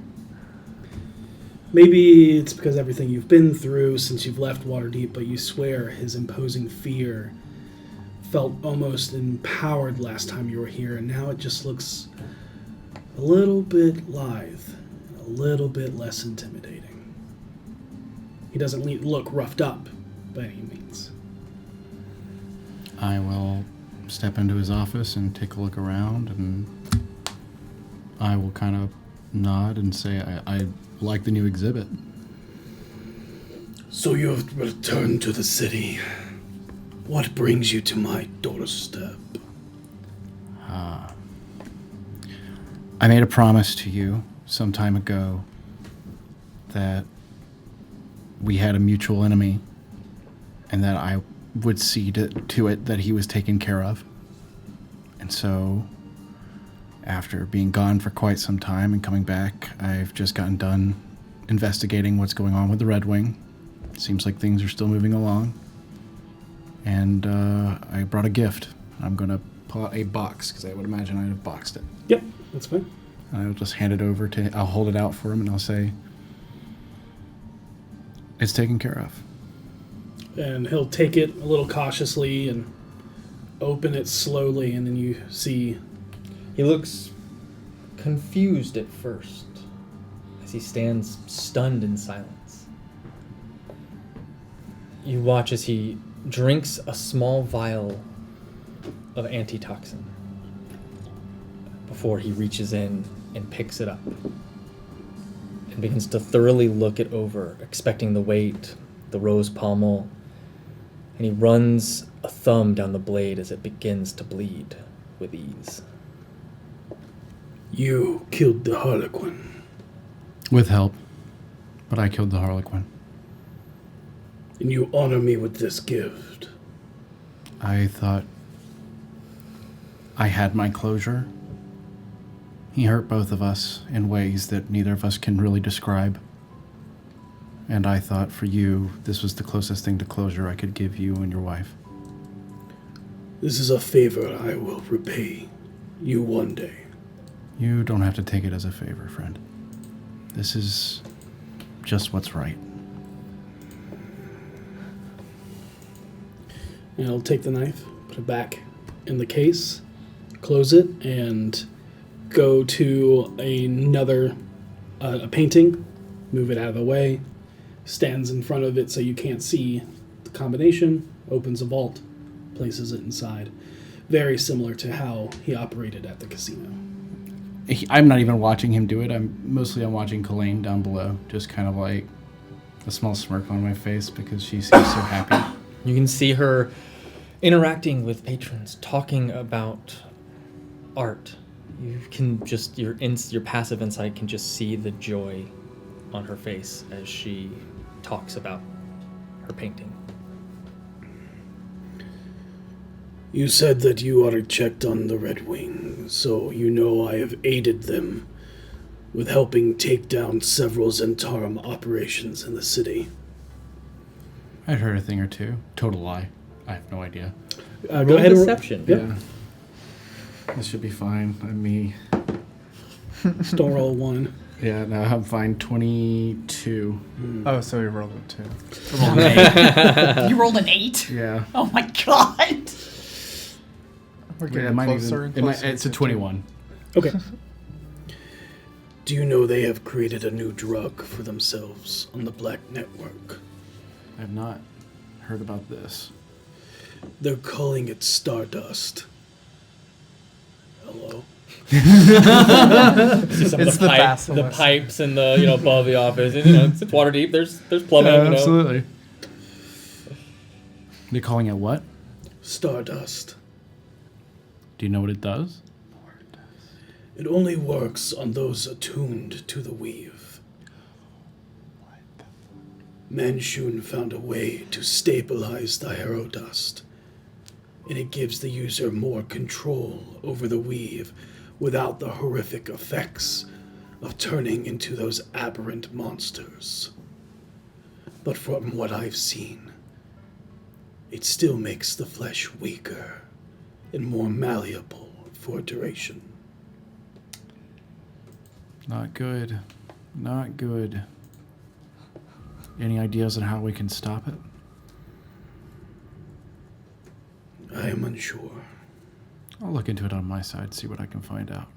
Maybe it's because everything you've been through since you've left Waterdeep, but you swear his imposing fear felt almost empowered last time you were here, and now it just looks a little bit lithe, a little bit less intimidating. He doesn't look roughed up by any means. I will step into his office and take a look around, and I will kind of nod and say, I like the new exhibit. So you have returned to the city. What brings you to my doorstep? I made a promise to you some time ago that we had a mutual enemy and that I would see to it that he was taken care of. And so, after being gone for quite some time and coming back, I've just gotten done investigating what's going on with the Red Wing. Seems like things are still moving along. And I brought a gift. I'm going to pull out a box, because I would imagine I'd have boxed it. Yep, that's fine. And I'll just hand it over I'll hold it out for him, and I'll say, it's taken care of. And he'll take it a little cautiously and open it slowly, and then you see... He looks confused at first as he stands stunned in silence. You watch as he drinks a small vial of antitoxin before he reaches in and picks it up and begins to thoroughly look it over, expecting the weight, the rose pommel, and he runs a thumb down the blade as it begins to bleed with ease. You killed the Harlequin, With help. But I killed the Harlequin. and you honor me with this gift. I thought I had my closure. He hurt both of us in ways that neither of us can really describe. And I thought for you, this was the closest thing to closure I could give you and your wife. This is a favor I will repay you one day. You don't have to take it as a favor, friend. This is just what's right. And I'll take the knife, put it back in the case, close it, and go to another a painting, move it out of the way, stands in front of it so you can't see the combination, opens a vault, places it inside. Very similar to how he operated at the casino. I'm not even watching him do it. I'm watching Colleen down below, just kind of like a small smirk on my face because she seems so happy. You can see her interacting with patrons, talking about art. You can just, your passive insight can just see the joy on her face as she talks about her painting. You said that you are checked on the Red Wing, so you know I have aided them with helping take down several Zentarum operations in the city. I'd heard a thing or two. Total lie. I have no idea. Go ahead and Deception. Yep. Yeah. This should be fine. I'm me. Don't roll one. Yeah, no, I'm fine. 22. Oh, so we rolled it too. You rolled an 8? Yeah. Oh my god! We're Yeah, getting closer and closer. It's a 21. Okay. Do you know they have created a new drug for themselves on the Black Network? I have not heard about this. They're calling it Stardust. Hello? See some It's of the the basilisk. pipes and the above the office, and it's water deep. There's plumbing. Absolutely. They're calling it what? Stardust. Do you know what it does? It only works on those attuned to the weave. Manshun found a way to stabilize the harrow dust, and it gives the user more control over the weave without the horrific effects of turning into those aberrant monsters. But from what I've seen, it still makes the flesh weaker and more malleable for duration. Not good. Not good. Any ideas on how we can stop it? I am unsure. I'll look into it on my side, see what I can find out.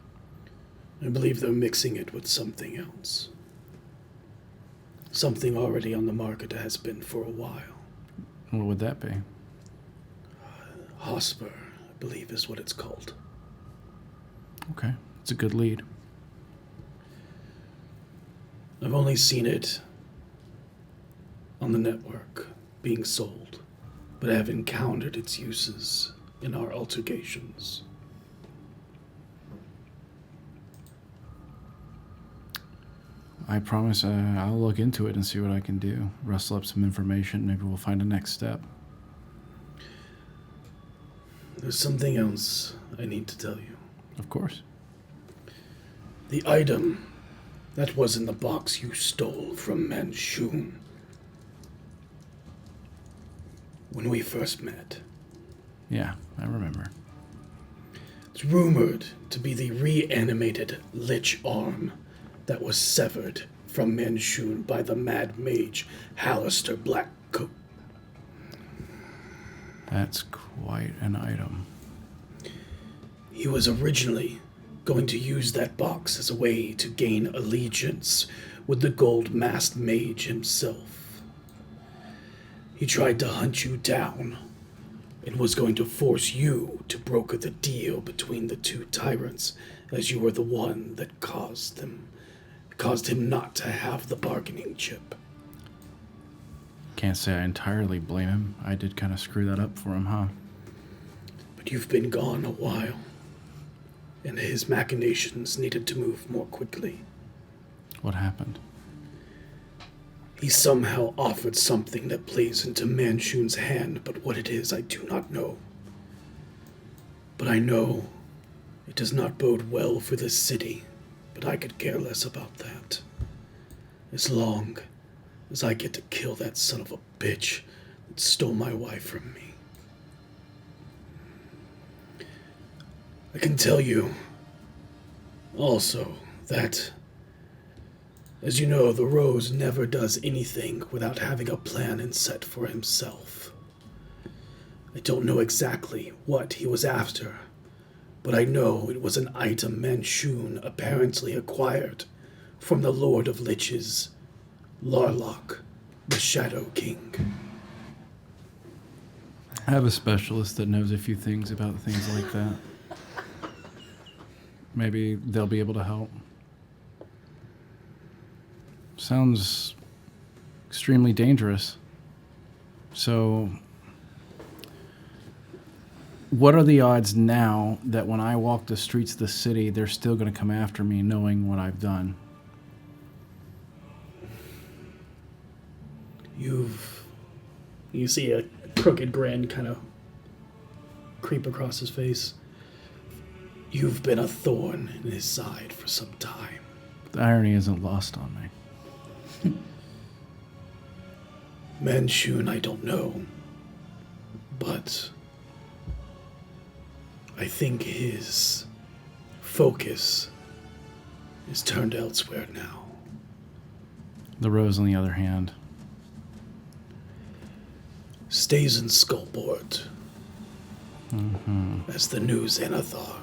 I believe they're mixing it with something else. Something already on the market has been for a while. What would that be? Hosper believe is what it's called. Okay, it's a good lead. I've only seen it on the network being sold, but I have encountered its uses in our altercations. I promise I'll look into it and see what I can do. Rustle up some information. Maybe we'll find a next step. There's something else I need to tell you. Of course. The item that was in the box you stole from Manchun when we first met. Yeah, I remember. It's rumored to be the reanimated lich arm that was severed from Manchun by the mad mage Hallister Blackcoat. That's quite an item. He was originally going to use that box as a way to gain allegiance with the gold-masked mage himself. He tried to hunt you down and was going to force you to broker the deal between the two tyrants, as you were the one that caused him not to have the bargaining chip. Can't say I entirely blame him. I did kind of screw that up for him, huh? But you've been gone a while, and his machinations needed to move more quickly. What happened? He somehow offered something that plays into Manchun's hand, but what it is I do not know. But I know it does not bode well for this city, but I could care less about that. As long as I get to kill that son of a bitch that stole my wife from me. I can tell you also that, as you know, the Rose never does anything without having a plan and set for himself. I don't know exactly what he was after, but I know it was an item Manchun apparently acquired from the Lord of Liches, Larlock, the Shadow King. I have a specialist that knows a few things about things like that. Maybe they'll be able to help. Sounds extremely dangerous. So, what are the odds now that when I walk the streets of the city, they're still going to come after me knowing what I've done? You see a crooked grin kind of creep across his face. You've been a thorn in his side for some time. The irony isn't lost on me. Manchun, I don't know, but I think his focus is turned elsewhere now. The Rose, on the other hand, stays in Skullport as the new Xanathar.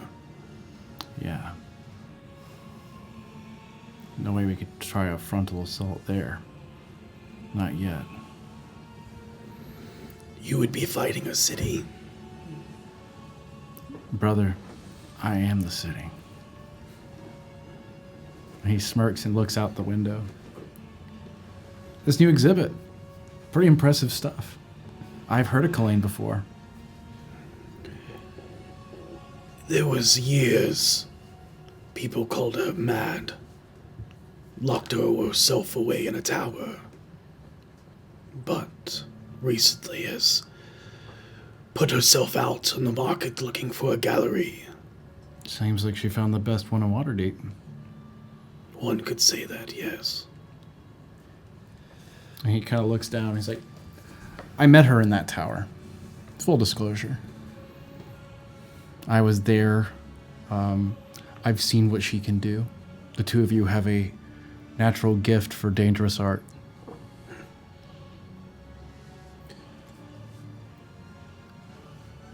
yeah. No way we could try a frontal assault there. Not yet. You would be fighting a city. Brother, I am the city. He smirks and looks out the window. This new exhibit, pretty impressive stuff. I've heard of Colleen before. There was years people called her mad. Locked her herself away in a tower. But recently has put herself out on the market looking for a gallery. Seems like she found the best one in Waterdeep. One could say that, yes. And he kind of looks down. He's like, I met her in that tower. Full disclosure. I was there. I've seen what she can do. The two of you have a natural gift for dangerous art.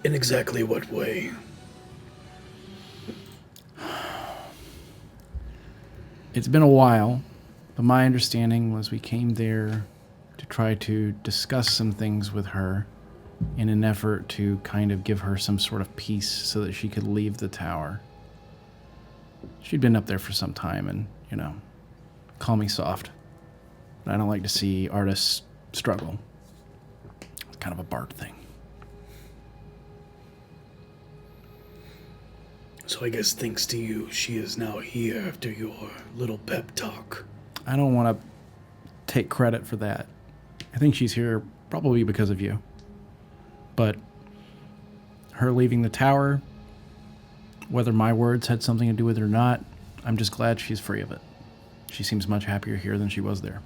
In exactly what way? It's been a while, but my understanding was we came there to try to discuss some things with her in an effort to kind of give her some sort of peace so that she could leave the tower. She'd been up there for some time and, call me soft. But I don't like to see artists struggle. It's kind of a Bart thing. So I guess thanks to you, she is now here after your little pep talk. I don't want to take credit for that. I think she's here probably because of you. But her leaving the tower, whether my words had something to do with it or not, I'm just glad she's free of it. She seems much happier here than she was there.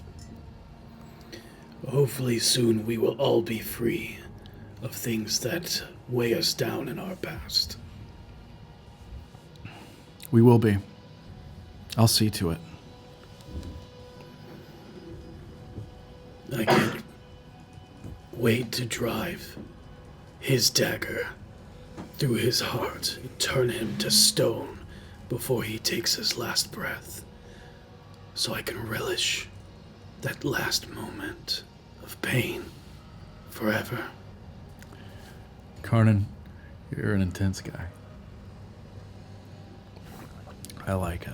Hopefully soon we will all be free of things that weigh us down in our past. We will be. I'll see to it. I can't wait to drive his dagger through his heart and turn him to stone before he takes his last breath, so I can relish that last moment of pain forever. Karnan, you're an intense guy. I like it.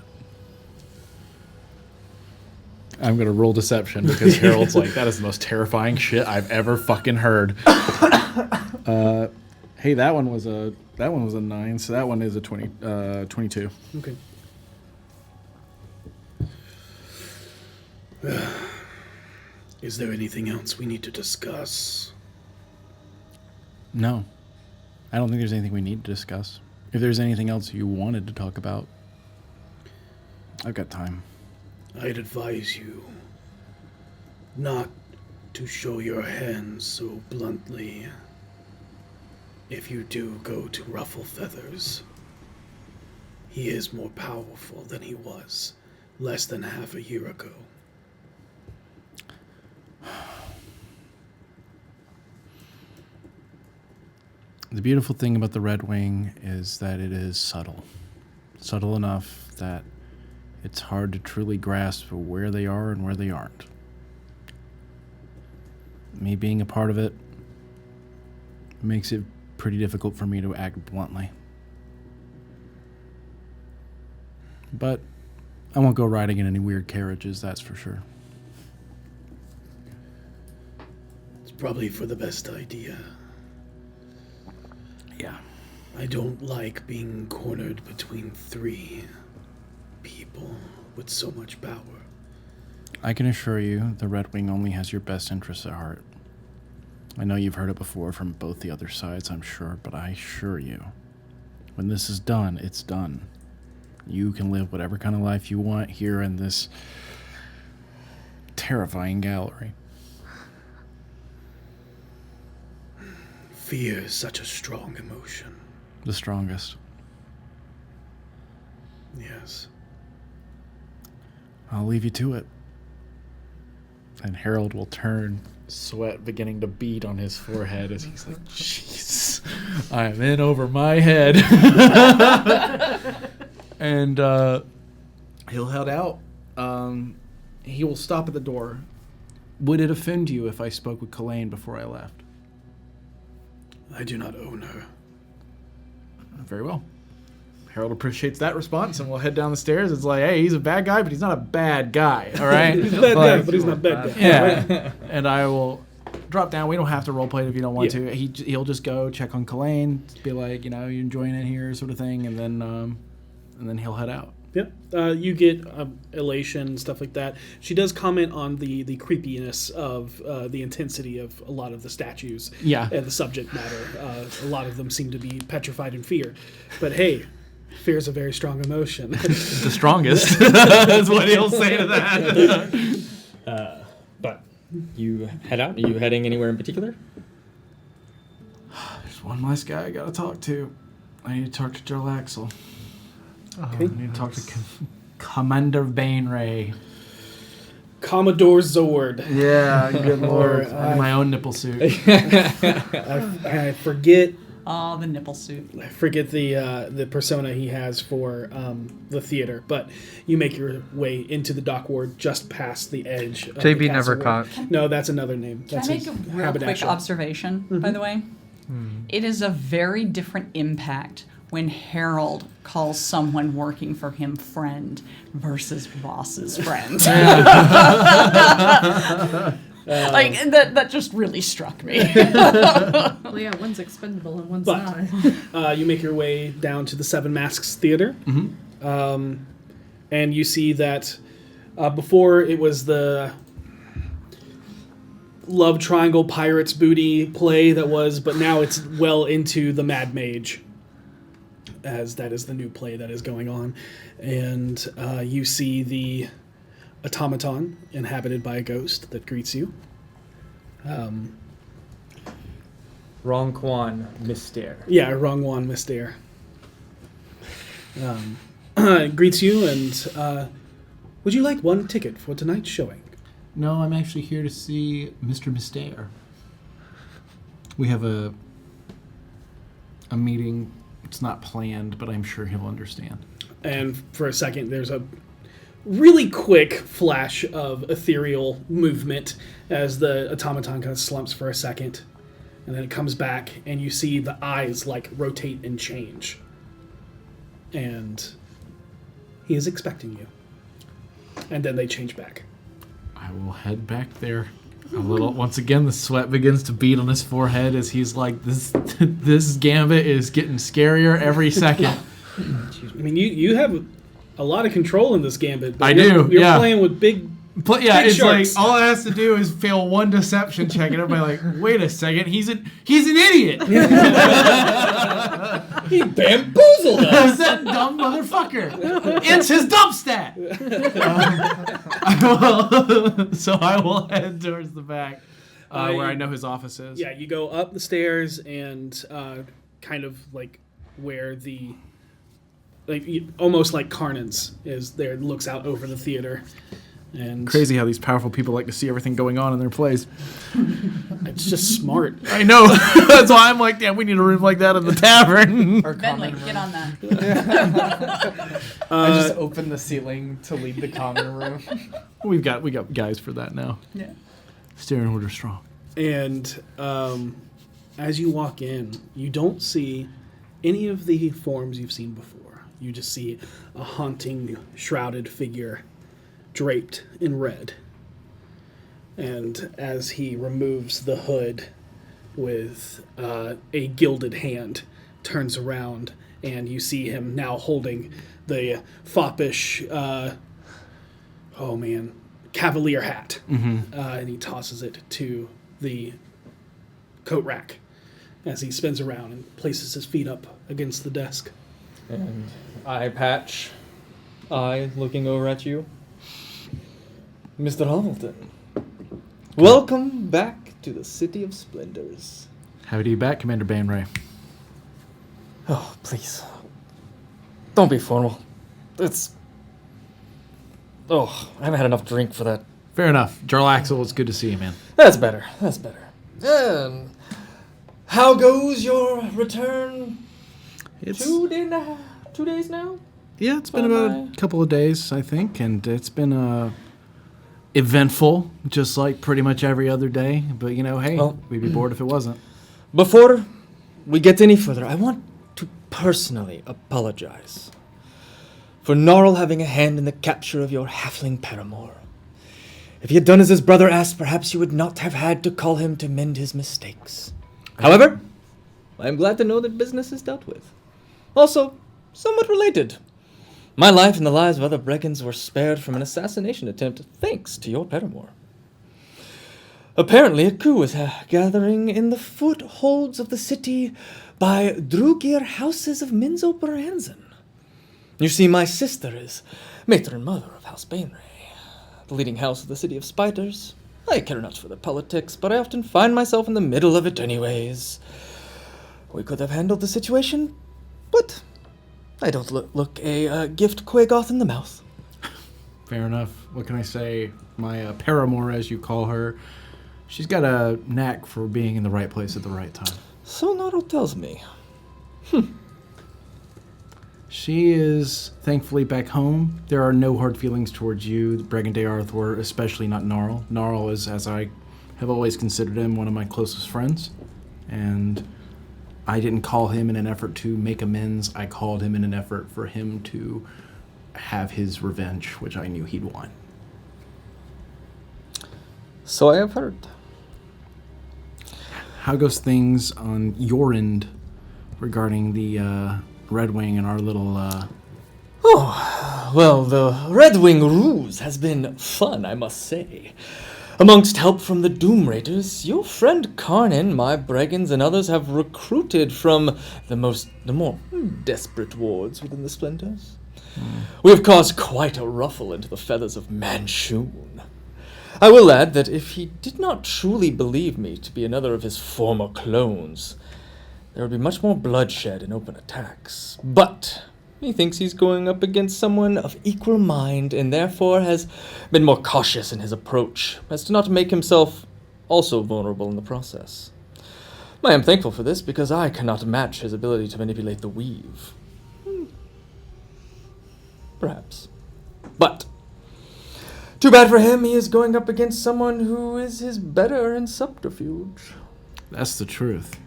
I'm going to roll deception because Harold's like, that is the most terrifying shit I've ever fucking heard. Hey, that one was a 9, so that one is a 22. Okay. Is there anything else we need to discuss? No. I don't think there's anything we need to discuss. If there's anything else you wanted to talk about, I've got time. I'd advise you not to show your hands so bluntly if you do go to ruffle feathers. He is more powerful than he was less than half a year ago. The beautiful thing about the Red Wing is that it is subtle. Subtle enough that it's hard to truly grasp where they are and where they aren't. Me being a part of it makes it pretty difficult for me to act bluntly. But I won't go riding in any weird carriages, that's for sure. It's probably for the best idea. Yeah. I don't like being cornered between 3 people with so much power. I can assure you the Red Wing only has your best interests at heart. I know you've heard it before from both the other sides, I'm sure, but I assure you, when this is done, it's done. You can live whatever kind of life you want here in this terrifying gallery. Fear is such a strong emotion. The strongest. Yes. I'll leave you to it. And Harold will turn, sweat beginning to bead on his forehead as he's like, jeez, I'm in over my head. And he'll head out. He will stop at the door. Would it offend you if I spoke with Kalain before I left? I do not own her. Very well. Harold appreciates that response, and we'll head down the stairs. It's like, hey, he's a bad guy, but he's not a bad guy, all right? He's a bad guy, but he's not a bad guy. Yeah. And I will drop down. We don't have to roleplay it if you don't want to. He'll just go check on Kalain, be like, you enjoying it here, sort of thing, and then he'll head out. Yep. You get elation, stuff like that. She does comment on the creepiness of the intensity of a lot of the statues. Yeah. And the subject matter. A lot of them seem to be petrified in fear. But hey, fear is a very strong emotion. The strongest. That's what he'll say to that. But you head out? Are you heading anywhere in particular? There's one last guy I gotta talk to. I need to talk to Joe Laxel. Okay. I need to talk to Commander Bainray. Commodore Zord. Yeah, good lord. I'm in my own nipple suit. I forget Oh, the nipple suit. I forget the persona he has for the theater, but you make your way into the dock ward just past the edge. Of JB the never castle caught. ward. No, that's another name. Can That's I make his a real quick haberdasher. observation, by the way? It is a very different impact when Harold calls someone working for him friend versus Voss's friend. Like, that just really struck me. Well, yeah, one's expendable and one's But not. you make your way down to the Seven Masks Theater, and you see that before it was the Love Triangle Pirates Booty play that was, but now it's well into the Mad Mage, as that is the new play that is going on. And you see the automaton inhabited by a ghost that greets you. Ronquan Myster. Yeah, Rongwan Myster. Greets you and would you like one ticket for tonight's showing? No, I'm actually here to see Mr. Myster. We have a meeting. It's not planned, but I'm sure he'll understand. And for a second, there's a really quick flash of ethereal movement as the automaton kind of slumps for a second. And then it comes back, and you see the eyes, like, rotate and change. And he is expecting you. And then they change back. I will head back there. A little. Once again, the sweat begins to bead on his forehead as he's like, this gambit is getting scarier every second. I mean, you have a lot of control in this gambit. But I you're do. playing with big But yeah, Big it's sharks. like all it has to do is fail one deception check, and everybody like, wait a second, he's an idiot. He bamboozled us. He's that dumb motherfucker. It's his dump stat. So I will head towards the back, where I know his office is. Yeah, you go up the stairs and kind of like where the almost like Carnan's is there, looks out over the theater. And Crazy how these powerful people like to see everything going on in their plays. it's just smart. I know. That's why I'm like, damn, we need a room like that in the tavern. Or Bentley, common get room. on that. I just opened the ceiling to lead the common room. we got guys for that now. Yeah. Steering order strong. And as you walk in, you don't see any of the forms you've seen before. You just see a haunting, shrouded figure draped in red. And as he removes the hood with a gilded hand, turns around, and you see him now holding the foppish, cavalier hat. And he tosses it to the coat rack as he spins around and places his feet up against the desk. And eye patch, looking over at you. Mr. Hamilton, welcome back to the City of Splendors. Happy to be back, Commander Banray. Oh, please. Don't be formal. I haven't had enough drink for that. Fair enough. Jarl Axel, it's good to see you, man. That's better. And how goes your return? It's 2 days now? Yeah, it's been about a couple of days, I think, and it's been eventful, just like pretty much every other day. But hey, we'd be bored if it wasn't. Before we get any further, I want to personally apologize for Gnarl having a hand in the capture of your halfling paramour. If he had done as his brother asked, perhaps you would not have had to call him to mend his mistakes. However, I am glad to know that business is dealt with. Also, somewhat related. My life and the lives of other brigands were spared from an assassination attempt thanks to your paramour. Apparently, a coup is gathering in the footholds of the city by Drugir houses of Minzo-Baranzan. You see, my sister is matron mother of House Bainray, the leading house of the city of Spiders. I care not for the politics, but I often find myself in the middle of it anyways. We could have handled the situation, but I don't look a gift Quagoth in the mouth. Fair enough. What can I say? My paramour, as you call her, she's got a knack for being in the right place at the right time. So Naro tells me. She is thankfully back home. There are no hard feelings towards you, Brigand Arthur, especially not Gnarl. Gnarl is, as I have always considered him, one of my closest friends. And I didn't call him in an effort to make amends. I called him in an effort for him to have his revenge, which I knew he'd want. So I have heard. How goes things on your end regarding the Red Wing and our little... Oh, well, the Red Wing ruse has been fun, I must say. Amongst help from the Doom Raiders, your friend Karnin, my brigands, and others have recruited from the more desperate wards within the Splinters. We have caused quite a ruffle into the feathers of Manchun. I will add that if he did not truly believe me to be another of his former clones, there would be much more bloodshed and open attacks. But he thinks he's going up against someone of equal mind and therefore has been more cautious in his approach as to not make himself also vulnerable in the process. I am thankful for this because I cannot match his ability to manipulate the weave. Perhaps. But too bad for him, he is going up against someone who is his better in subterfuge. That's the truth.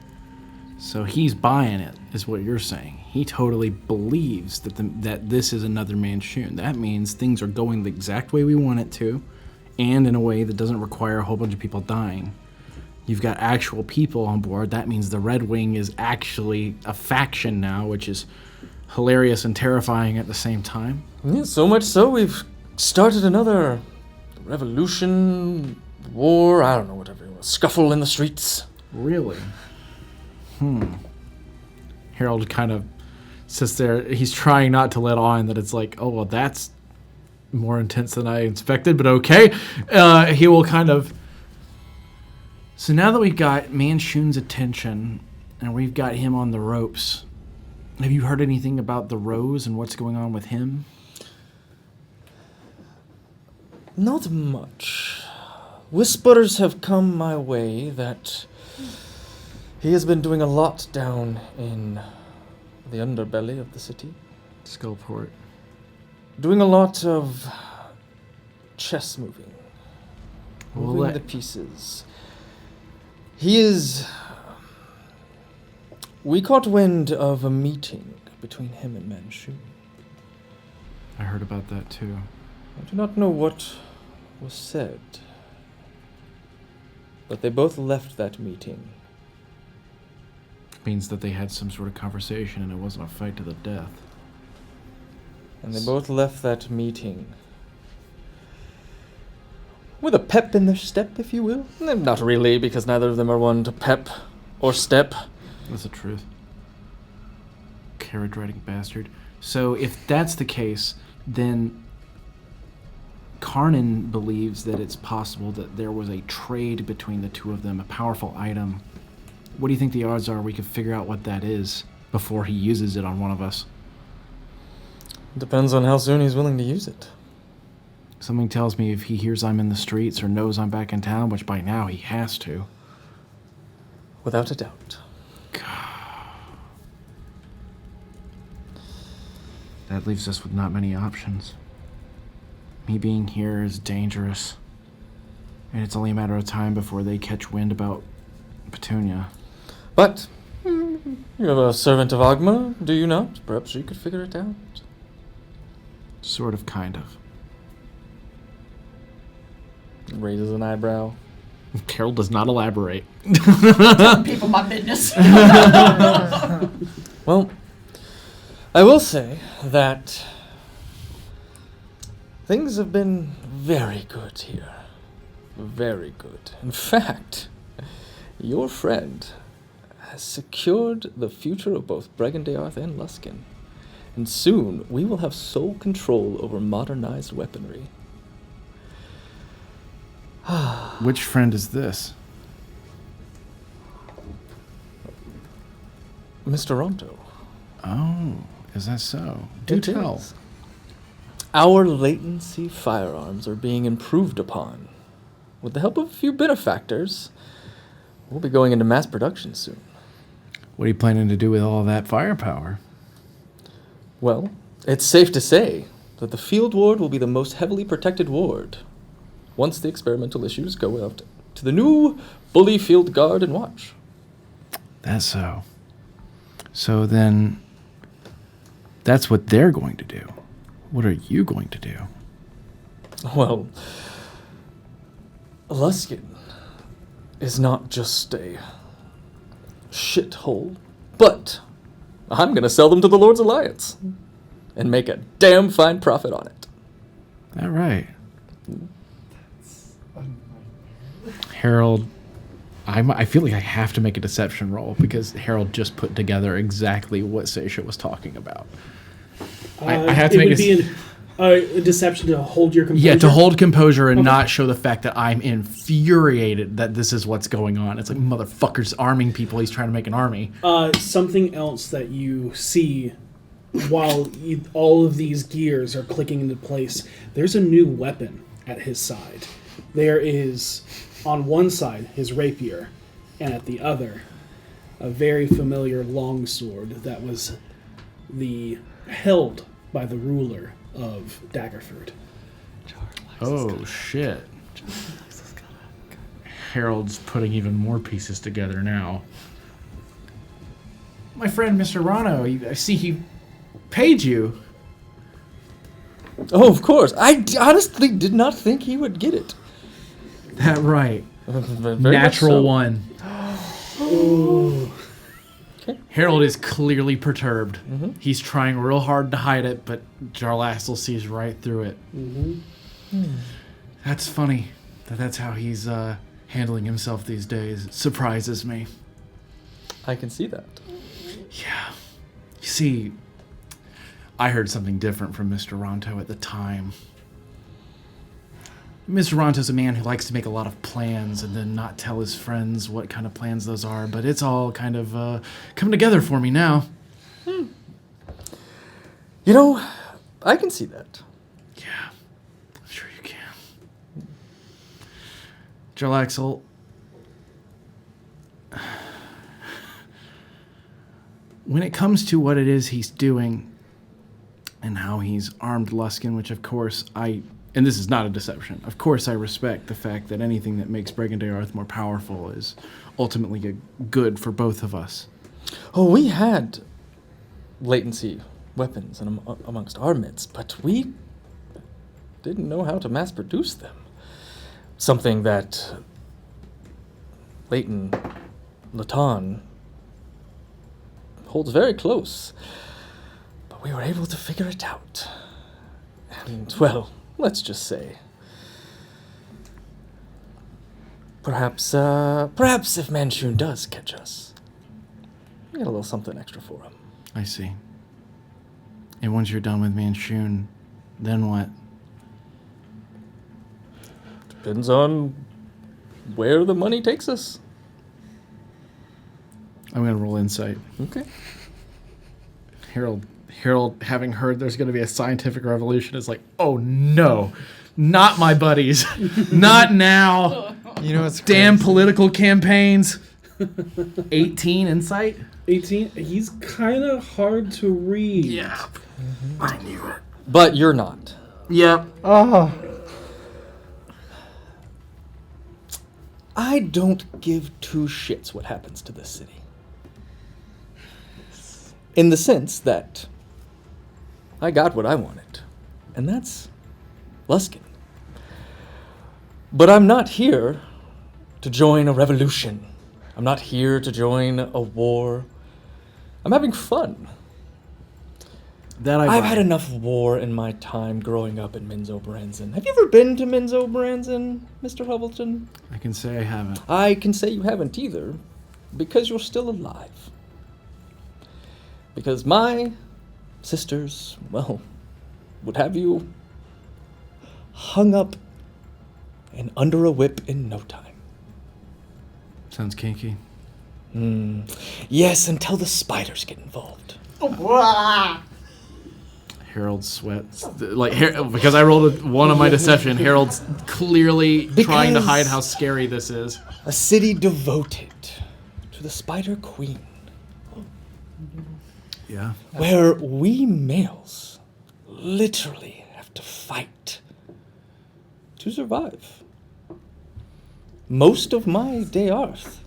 So he's buying it, is what you're saying. He totally believes that this is another Manchun. That means things are going the exact way we want it to, and in a way that doesn't require a whole bunch of people dying. You've got actual people on board. That means the Red Wing is actually a faction now, which is hilarious and terrifying at the same time. Yeah, so much so we've started another revolution, war, I don't know, whatever you want, scuffle in the streets. Really? Harold kind of sits there. He's trying not to let on that it's like, oh, well, that's more intense than I expected, but okay. He will kind of... So now that we've got Manchun's attention and we've got him on the ropes, have you heard anything about the Rose and what's going on with him? Not much. Whispers have come my way that he has been doing a lot down in the underbelly of the city. Skullport. Doing a lot of chess moving. Well, Moving the pieces. He is... We caught wind of a meeting between him and Manchun. I heard about that too. I do not know what was said, but they both left that meeting. Means that they had some sort of conversation and it wasn't a fight to the death. And they both left that meeting with a pep in their step, if you will. Not really, because neither of them are one to pep or step. That's the truth. Carrot-riding bastard. So if that's the case, then Karnin believes that it's possible that there was a trade between the two of them, a powerful item. What do you think the odds are we could figure out what that is before he uses it on one of us? Depends on how soon he's willing to use it. Something tells me if he hears I'm in the streets or knows I'm back in town, which by now he has to. Without a doubt. That leaves us with not many options. Me being here is dangerous. And it's only a matter of time before they catch wind about Petunia. But you have a servant of Agma, do you not? Perhaps you could figure it out. Sort of, kind of. Raises an eyebrow. Carol does not elaborate. Telling people my business. Well, I will say that things have been very good here. Very good. In fact, your friend has secured the future of both Bregandaarth and Luskin. And soon we will have sole control over modernized weaponry. Which friend is this? Mr. Ronto. Oh, is that so? Do It tell. is. Our latency firearms are being improved upon. With the help of a few benefactors, we'll be going into mass production soon. What are you planning to do with all that firepower? Well, it's safe to say that the field ward will be the most heavily protected ward once the experimental issues go out to the new Bully Field Guard and Watch. That's so. So then, that's what they're going to do. What are you going to do? Well, Luskin is not just a shithole, but I'm going to sell them to the Lord's Alliance and make a damn fine profit on it. All right. Harold, I feel like I have to make a deception roll because Harold just put together exactly what Saesha was talking about. I have to make a deception to hold your composure. Yeah, to hold composure and not show the fact that I'm infuriated that this is what's going on. It's like, motherfucker's arming people. He's trying to make an army. Something else that you see while all of these gears are clicking into place, there's a new weapon at his side. There is, on one side, his rapier, and at the other, a very familiar longsword that was held by the ruler of Daggerford. Oh, shit. Harold's putting even more pieces together now. My friend, Mr. Rano, I see he paid you. Oh, of course. I honestly did not think he would get it. That right. Very Natural much so. one. Okay. Harold is clearly perturbed. Mm-hmm. He's trying real hard to hide it, but Jarlaxle sees right through it. Mm-hmm. That's funny. That's how he's handling himself these days. It surprises me. I can see that. Yeah. You see, I heard something different from Mr. Ronto at the time. Mr. Ronto's a man who likes to make a lot of plans and then not tell his friends what kind of plans those are, but it's all kind of coming together for me now. You know, I can see that. Yeah, I'm sure you can. Jarlaxle, when it comes to what it is he's doing and how he's armed Luskin, which of course and this is not a deception, of course I respect the fact that anything that makes Brigandayrth more powerful is ultimately a good for both of us. Oh, we had latency weapons amongst our midst, but we didn't know how to mass produce them. Something that Leighton Latan holds very close, but we were able to figure it out. And, well, let's just say, perhaps if Manchun does catch us, we get a little something extra for him. I see. And once you're done with Manchun, then what? Depends on where the money takes us. I'm going to roll insight. Okay. Harold, having heard there's going to be a scientific revolution, is like, oh no, not my buddies. Not now. You know what's Damn crazy? political campaigns. 18 insight? 18. He's kind of hard to read. Yeah. I knew it. But you're not. Yep. Oh. I don't give two shits what happens to this city. In the sense that I got what I wanted, and that's Luskin. But I'm not here to join a revolution. I'm not here to join a war. I'm having fun. I've had enough war in my time growing up in Minzo-Branson. Have you ever been to Minzo-Branson, Mr. Hubbleton? I can say I haven't. I can say you haven't either, because you're still alive. Because my sisters, well, would have you hung up and under a whip in no time. Sounds kinky. Yes, until the spiders get involved. Harold sweats. Because I rolled one on my deception, Harold's clearly trying to hide how scary this is. A city devoted to the Spider Queen. Yeah. where we males literally have to fight to survive. Most of my day Arth,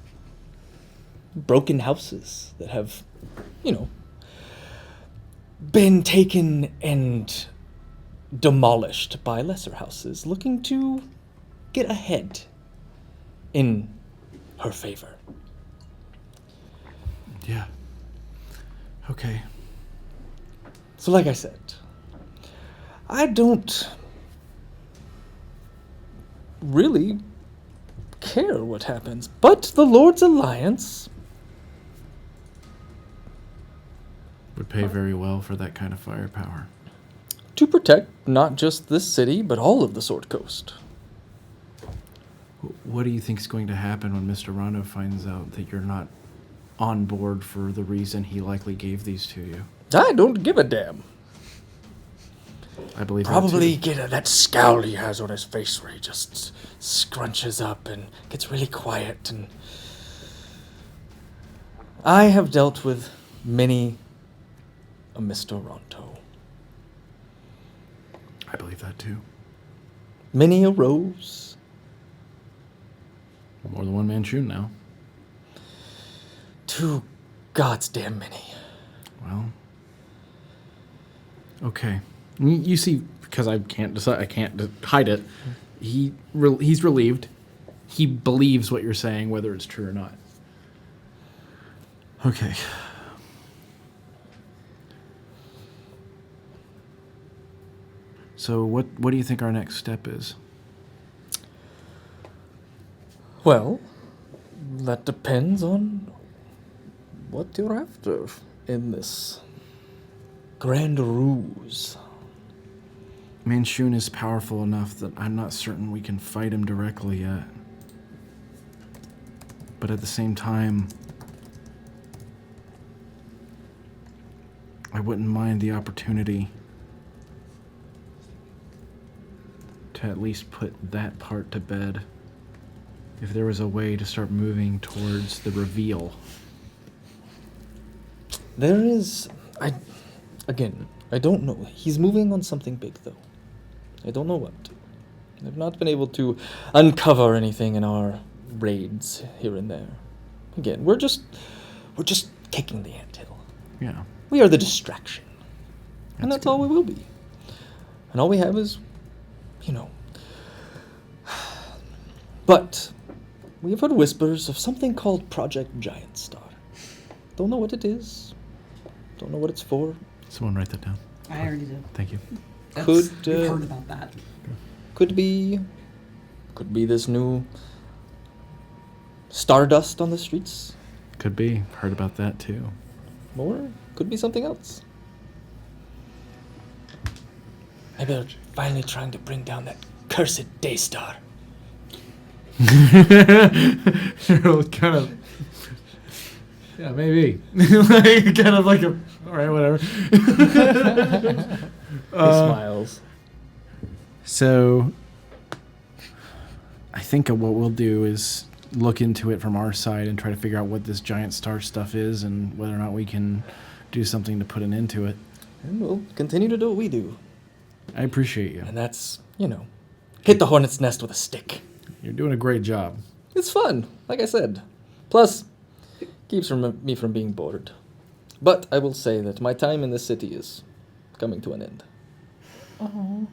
broken houses that have, been taken and demolished by lesser houses looking to get ahead in her favor. Yeah. Okay. So like I said, I don't really care what happens, but the Lord's Alliance Would pay very well for that kind of firepower. to protect not just this city, but all of the Sword Coast. What do you think is going to happen when Mr. Rondo finds out that you're not on board for the reason he likely gave these to you? I don't give a damn. I believe Probably that too. get that scowl he has on his face where he just scrunches up and gets really quiet. And I have dealt with many a Mr. Ronto. I believe that too. Many a rose. More than one Manchun now. Too goddamn many. Well. Okay. You see, because I can't decide, I can't hide it. He's relieved. He believes what you're saying, whether it's true or not. Okay. So what do you think our next step is? Well, that depends on what you're after in this grand ruse. Manchun is powerful enough that I'm not certain we can fight him directly yet. But at the same time, I wouldn't mind the opportunity to at least put that part to bed. If there was a way to start moving towards the reveal. There is... I don't know. He's moving on something big, though. I don't know what. I've not been able to uncover anything in our raids here and there. Again, we're just kicking the anthill. Yeah. We are the distraction. And That's that's all we will be. And all we have is, But we have heard whispers of something called Project Giant Star. Don't know what it is. Don't know what it's for. Someone write that down. I already did. Thank you. Could We've heard about that. could be this new stardust on the streets, Could be. Heard about that too. or could be something else. Maybe they're finally trying to bring down that cursed Daystar. Kind of. Yeah, maybe. Like, kind of like a. All right, whatever. He smiles. So, I think what we'll do is look into it from our side and try to figure out what this giant star stuff is and whether or not we can do something to put an end to it. And we'll continue to do what we do. I appreciate you. And that's, hit the hornet's nest with a stick. You're doing a great job. It's fun, like I said. Plus, it keeps me from being bored. But I will say that my time in this city is coming to an end.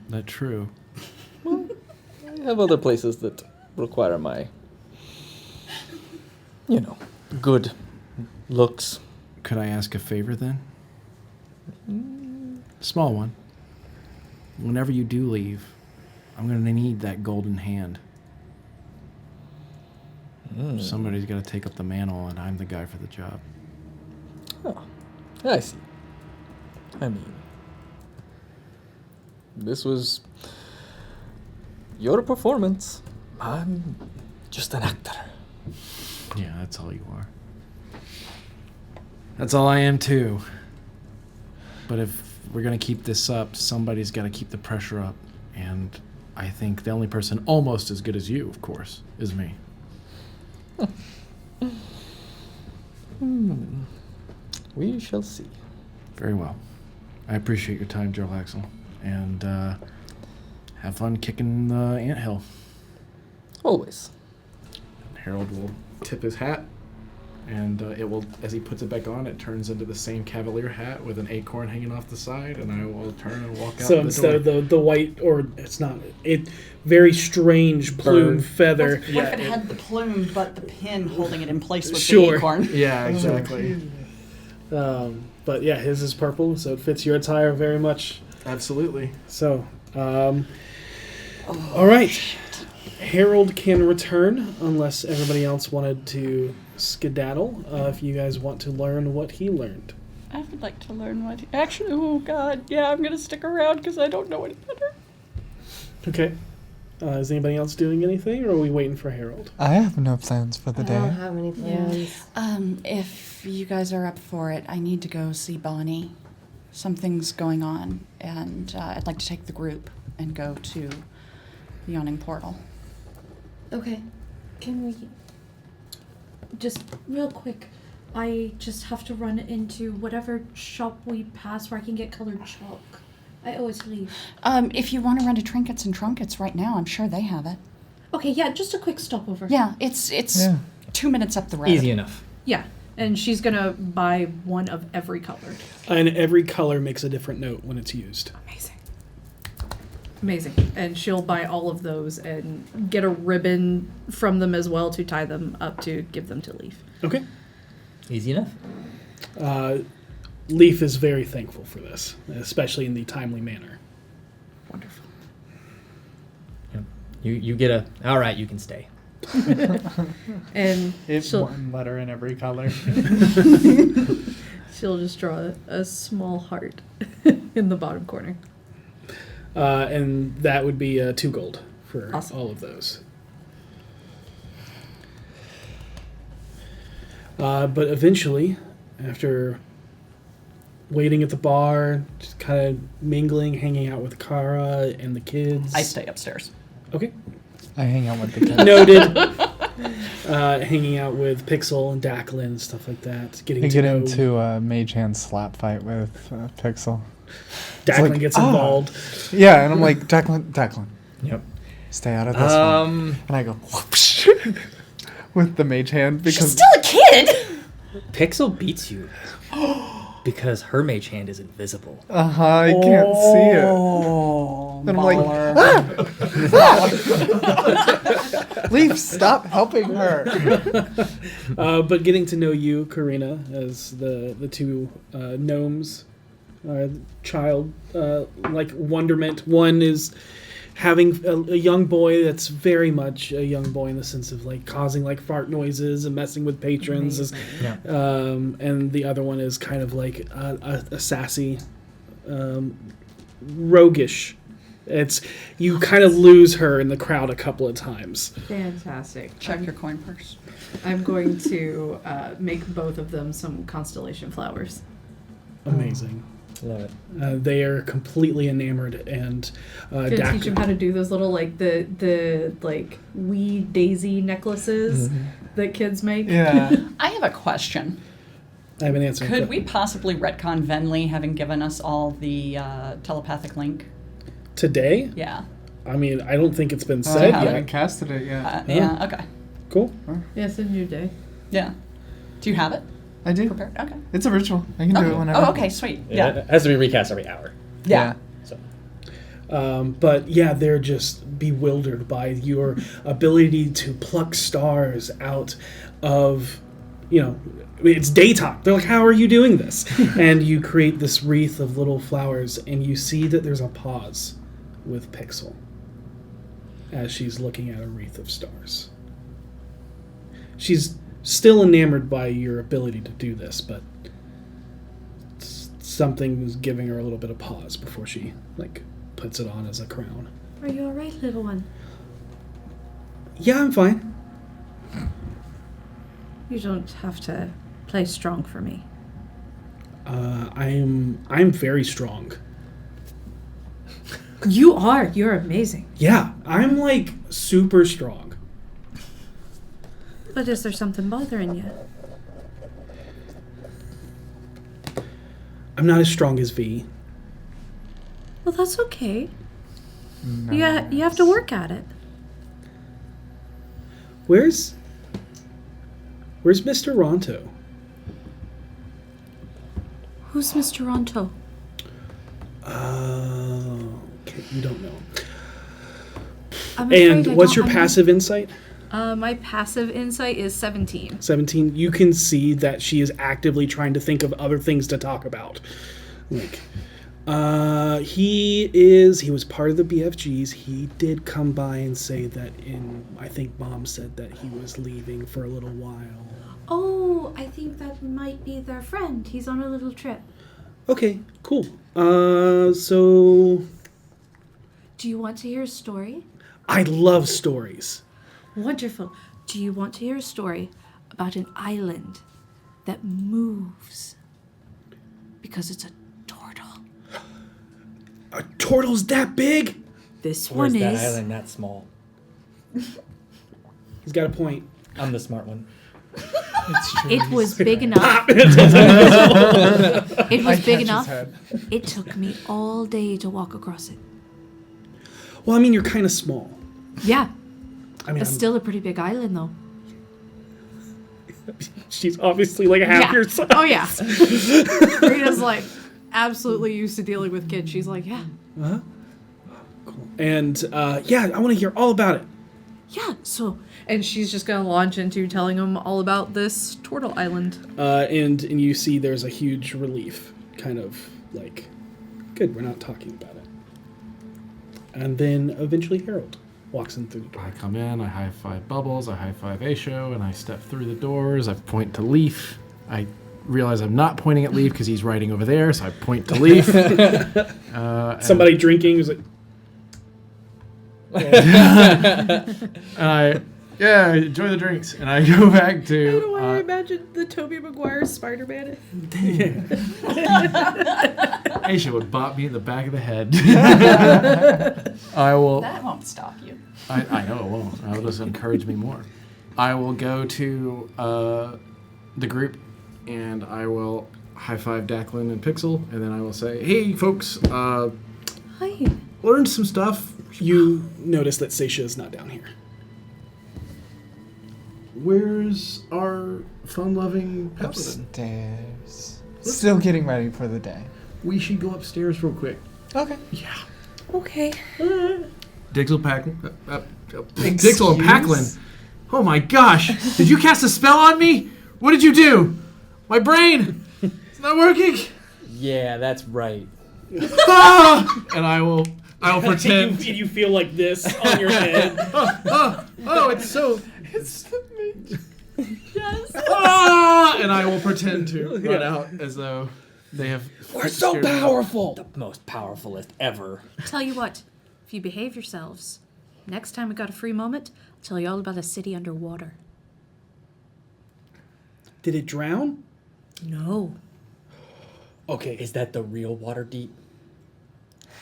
That true. I have other places that require my, good looks. Could I ask a favor then? Small one. Whenever you do leave, I'm going to need that golden hand. Somebody's got to take up the mantle, and I'm the guy for the job. Oh, I see. I mean, this was your performance. I'm just an actor. Yeah, that's all you are. That's all I am too. But if we're going to keep this up, somebody's got to keep the pressure up. And I think the only person almost as good as you, of course, is me. We shall see. Very well. I appreciate your time, Joe Axel. And have fun kicking the anthill. Always. Harold will tip his hat, and it will, as he puts it back on, it turns into the same cavalier hat with an acorn hanging off the side, and I will turn and walk out So the instead door. of the white, or it's not, it very strange plume feather. What if it had the plume, but the pin holding it in place with Sure. the acorn? Yeah, exactly. But yeah, his is purple, so it fits your attire very much. Absolutely. So, all right. Harold can return unless everybody else wanted to skedaddle. If you guys want to learn what he learned. I would like to learn what. Actually, oh god, yeah, I'm gonna stick around because I don't know any better. Okay. Is anybody else doing anything, or are we waiting for Harold? I have no plans for the I don't day. have any plans. If you guys are up for it, I need to go see Bonnie. Something's going on, and I'd like to take the group and go to the yawning portal. Okay. Can we just real quick? I just have to run into whatever shop we pass where I can get colored chalk. I always leave. If you want to run to Trinkets and Trunkets right now, I'm sure they have it. Okay, yeah, just a quick stopover. Yeah, it's Yeah. 2 minutes up the road. Easy enough. Yeah, and she's gonna buy one of every color. And every color makes a different note when it's used. Amazing. Amazing. And she'll buy all of those and get a ribbon from them as well to tie them up to give them to Leaf. Okay. Easy enough. Leaf is very thankful for this, especially in the timely manner. Wonderful. Yep. You get a, all right, you can stay. And It's she'll, one letter in every color. she'll just draw a small heart in the bottom corner. And that would be 2 gold for Awesome. all of those. But eventually, after waiting at the bar, just kind of mingling, hanging out with Kara and the kids. I stay upstairs. Okay. I hang out with the kids. Noted. Hanging out with Pixel and Daclin and stuff like that. Getting I to get know into a mage hand slap fight with Pixel. Daclin like, gets involved. Yeah, and I'm like, Declan, Yep. stay out of this one. And I go, whoosh, with the mage hand because She's still a kid! Pixel beats you because her mage hand is invisible. I can't see it. Oh, And I'm like, Leaf, stop helping her. But getting to know you, Karina, as the 2 gnomes, child like wonderment. One is having a young boy that's very much a young boy in the sense of like causing like fart noises and messing with patrons. Yeah. And the other one is kind of like a sassy, roguish. It's you kind of lose her in the crowd a couple of times. Fantastic. Check your coin purse. I'm going to make both of them some constellation flowers. Amazing. Love it. They are completely enamored, and Gonna teach them how to do those little like the like wee daisy necklaces that kids make. Yeah. I have a question. I have an answer. Could we possibly retcon Venley having given us all the telepathic link? Today? Yeah. I mean, I don't think it's been I said haven't yet. casted it yet. Yeah, okay. Cool. Yeah, it's a new day. Yeah. Do you have it I do. prepared? Okay. It's a ritual. I can do it whenever. Oh, okay, sweet. Yeah. It has to be recast every hour. Yeah. So But yeah, they're just bewildered by your ability to pluck stars out of, it's daytime. They're like, how are you doing this? And you create this wreath of little flowers, and you see that there's a pause with Pixel as she's looking at a wreath of stars. She's still enamored by your ability to do this, but something is giving her a little bit of pause before she puts it on as a crown. Are you alright, little one? Yeah, I'm fine. You don't have to play strong for me. I'm very strong. You are. You're amazing. Yeah, I'm super strong. But is there something bothering you? I'm not as strong as V. Well, that's okay. No. You have to work at it. Where's Mr. Ronto? Who's Mr. Ronto? Okay, you don't know. I'm afraid I And what's don't- your passive insight? My passive insight is 17. 17. You can see that she is actively trying to think of other things to talk about. Like, he was part of the BFGs. He did come by and say that I think Mom said that he was leaving for a little while. Oh, I think that might be their friend. He's on a little trip. Okay, cool. So Do you want to hear a story? I love stories. Wonderful. Do you want to hear a story about an island that moves because it's a turtle? A turtle's that big? This Where's one that is. island that small? He's got a point. I'm the smart one. It's true. It was big enough. It I was catch big his enough. head. It took me all day to walk across it. Well, I mean, you're kind of small. Yeah, I mean, it's still a pretty big island, though. she's obviously like half Yeah. your size. Oh, yeah. Rita's like absolutely used to dealing with kids. She's like, yeah. And yeah, I want to hear all about it. Yeah, so And she's just going to launch into telling them all about this turtle island. And you see there's a huge relief, kind of like, good, we're not talking about it. And then eventually Harold walks in through the door. I come in, I high five Bubbles, I high five Aisho, and I step through the doors. I point to Leaf. I realize I'm not pointing at Leaf because he's writing over there, so I point to Leaf. Somebody drinking is like, And I enjoy the drinks, and I go back to. I imagine the Tobey Maguire Spider-Man. Aisha would bop me in the back of the head. I will. That won't stop you. I know it won't. It'll just encourage me more. I will go to the group, and I will high five Declan and Pixel, and then I will say, "Hey, folks, Hi. learned some stuff. you notice that Saesha is not down here. Where's our fun-loving paladin? Upstairs. Still getting ready for the day. We should go upstairs real quick." Okay. Yeah. Okay. Dixel Packlin. Dixel and Packlin. Oh my gosh! Did you cast a spell on me? What did you do? My brain. It's not working. Yeah, that's right. Ah! And I will pretend. you feel like this on your head. Oh, it's so. Ah! And I will pretend to run out as though they have. We're so scared me. powerful. The most powerfulest ever. Tell you what, if you behave yourselves, next time we got a free moment, I'll tell you all about a city underwater. Did it drown? No, Okay. Is that the real water deep?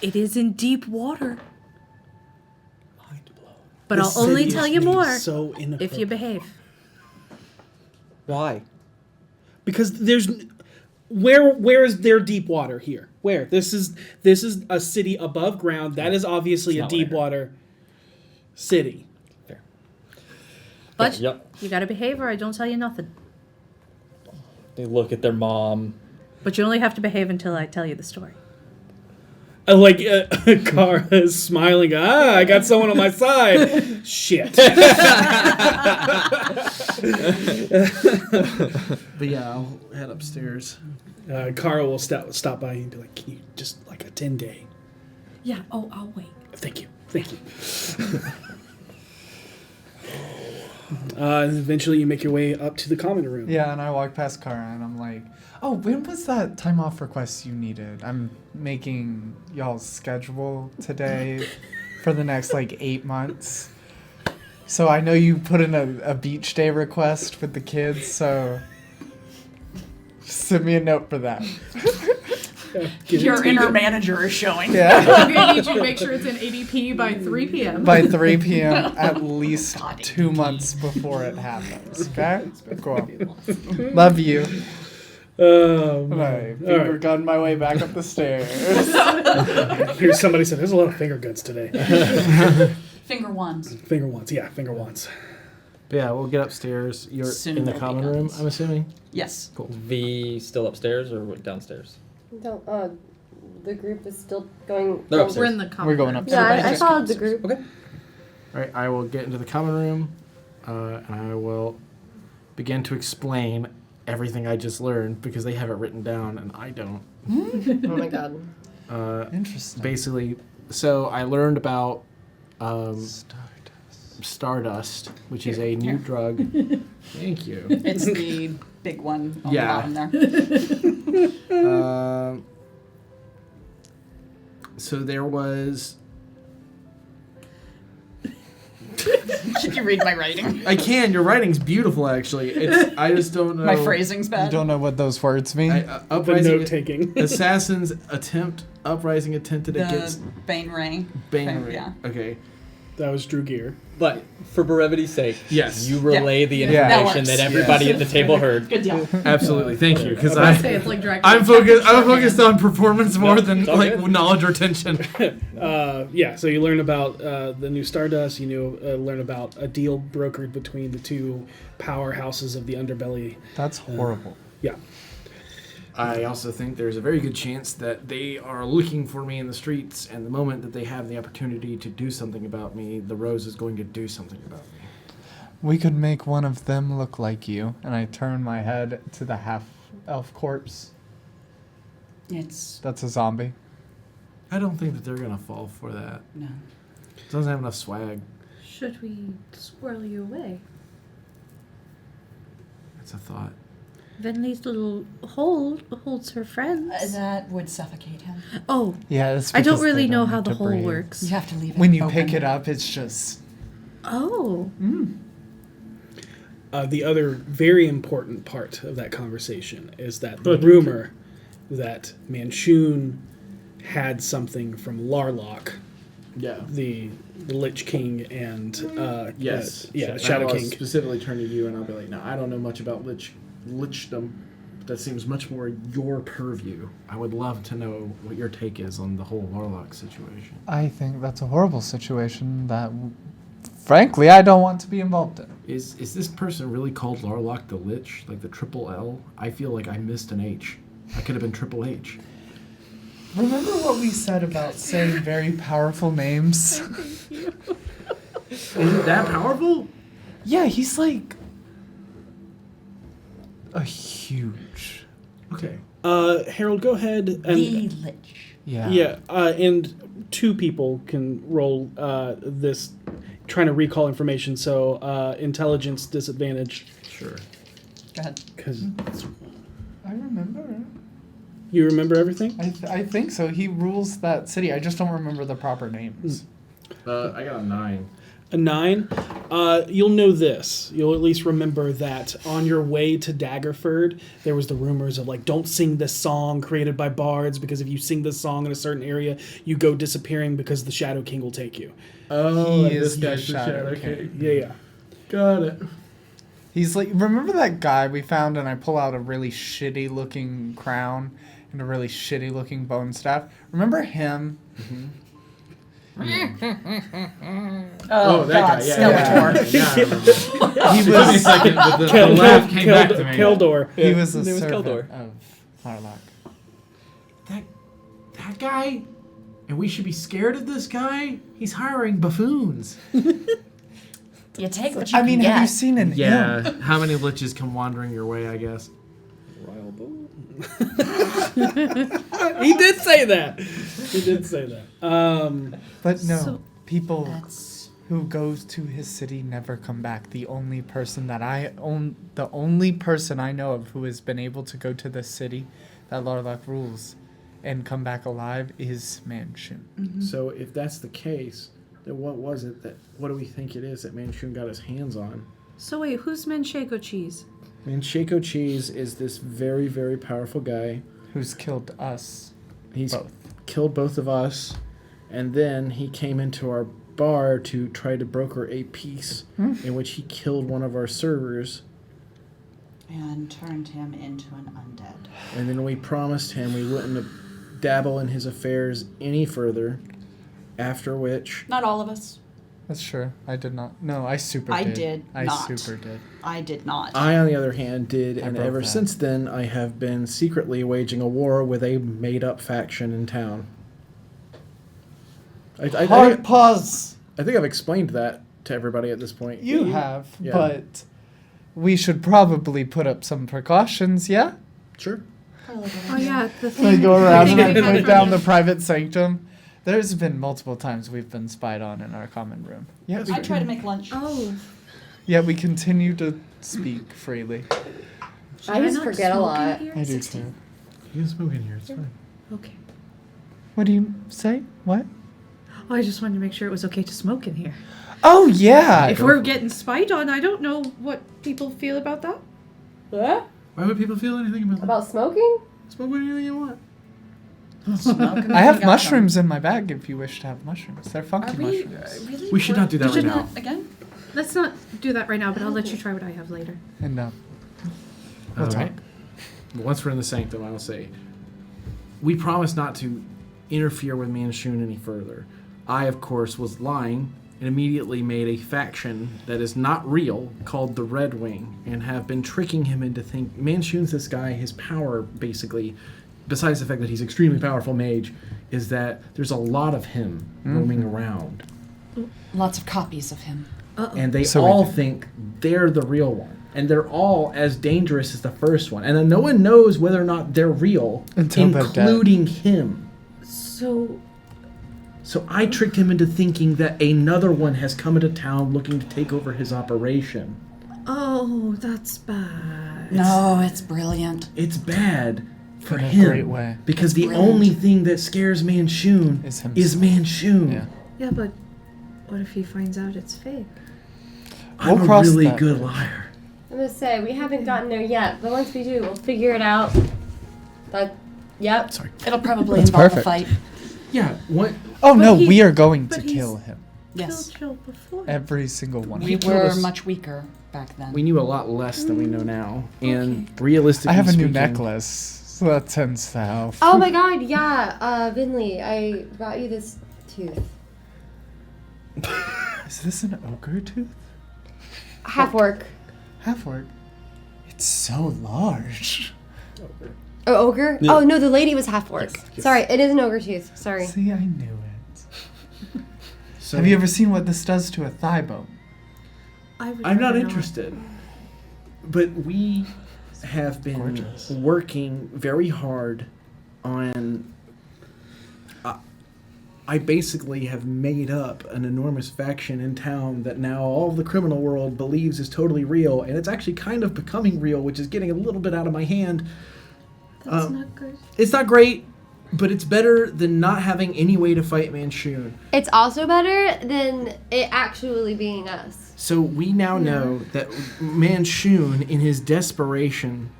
it is in deep water. Mind blown. But This I'll only city tell is you made more so if you behave. Why? Because there's where is there deep water here? Where? This is a city above ground. That is obviously It's a not what I deep heard. water city. Fair. But Yep. you gotta behave or I don't tell you nothing. They look at their mom. But you only have to behave until I tell you the story. Like Kara is smiling. I got someone on my side. Shit. But yeah, I'll head upstairs. Kara will stop by and be like, "Can you just like a 10-day?" Yeah, oh, I'll wait. Thank you. And eventually you make your way up to the common room. Yeah, and I walk past Kara and I'm like, oh, when was that time off request you needed? I'm making y'all's schedule today for the next 8 months. So I know you put in a beach day request with the kids, so just send me a note for that. Your inner manager is showing. Yeah. I'm going to need you to make sure it's in ADP by 3 p.m. By 3 p.m. at least 2 months before it happens. Okay? Cool. Love you. Oh, And I man. All finger right. gun my way back up the stairs. Here's somebody said, there's a lot of finger guns today. Finger wands. Finger wands. Yeah, finger wands. But yeah, we'll get upstairs. You're Soon in the there'll be common room, guns. I'm assuming? Yes. V still upstairs or downstairs? Don't, the group is still going. They're We're upstairs. in the common We're going room. up Yeah, there. I followed the group. Okay. All right, I will get into the common room, and I will begin to explain everything I just learned because they have it written down and I don't. Oh my god. Interesting. Basically, so I learned about Stardust, which is a new drug. Thank you. It's the big one on Yeah. the bottom there. So there was. Can you read my writing? I can. Your writing's beautiful, actually. It's. I just don't know. My phrasing's You bad. don't know what those words mean? The Uprising. note taking. Assassin's attempt. Uprising attempted against The Bane Ray. Bane. Ray. Yeah. Okay. That was Drew Gear. But for brevity's sake, Yes. you relay the Yeah. That information works. that everybody at the table heard. Good deal. Absolutely. Thank you. Because I say it's like Dracula. I'm focused on performance more than it's all like good. knowledge retention. Yeah, so you learn about the new Stardust. You learn about a deal brokered between the two powerhouses of the underbelly. That's horrible. Yeah. I also think there's a very good chance that they are looking for me in the streets, and the moment that they have the opportunity to do something about me, the Rose is going to do something about me. We could make one of them look like you. And I turn my head to the half-elf corpse. That's a zombie. I don't think that they're going to fall for that. No. It doesn't have enough swag. Should we squirrel you away? That's a thought. Venley's little hole holds her friends. That would suffocate him. Oh, Yeah, it's I don't because really they know don't how need the to hole breathe. works. You have to leave it When you open. pick it up, it's just... Oh. The other very important part of that conversation is that the rumor that Manchun had something from Larlock, Yeah. the Lich King, and Yes. Shadow I'll King. specifically turn to you, and I'll be like, no, I don't know much about lichdom. But that seems much more your purview. I would love to know what your take is on the whole Larlock situation. I think that's a horrible situation that, frankly, I don't want to be involved in. Is this person really called Larlock the Lich? Like the triple L? I feel like I missed an H. I could have been Triple H. Remember what we said about saying very powerful names? Is it that powerful? Yeah, he's like a huge. Okay. Harold, go ahead and The Lich. Yeah. and two people can roll this, trying to recall information. So intelligence disadvantage, Sure. Go ahead. because I remember. you remember everything. I think so. He rules that city. I just don't remember the proper names. I got a 9. A 9. You'll know this. You'll at least remember that on your way to Daggerford, there was the rumors of like, don't sing this song created by bards, because if you sing this song in a certain area, you go disappearing because the Shadow King will take you. Oh, He is this the guy's the Shadow Shadow King. King. Yeah. Got it. He's like, remember that guy we found, and I pull out a really shitty looking crown and a really shitty looking bone staff? Remember him? Oh, that God, guy. Yeah. Skeletor. Yeah, I remember. He It took me a was second, but the laugh came back to me. Keldor. he was a His name was servant Keldor. of Larlock. That guy? And we should be scared of this guy? He's hiring buffoons. You take what you I mean, can have you get. seen an imp? How many liches come wandering your way, I guess? Royal Bull. He did say that. He did say that. But no, So- people That's who goes to his city never come back. The only person the only person I know of who has been able to go to the city that Larlock rules and come back alive is Manchun. So if that's the case, then what do we think it is that Manchun got his hands on? So wait, who's Manchego Cheese? Manchego Cheese is this very, very powerful guy. Who's killed us He's both. killed both of us, and then he came into our bar to try to broker a peace in which he killed one of our servers. And turned him into an undead. And then we promised him we wouldn't dabble in his affairs any further, after which... Not all of us. That's true. I did not. No, I super I did. did I not. super did. I did not. I, on the other hand, did, and broke ever that. since then, I have been secretly waging a war with a made-up faction in town. Hard pause. I think I've explained that to everybody at this point. You have, Yeah. but we should probably put up some precautions, yeah? Sure. Oh yeah, the I thing. go around the and thing I we got put from down you. the private sanctum. There's been multiple times we've been spied on in our common room. Yeah, I try to make lunch. Oh. yeah, we continue to speak freely. Should I just not forget a smoke lot. in here? I do 16. too. You can smoke in here, it's fine. Okay. What do you say? What? Oh, I just wanted to make sure it was okay to smoke in here. Oh, yeah. If we're getting spied on, I don't know what people feel about that. What? Why would people feel anything about that? About smoking? Smoke anything you want. I have mushrooms in my bag if you wish to have mushrooms. They're Are funky we mushrooms. really? We should not do that We should right now. not- Again? Let's not do that right now, but I'll let you try what I have later. And All right. Once we're in the sanctum, I will say, we promised not to interfere with Manshun any further. I, of course, was lying and immediately made a faction that is not real called the Red Wing and have been tricking him into thinking Manshun's this guy. His power, basically, besides the fact that he's extremely powerful mage, is that there's a lot of him roaming around. Lots of copies of him. And they So we all do. think they're the real one. And they're all as dangerous as the first one. And then no one knows whether or not they're real, Until they're dead. including him. So, So I tricked him into thinking that another one has come into town looking to take over his operation. oh, that's bad. No, it's brilliant. It's bad for In a him. great way. Because the brilliant. only thing that scares Manshun Is himself. is Manshun. Yeah. Yeah, but what if he finds out it's fake? I'm We'll a cross really that good bridge. liar. I'm gonna say, we haven't gotten there yet, but once we do, we'll figure it out. But, yep. Sorry. It'll probably That's involve perfect. a fight. Yeah, what? Oh, But no, he- we are going to but he's- kill him. Yes. Killed Joe before. Every single one. We killed were us. much weaker back then. We knew a lot less than we know now. And realistically I have a new speaking- necklace, so that tends to help. Oh my god, yeah, Vinley, I brought you this tooth. Is this an ogre tooth? Half work. Half work. It's so large. Oh, ogre? Yeah. Oh, no, the lady was half orc. Yes. Sorry, it is an ogre tooth. Sorry. See, I knew it. So Have you ever seen what this does to a thigh bone? I would I'm not rather interested. But we have been Gorgeous. working very hard on. I basically have made up an enormous faction in town that now all of the criminal world believes is totally real, and it's actually kind of becoming real, which is getting a little bit out of my hand. That's not good. It's not great, but it's better than not having any way to fight Manshun. It's also better than it actually being us. So we now know that Manshun, in his desperation,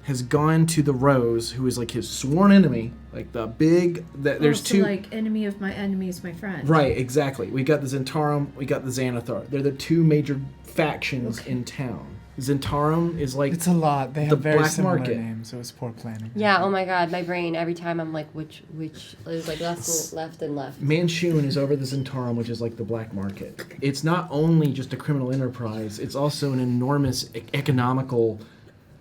has gone to the Rose, who is like his sworn enemy, like the big. There's so two. like enemy of my enemy is my friend. Right, exactly. We got the Zentarum, we got the Xanathar. They're the two major factions in town. Zentarum is like It's a lot. They the have very black similar market. names. It was poor planning. Yeah, oh my god, my brain, every time I'm like, which, there's like left and left. Manshun is over the Zentarum, which is like the black market. It's not only just a criminal enterprise; it's also an enormous economical,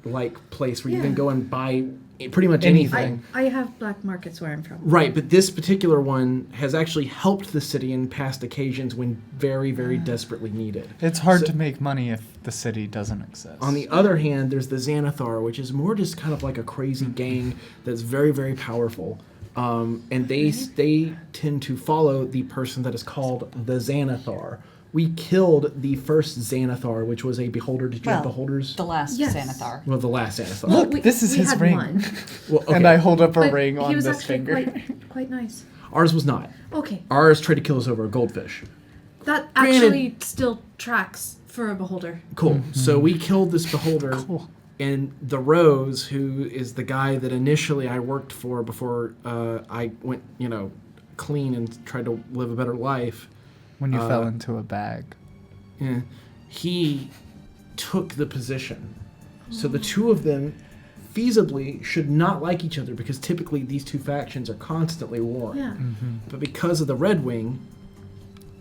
like place where you can Yeah. go and buy pretty much Anything. anything. I have black markets where I'm from. Right, but this particular one has actually helped the city in past occasions when very, very desperately needed. It's hard So- to make money if the city doesn't exist. On the other hand, there's the Xanathar, which is more just kind of like a crazy gang that's very, very powerful. And they tend to follow the person that is called the Xanathar. We killed the first Xanathar, which was a beholder. Did you have Well, beholders? The last Yes. Xanathar. Well, the last Xanathar. Look, We- this is we his had ring. one, Well, okay. And I hold up a but ring he on was this actually finger. quite nice. Ours was not. Okay, Ours tried to kill us over a goldfish. that Granted- actually still tracks for a beholder. Cool. So we killed this beholder. Cool. And the Rose, who is the guy that initially I worked for before I went, clean and tried to live a better life, When you fell into a bag. he took the position So the two of them feasibly should not like each other because typically these two factions are constantly warring. Yeah. But because of the Red Wing,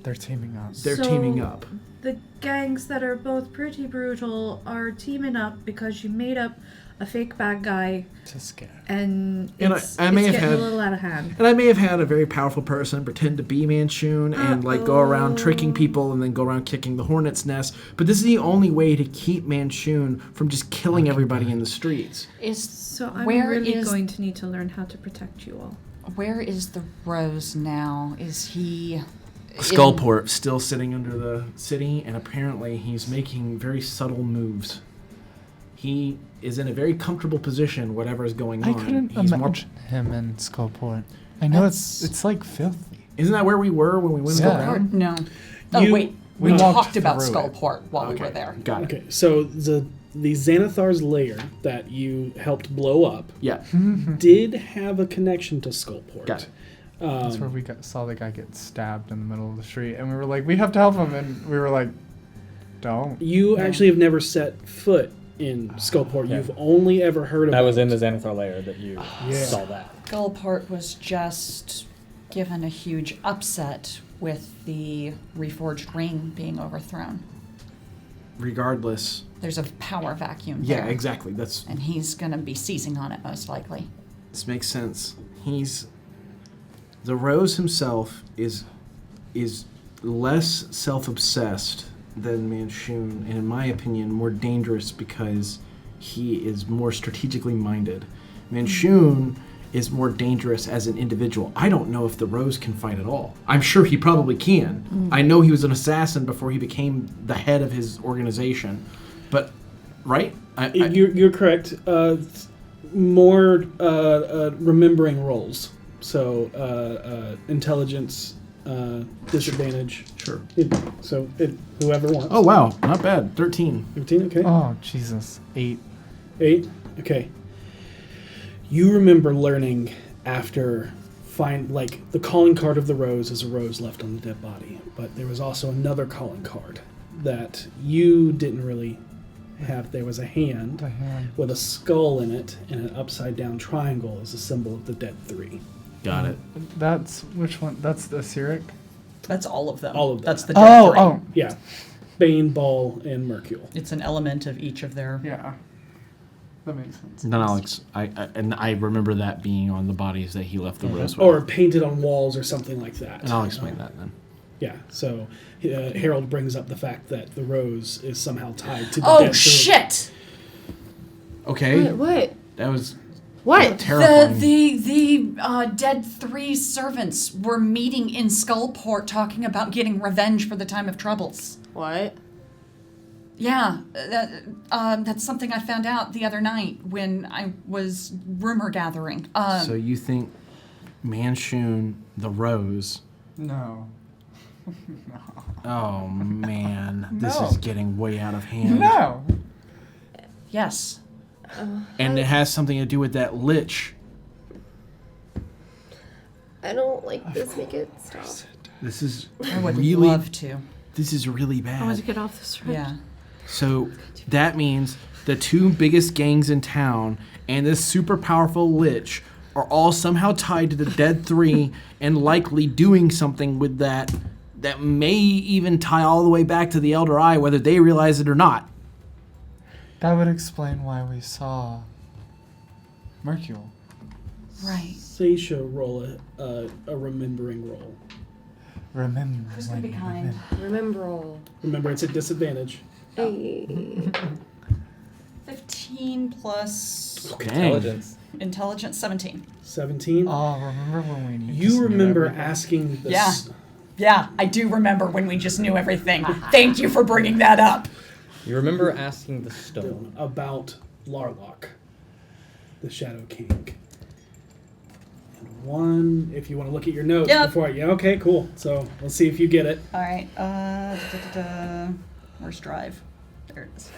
They're teaming up. they're teaming up. The gangs that are both pretty brutal are teaming up because you made up a fake bad guy, To scare. and And it's, I may it's have getting had- a little out of hand. And I may have had a very powerful person pretend to be Manchun and like go around tricking people and then go around kicking the hornet's nest. But this is the only way to keep Manchun from just killing everybody in the streets. So I'm Where really is- going to need to learn how to protect you all. Where is the Rose now? Is he... Skullport still sitting under the city, and apparently he's making very subtle moves. He is in a very comfortable position, whatever is going on. I couldn't He's more- imagine him in Skullport. I know it's like filthy. Isn't that where we were when we went Yeah. around? No. Oh, You- wait. We We walked talked about through it. Skullport while we were there. Got it. Okay, so the Xanathar's lair that you helped blow up Yeah. did have a connection to Skullport. Got it. That's where we saw the guy get stabbed in the middle of the street, and we were like, we have to help him, and we were like, don't. You actually have never set foot in Skullport. Yeah. You've only ever heard That about was in the Xanathar layer that you Yeah. saw that. Skullport was just given a huge upset with the reforged ring being overthrown. Regardless. There's a power vacuum Yeah, there. exactly. That's And he's going to be seizing on it most likely. This makes sense. The Rose himself is less self-obsessed than Manchun, and in my opinion, more dangerous because he is more strategically minded. Manchun is more dangerous as an individual. I don't know if the Rose can fight at all. I'm sure he probably can. I know he was an assassin before he became the head of his organization, but right? You're correct. More remembering roles. So intelligence, disadvantage. Sure. Whoever wants. Oh wow, not bad. 13. 15, okay. Oh, Jesus. 8. 8, okay. You remember learning after the calling card of the Rose is a rose left on the dead body, but there was also another calling card that you didn't really have. There was a hand The hand. with a skull in it and an upside down triangle as a symbol of the dead three. Got it. That's which one? That's the Cyric? That's all of them. All of them. That's the dead three. Oh. Yeah. Bane, Ball, and Mercule. It's an element of each of their... Yeah. That makes sense. Then Alex, I remember that being on the bodies that he left the Rose with. Or painted on walls or something like that. And I'll explain that then. Yeah, so Harold brings up the fact that the Rose is somehow tied to the Oh, dead three. shit! Okay. What? That was What? terrifying. The dead three servants were meeting in Skullport talking about getting revenge for the time of troubles. What? Yeah, that's something I found out the other night when I was rumor gathering. So you think Manchun, the Rose... No. Oh, man. This No. is getting way out of hand. No. Yes. And it has something to do with that lich. I don't like this. Make it stop. This is I would really... love to. This is really I want to bad. get off this ride. Yeah. So that means the two biggest gangs in town and this super powerful lich are all somehow tied to the dead three and likely doing something with that may even tie all the way back to the Elder Eye, whether they realize it or not. That would explain why we saw Mercule. Right. Saesha roll a remembering roll. Remember. Who's gonna be kind? Remember all. Remember, it's at disadvantage. Hey. 15 plus Intelligence. intelligence, 17. 17. Oh, remember when we You just knew remember everything? asking the Yeah. Yeah, I do remember when we just knew everything. Thank you for bringing that up. You remember asking the stone. about Larlock, the Shadow King. And one, if you want to look at your notes Yep. before. Yeah, okay, cool. So let's see if you get it. All right. Where's Drive? There it is.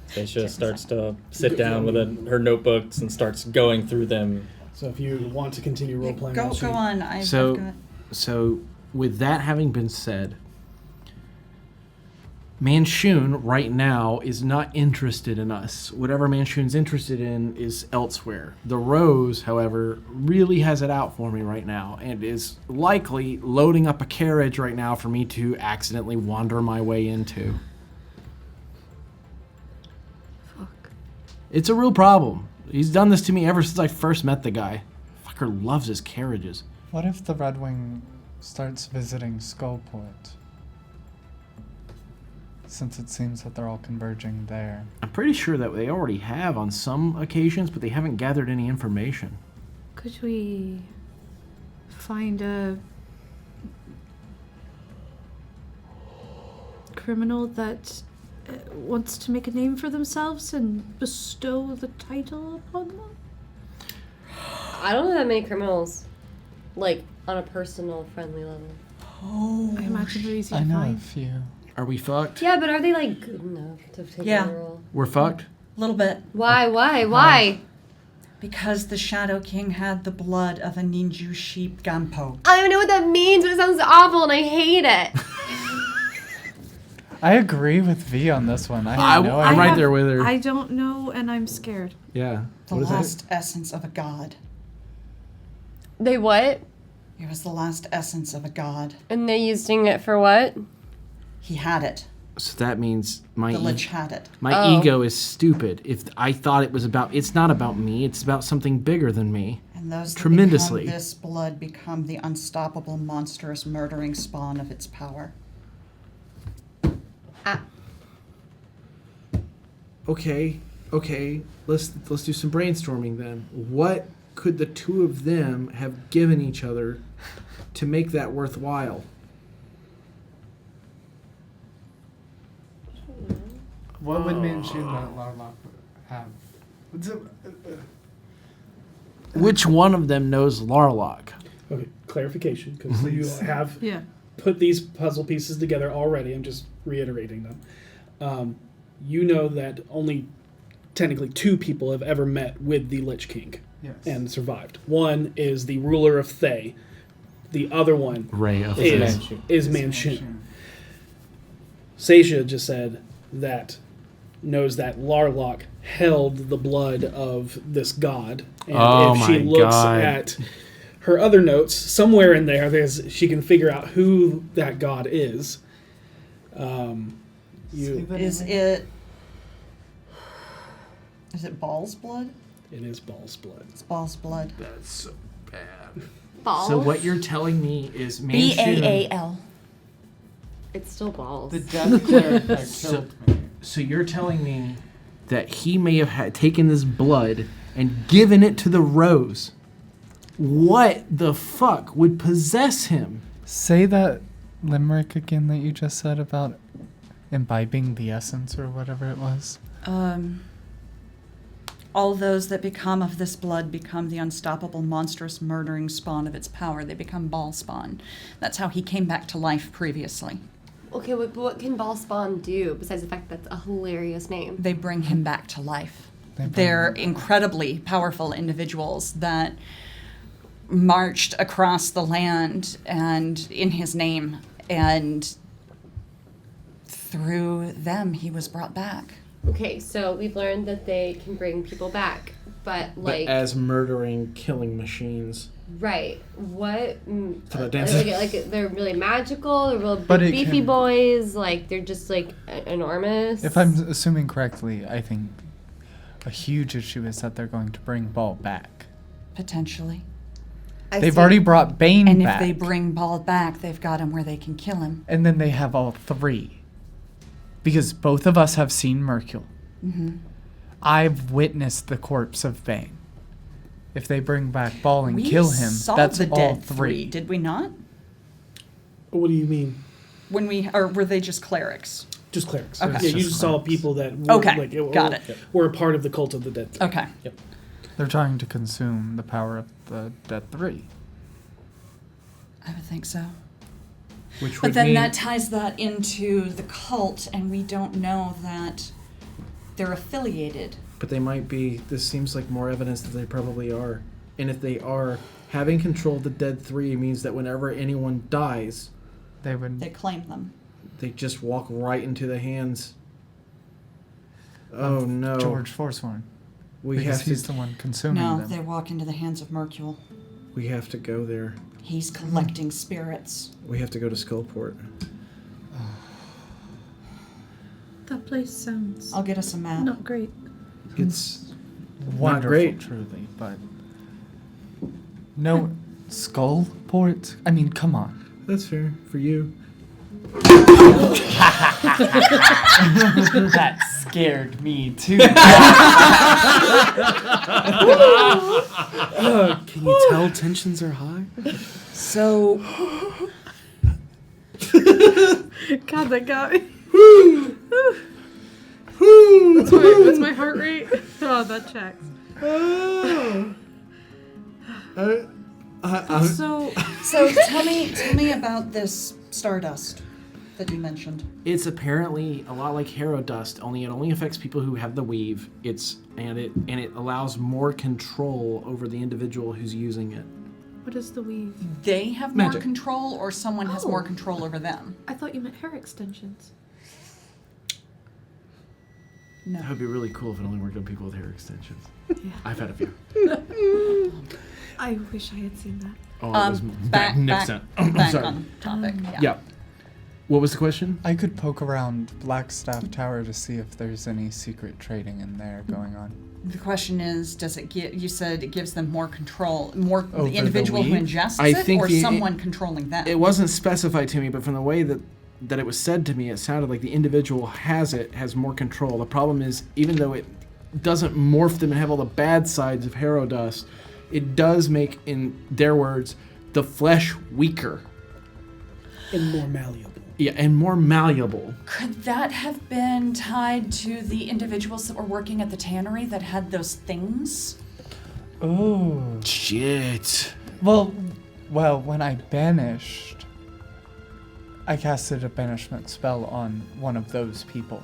Saesha starts to sit down with her notebooks and starts going through them. So if you want to continue role playing, Go on. I've got... So with that having been said, Manchun right now is not interested in us. Whatever Manchun's interested in is elsewhere. The Rose, however, really has it out for me right now and is likely loading up a carriage right now for me to accidentally wander my way into. Fuck. It's a real problem. He's done this to me ever since I first met the guy. Fucker loves his carriages. What if the Redwing starts visiting Skullport? Since it seems that they're all converging there. I'm pretty sure that they already have on some occasions, but they haven't gathered any information. Could we find a criminal that wants to make a name for themselves and bestow the title upon them? I don't know that many criminals, like, on a personal, friendly level. Oh, I imagine they're easy I to know a find. few. Are we fucked? Yeah, but are they, like, good enough to take Yeah. on the role? We're fucked? a little bit. Why? Because the Shadow King had the blood of a ninju sheep gampo. I don't even know what that means, but it sounds awful and I hate it. I agree with V on this one. I have no I'm idea. right there with her. I don't know, and I'm scared. Yeah. The What is last essence of a god. They what? It was the last essence of a god. And they're using it for what? He had it. So that means my The Lich had it. Oh. ego is stupid. If I thought it was about, it's not about me. It's about something bigger than me. And those that Tremendously. become this blood become the unstoppable, monstrous, murdering spawn of its power. Okay. Let's do some brainstorming then. What could the two of them have given each other to make that worthwhile? What would Manchun let Larlock have? Which one of them knows Larlock? Okay, clarification, because you have Yeah. put these puzzle pieces together already. I'm just reiterating them. You know that only technically 2 people have ever met with the Lich King Yes. and survived. One is the ruler of Thay. The other one Ray of is Manchun. Saesha just said that knows that Larlock held the blood of this god. And Oh if she my looks God. at her other notes, somewhere in she can figure out who that god is. Is it Ball's blood? It is Ball's blood. It's Ball's blood. That's so bad. Balls? So what you're telling me is Manchun... Baal. It's still balls. The death cleric that killed me. So you're telling me that he may have taken this blood and given it to the Rose. What the fuck would possess him? Say that limerick again that you just said about imbibing the essence or whatever it was. All those that become of this blood become the unstoppable, monstrous, murdering spawn of its power. They become Ball spawn. That's how he came back to life previously. Okay, but what can Ball Spawn do besides the fact that that's a hilarious name? They bring him back to life. They bring They're him back. incredibly powerful individuals that marched across the land and in his name, and through them he was brought back. Okay, so we've learned that they can bring people back, but like, But as murdering, killing machines. right? What? Throw a dance. Like they're really magical. They're real But it beefy can- boys. Like they're just like enormous. If I'm assuming correctly, I think a huge issue is that they're going to bring Ball back. Potentially. They've already brought Bane And back. if they bring Ball back, they've got him where they can kill him. And then they have all 3. Because both of us have seen Mercule. Mm-hmm. I've witnessed the corpse of Bane. If they bring back Ball and We kill him, saw that's the all dead 3. did we not? What do you mean? Or were they just clerics? Just clerics. Okay. Yeah, you Just just saw clerics. people that were, Okay, got it. were a part of the cult of the dead. Okay. Yep. They're trying to consume the power of the Dead 3. I would think so. Which But would then mean that ties that into the cult, and we don't know that they're affiliated. But they might be. This seems like more evidence that they probably are. And if they are, having control of the Dead 3 means that whenever anyone dies, They would. They claim them. They just walk right into the hands. Oh no. George Forsworn. We Because have to he's the one consuming No, them. they walk into the hands of Mercule. we have to go there. He's collecting spirits. We have to go to Skullport. That place sounds I'll get us a map. not great. It's Wonderful, great. truly, but no Skullport. I mean, come on. that's fair for you. That scared me too. Can you tell tensions are high? So, God, that got me. What's my heart rate? Oh, that checks. so tell me about this stardust that you mentioned. It's apparently a lot like Harrow Dust, only it only affects people who have the weave. It allows more control over the individual who's using it. What is the weave? They have Magic. more control, or someone has more control over them? I thought you meant hair extensions. No. That would be really cool if it only worked on people with hair extensions. I've had a few. I wish I had seen that. Oh, it was Back magnificent. back Sorry. on topic. Yeah. What was the question? I could poke around Blackstaff Tower to see if there's any secret trading in there going on. The question is, does it get? You said it gives them more control, Over the the individual who weave? ingests I it, think or the- someone controlling them. It wasn't specified to me, but from the way that it was said to me, it sounded like the individual has more control. The problem is, even though it doesn't morph them and have all the bad sides of Harrow Dust, it does make, in their words, the flesh weaker. And more malleable. Yeah, and more malleable. Could that have been tied to the individuals that were working at the tannery that had those things? Oh. Shit. Well, when I banished, I casted a banishment spell on one of those people.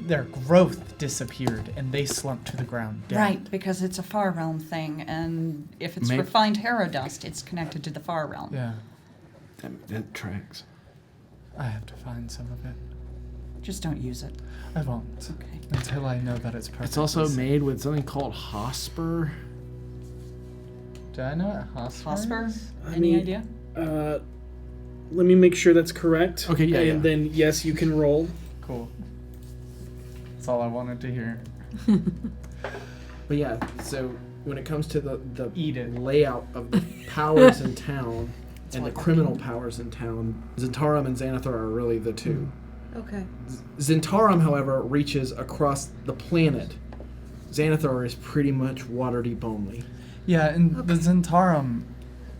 Their growth disappeared and they slumped to the ground dead. Right, because it's a far realm thing, and if it's May- refined Harrow Dust, it's connected to the far realm. Yeah, That tracks. I have to find some of it. Just don't use it. I won't. Okay. Until I know that it's perfect. It's also made with something called Hosper. Do I know what Hosper Hosper? is? Any idea? Let me make sure that's correct. Okay, yeah, And yeah. then, yes, you can roll. Cool. That's all I wanted to hear. But yeah, so when it comes to the Eat it. layout of the powers in town and the what- criminal powers in town, Zentarum and Xanathar are really the two. Okay. Zentarum, however, reaches across the planet. Xanathar is pretty much Waterdeep only. Yeah, and the Zentarum,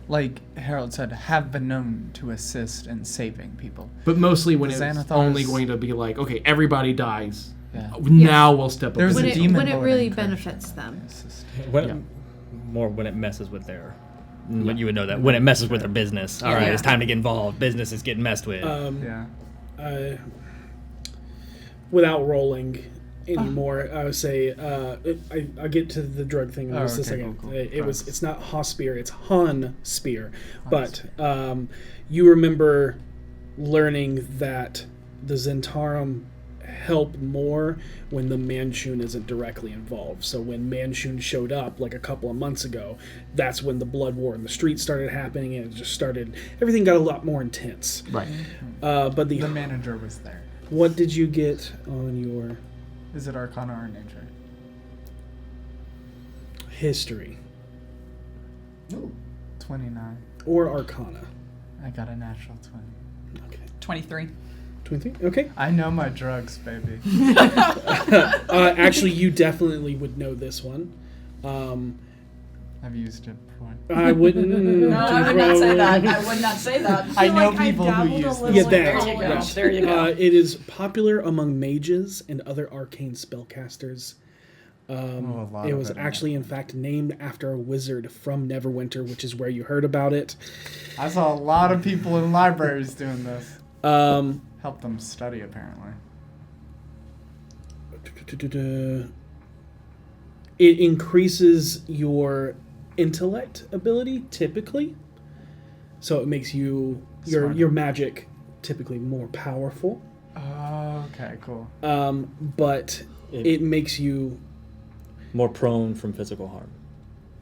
like Harold said, have been known to assist in saving people. But mostly when The it's Xanathars- only going to be like, okay, everybody dies. Yeah. Now we'll step up. There's and a do demon when it lord really in Kirk. benefits them. Assist. When it messes with their, when you would know that when it messes with their business. All right, Yeah. it's time to get involved. Business is getting messed with. Yeah. Without rolling anymore, I would say I'll get to the drug thing in just a okay, second. cool. It's not Hospear, it's Hun Spear. But you remember learning that the Zentarum help more when the Manchun isn't directly involved. So when Manchun showed up like a couple of months ago, that's when the blood war in the streets started happening, and it just started. Everything got a lot more intense. Right. But The manager was there. what did you get on your Is it Arcana or Nature? history 29. or Arcana? I got a natural 20. Okay. 23. 23? Okay. I know my drugs, baby. Actually, you definitely would know this one. I've used it before. I wouldn't. No, I would not say that. I would not say that. I know like I people who dabbled a use little this. Yeah, in that. There you go. knowledge. There you go. It is popular among mages and other arcane spellcasters. A lot It of was it, actually, in fact, named after a wizard from Neverwinter, which is where you heard about it. I saw a lot of people in libraries doing this. Help them study, apparently. It increases your intellect ability, typically. So it makes you your Smarter. magic typically more powerful. Oh, okay, cool. But it makes you more prone from physical harm.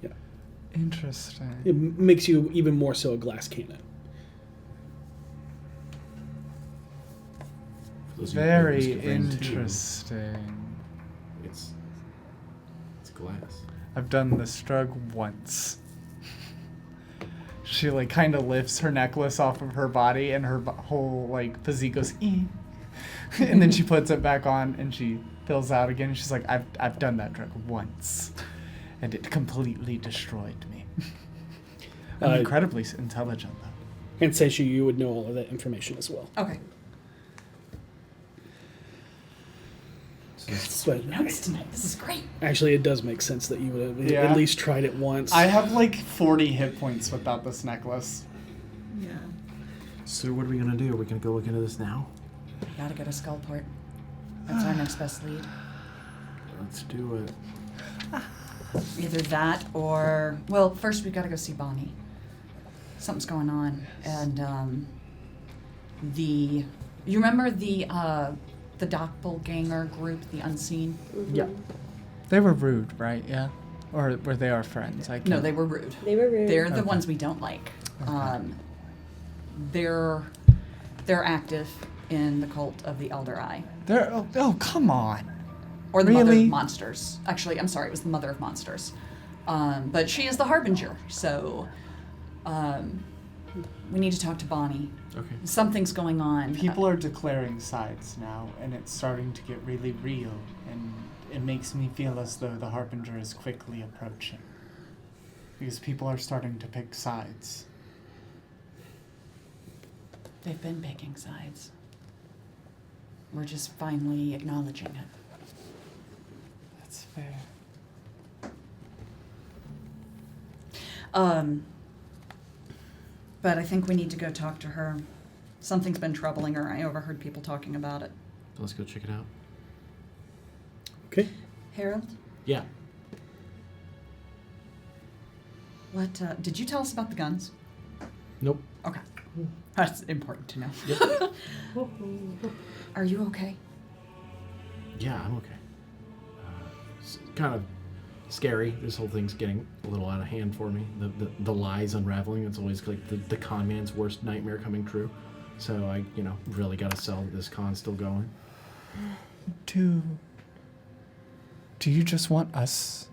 Yeah. Interesting. It makes you even more so a glass cannon. Very interesting. It's glass. I've done this drug once. She like kind of lifts her necklace off of her body, and her whole like physique goes, and then she puts it back on, and she fills out again. And she's like, I've done that drug once, and it completely destroyed me. I'm incredibly intelligent though. And Saesha, you would know all of that information as well. Okay. But Notes tonight. This is great. actually, it does make sense that you would have Yeah. at least tried it once. I have like 40 hit points without this necklace. Yeah. So what are we gonna do? Are we gonna go look into this now? We gotta go to Skullport. That's our next best lead. Let's do it. Either that or, well, first we've got to go see Bonnie. Something's going on, and you remember the doppelganger group, the Unseen? Yeah. They were rude, right? Yeah. Or were they our friends? No, they were rude. They were rude. They're the Okay. ones we don't like. They're active in the cult of the Elder Eye. Oh, come on. Or the Mother Really? of Monsters. Actually, I'm sorry, it was the Mother of Monsters. But she is the Harbinger, so we need to talk to Bonnie. Okay. Something's going on. People are declaring sides now, and it's starting to get really real, and it makes me feel as though the Harbinger is quickly approaching. Because people are starting to pick sides. They've been picking sides. We're just finally acknowledging it. That's fair. But I think we need to go talk to her. Something's been troubling her. I overheard people talking about it. Let's go check it out. Okay. Harold, Yeah. what did you tell us about the guns? Nope. Okay. That's important to know. Are you okay? Yeah, I'm okay. It's kind of scary. This whole thing's getting a little out of hand for me. The lies unraveling. It's always like the con man's worst nightmare coming true. So I, really got to sell that this con's still going. Do you just want us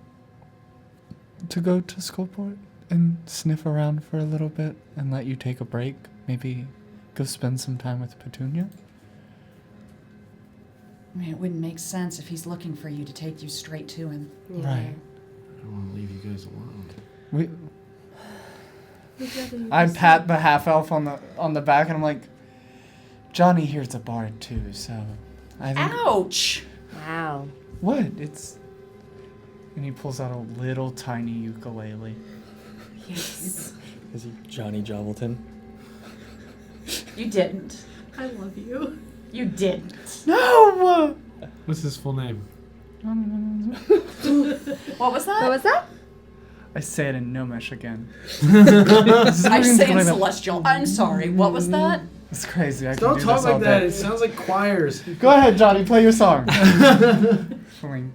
to go to Skullport and sniff around for a little bit and let you take a break? Maybe go spend some time with Petunia? I mean, it wouldn't make sense if he's looking for you to take you straight to him. Yeah. Right. I don't want to leave you guys alone. I pat the half elf on the back and I'm like, Johnny here's a bard too, so I think. Ouch! Wow. What? And he pulls out a little tiny ukulele. Yes. Is he Johnny Jovelton? You didn't. I love you. You didn't. No! What's his full name? What was that? What was that? I say it in Gnomish again. I say in Celestial. I'm sorry. What was that? It's crazy. I can Don't do talk this all like that. day. It sounds like choirs. Go ahead, Johnny. Play your song. Fling.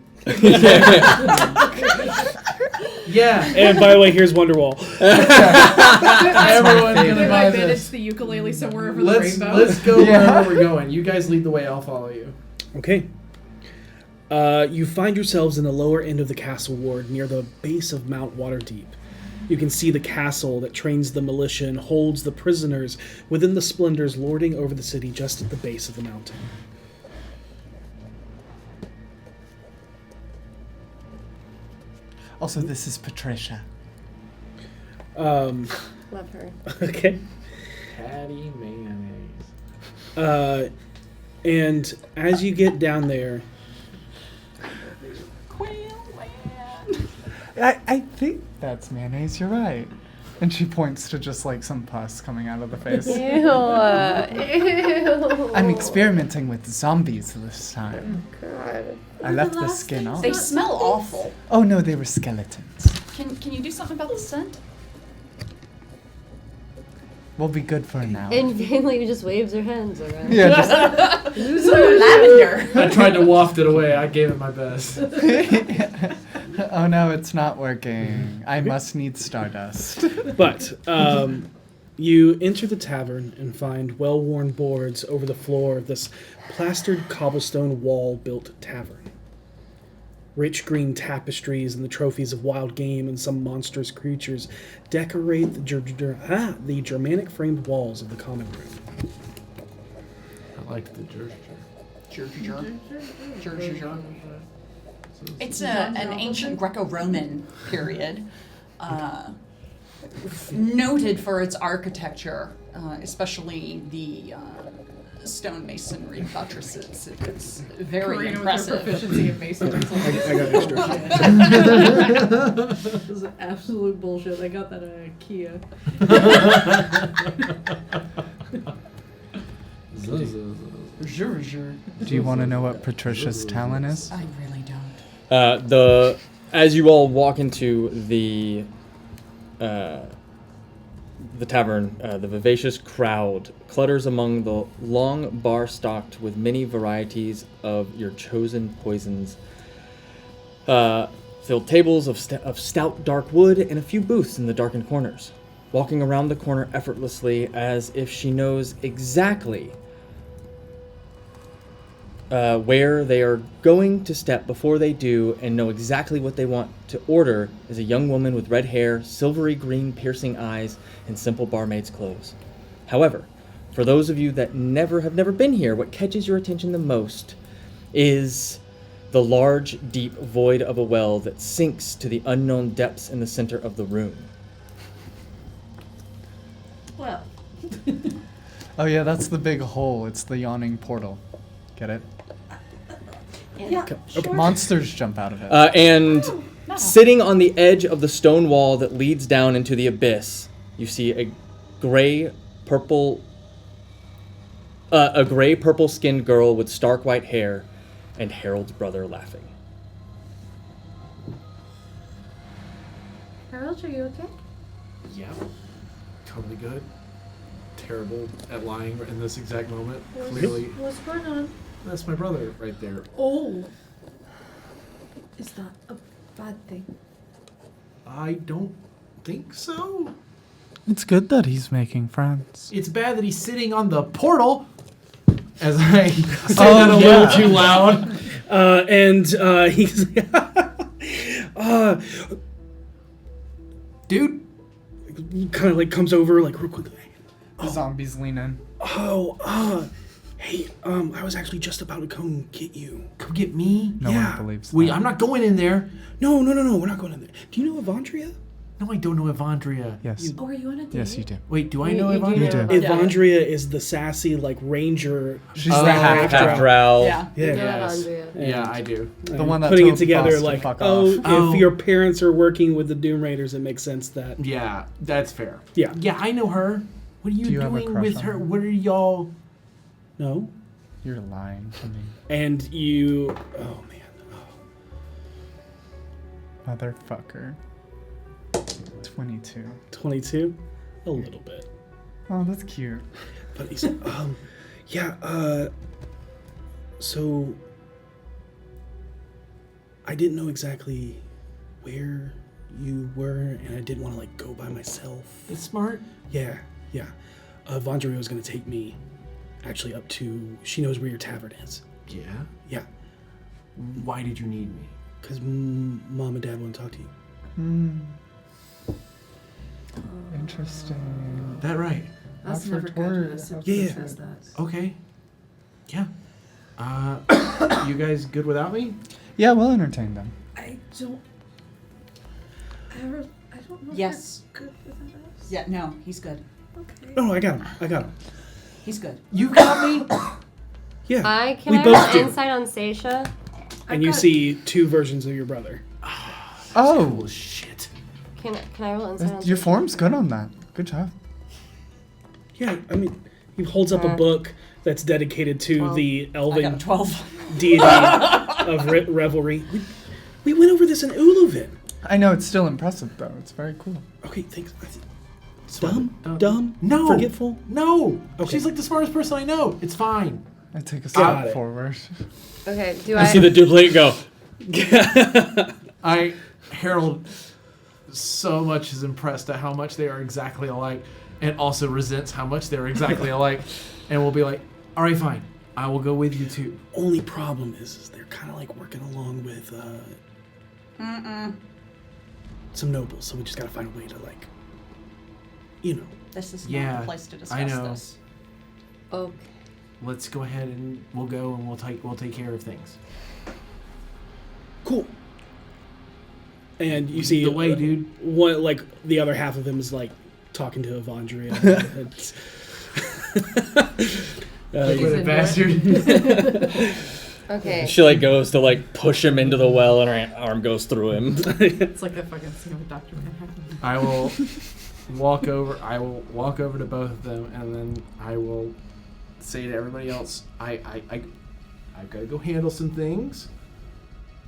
Yeah. And by the way, here's Wonderwall. Everyone's I gonna buy bet it's this. the ukulele somewhere over Let's the rainbow. go Yeah. wherever we're going. You guys lead the way. I'll follow you. Okay. You find yourselves in the lower end of the castle ward near the base of Mount Waterdeep. You can see the castle that trains the militia and holds the prisoners within the splendors lording over the city just at the base of the mountain. Also, this is Patricia. Um, Love her. okay. Patty mayonnaise. And as you get down there, I think that's mayonnaise. You're right. And she points to just like some pus coming out of the face. Ew. Ew. I'm experimenting with zombies this time. God. I left the skin off. They smell awful. Oh no, they were skeletons. Can you do something about the scent? We'll be good for now. And vainly just waves her hands around. Yeah, just Lavender. I tried to waft it away. I gave it my best. oh no, it's not working. I must need stardust. But you enter the tavern and find well-worn boards over the floor of this plastered cobblestone wall-built tavern. Rich green tapestries and the trophies of wild game and some monstrous creatures decorate the Germanic framed walls of the common room. I like the It's an ancient Greco-Roman period, noted for its architecture, especially the stonemasonry buttresses. It's very impressive. Proficiency in masonry. I got extra. This is absolute bullshit. I got that at IKEA. Do you want to know what Patricia's talent is? I really don't. As you all walk into the tavern, the vivacious crowd clutters among the long bar stocked with many varieties of your chosen poisons. Filled tables of stout dark wood and a few booths in the darkened corners. Walking around the corner effortlessly as if she knows exactly where they are going to step before they do and know exactly what they want to order is a young woman with red hair, silvery green piercing eyes, and simple barmaid's clothes. However, for those of you that have never been here, what catches your attention the most is the large, deep void of a well that sinks to the unknown depths in the center of the room. Well. Oh yeah, that's the big hole. It's the yawning portal. Get it? Yeah, sure. Monsters jump out of it. And sitting on the edge of the stone wall that leads down into the abyss, you see a gray purple skinned girl with stark white hair and Harold's brother laughing. Harold, are you okay? Yeah. Totally good. Terrible at lying in this exact moment. Clearly. What's going on? That's my brother right there. Oh. Is that a bad thing? I don't think so. It's good that he's making friends. It's bad that he's sitting on the portal. As I say that a little too loud. He's Dude. kind of like comes over like real quickly. The zombies lean in. Hey, I was actually just about to come get you. Come get me? No Yeah. one believes Wait, that. I'm not going in there. No, we're not going in there. Do you know Evandria? No, I don't know Evandria. Yes. Oh, are you on a date? Yes, you do. Wait, do I You- know you do Evandria? know. You do. Evandria is the sassy like ranger. She's the half Half drow. Yeah. Yeah. Yes. Andrea. Yeah, I do. The one that putting told it together Boss to like, fuck oh, off. Oh. if your parents are working with the Doom Raiders, it makes sense that. Yeah, that's fair. Yeah. Yeah, I know her. What are you, Do you have a doing crush with on her? her? What are y'all... No. You're lying to me. And you. Oh man. Motherfucker. 22. 22. A little bit. Oh, that's cute. But he's so I didn't know exactly where you were and I didn't want to like go by myself. That's smart. Yeah. Vondria was gonna take me actually up to she knows where your tavern is. Yeah? Yeah. Why did you need me? Because mom and dad want to talk to you. Interesting. That right. That's Not never for good when Tori. a sibling Yeah. says that. Okay. Yeah. You guys good without me? Yeah, we'll entertain them. I don't. Harold, I don't know. Yes. If you're good without us. Yeah, no, he's good. Okay. No, I got him. He's good. You got me? Yeah. Can We I both roll do. insight on Saesha? And you see two versions of your brother. Oh, Shit. Can I roll insight on your Saesha? form's good on that. Good job. Yeah, I mean, he holds up a book that's dedicated to 12. the I got a elven 12. deity of revelry. We went over this in Uluvin. I know it's still impressive though. It's very cool. Okay, thanks. Dumb? No. Forgetful? No. Okay. She's like the smartest person I know. It's fine. I take a Got step it. forward. Okay, do You I? see the duplicate go. Harold so much is impressed at how much they are exactly alike and also resents how much they're exactly alike and will be like, all right, fine. I will go with you too. Only problem is they're kind of like working along with some nobles, so we just gotta find a way to like, This is Yeah, not the place to discuss I know. this. Okay. Let's go ahead and we'll go and we'll take care of things. Cool. And you see the way, dude. One like the other half of him is like talking to Evandria. What a bastard. Okay. She like goes to like push him into the well, and her arm goes through him. It's like the fucking scene of Dr. Manhattan. I will walk over to both of them, and then I will say to everybody else, I've got to go handle some things.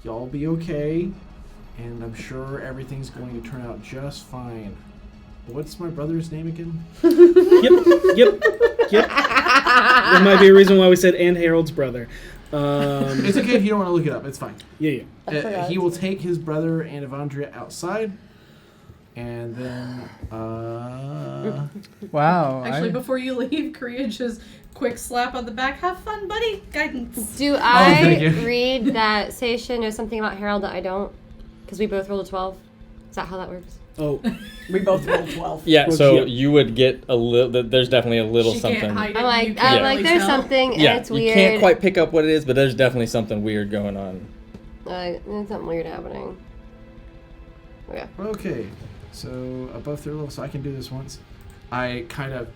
Y'all be okay, and I'm sure everything's going to turn out just fine. What's my brother's name again? Yep. There might be a reason why we said and Harold's brother. It's okay if you don't want to look it up. It's fine. Yeah. He will take his brother and Evandria outside, and then Wow. Actually, before you leave, Korea just quick slap on the back. Have fun, buddy. Guidance. Do thank I you. read that Saesha knows something about Harold that I don't? Because we both rolled a 12. Is that how that works? Oh, We both rolled 12. Yeah, Well, so yeah. you would get a little. There's definitely a little She something. can't hide it. I'm You like, can't there's really tell. something, and Yeah, it's you weird. can't quite pick up what it is, but there's definitely something weird going on. There's something weird happening. Okay. okay, so above third level, so I can do this once. I kind of,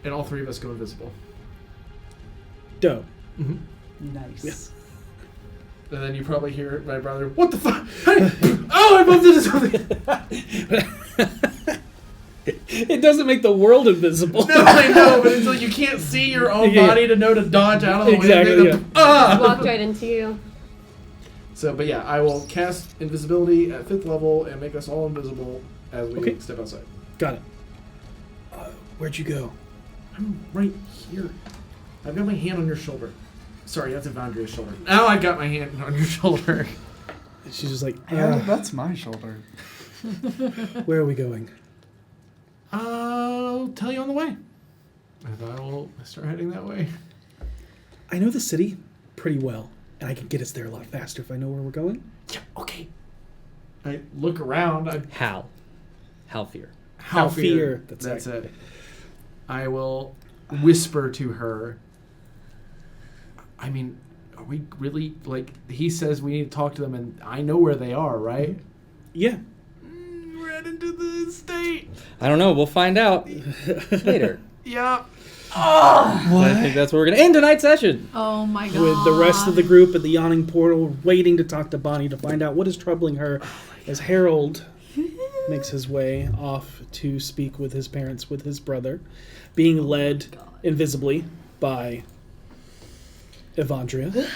and all three of us go invisible. dope. Nice. Yeah. And then you probably hear my brother, what the fuck? Hey! Oh, I bumped into something! It doesn't make the world invisible. No, I know, but until you can't see your own Yeah. body to know to dodge out of the Exactly, way. yeah. Walked right into you. So, but yeah, I will cast invisibility at 5th level and make us all invisible as we Okay. step outside. Got it. Where'd you go? I'm right here. I've got my hand on your shoulder. Sorry, that's Evandria's shoulder. Now I got my hand on your shoulder. She's just like, That's my shoulder. where are we going? I'll tell you on the way. And I will start heading that way. I know the city pretty well, and I can get us there a lot faster if I know where we're going. Yeah, okay. I look around. Halfir. Halfir, That's that's it. I will whisper to her. I mean, are we really, like, he says we need to talk to them, and I know where they are, right? Yeah. We're heading to the estate. I don't know. We'll find out later. Yeah. I think that's where we're gonna end tonight's session. Oh my god. With the rest of the group at the yawning portal, waiting to talk to Bonnie to find out what is troubling her, as Harold makes his way off to speak with his parents, with his brother, being led invisibly by Evandria.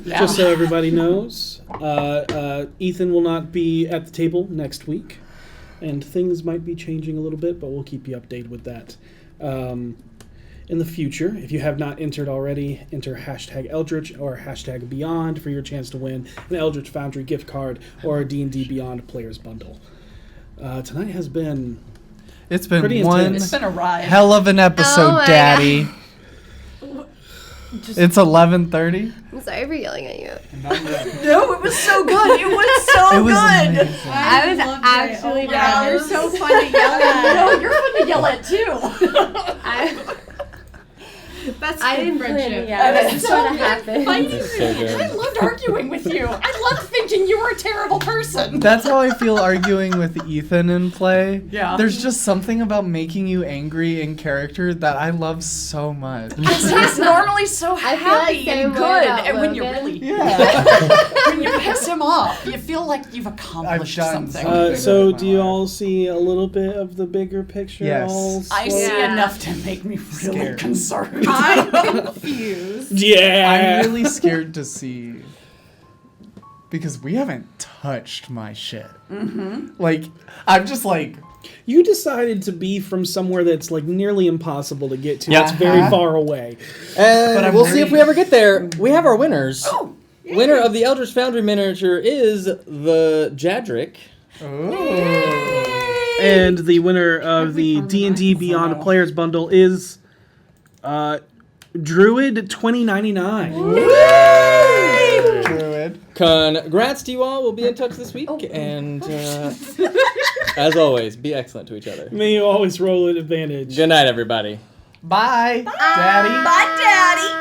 Just so everybody knows, Ethan will not be at the table next week, and things might be changing a little bit, but we'll keep you updated with that. In the future, if you have not entered already, enter hashtag Eldritch or hashtag Beyond for your chance to win an Eldritch Foundry gift card or a D&D Beyond Players Bundle. Tonight has been It's been Pretty one intense. It's been a ride. hell of an episode, Oh my Daddy. It's 11:30. I'm sorry for yelling at you. No, it was so good. It was so It was good. amazing. I was loved it. actually Oh my God, bad. you're so fun to yell at. No, you're fun to yell at too. That's I good didn't plan friendship. it yet. That's It's so gonna good. happen. That's so good. I loved arguing with you. I loved thinking you were a terrible person. That's how I feel arguing with Ethan in play. Yeah. There's just something about making you angry in character that I love so much. He's normally so I feel like happy same and way good, about and when you Logan. really Yeah. when you piss him off, you feel like you've accomplished I've done something. something. so do you all see a little bit of the bigger picture? Yes. all I slowly? see Yeah. enough to make me really Scared. concerned. I'm confused. Yeah. I'm really scared to see because we haven't touched my shit. Like, I'm just like, You decided to be from somewhere that's like nearly impossible to get to. Yeah. It's very far away. And I'm we'll see if very- we ever get there. We have our winners. Winner of the Eldritch Foundry miniature is the Jadric. And the winner of the D&D Beyond Players Bundle is Druid 2099. Druid. Congrats to you all. We'll be in touch this week. And as always, be excellent to each other. May you always roll at advantage. Good night, everybody. Bye, Daddy. Bye, Daddy.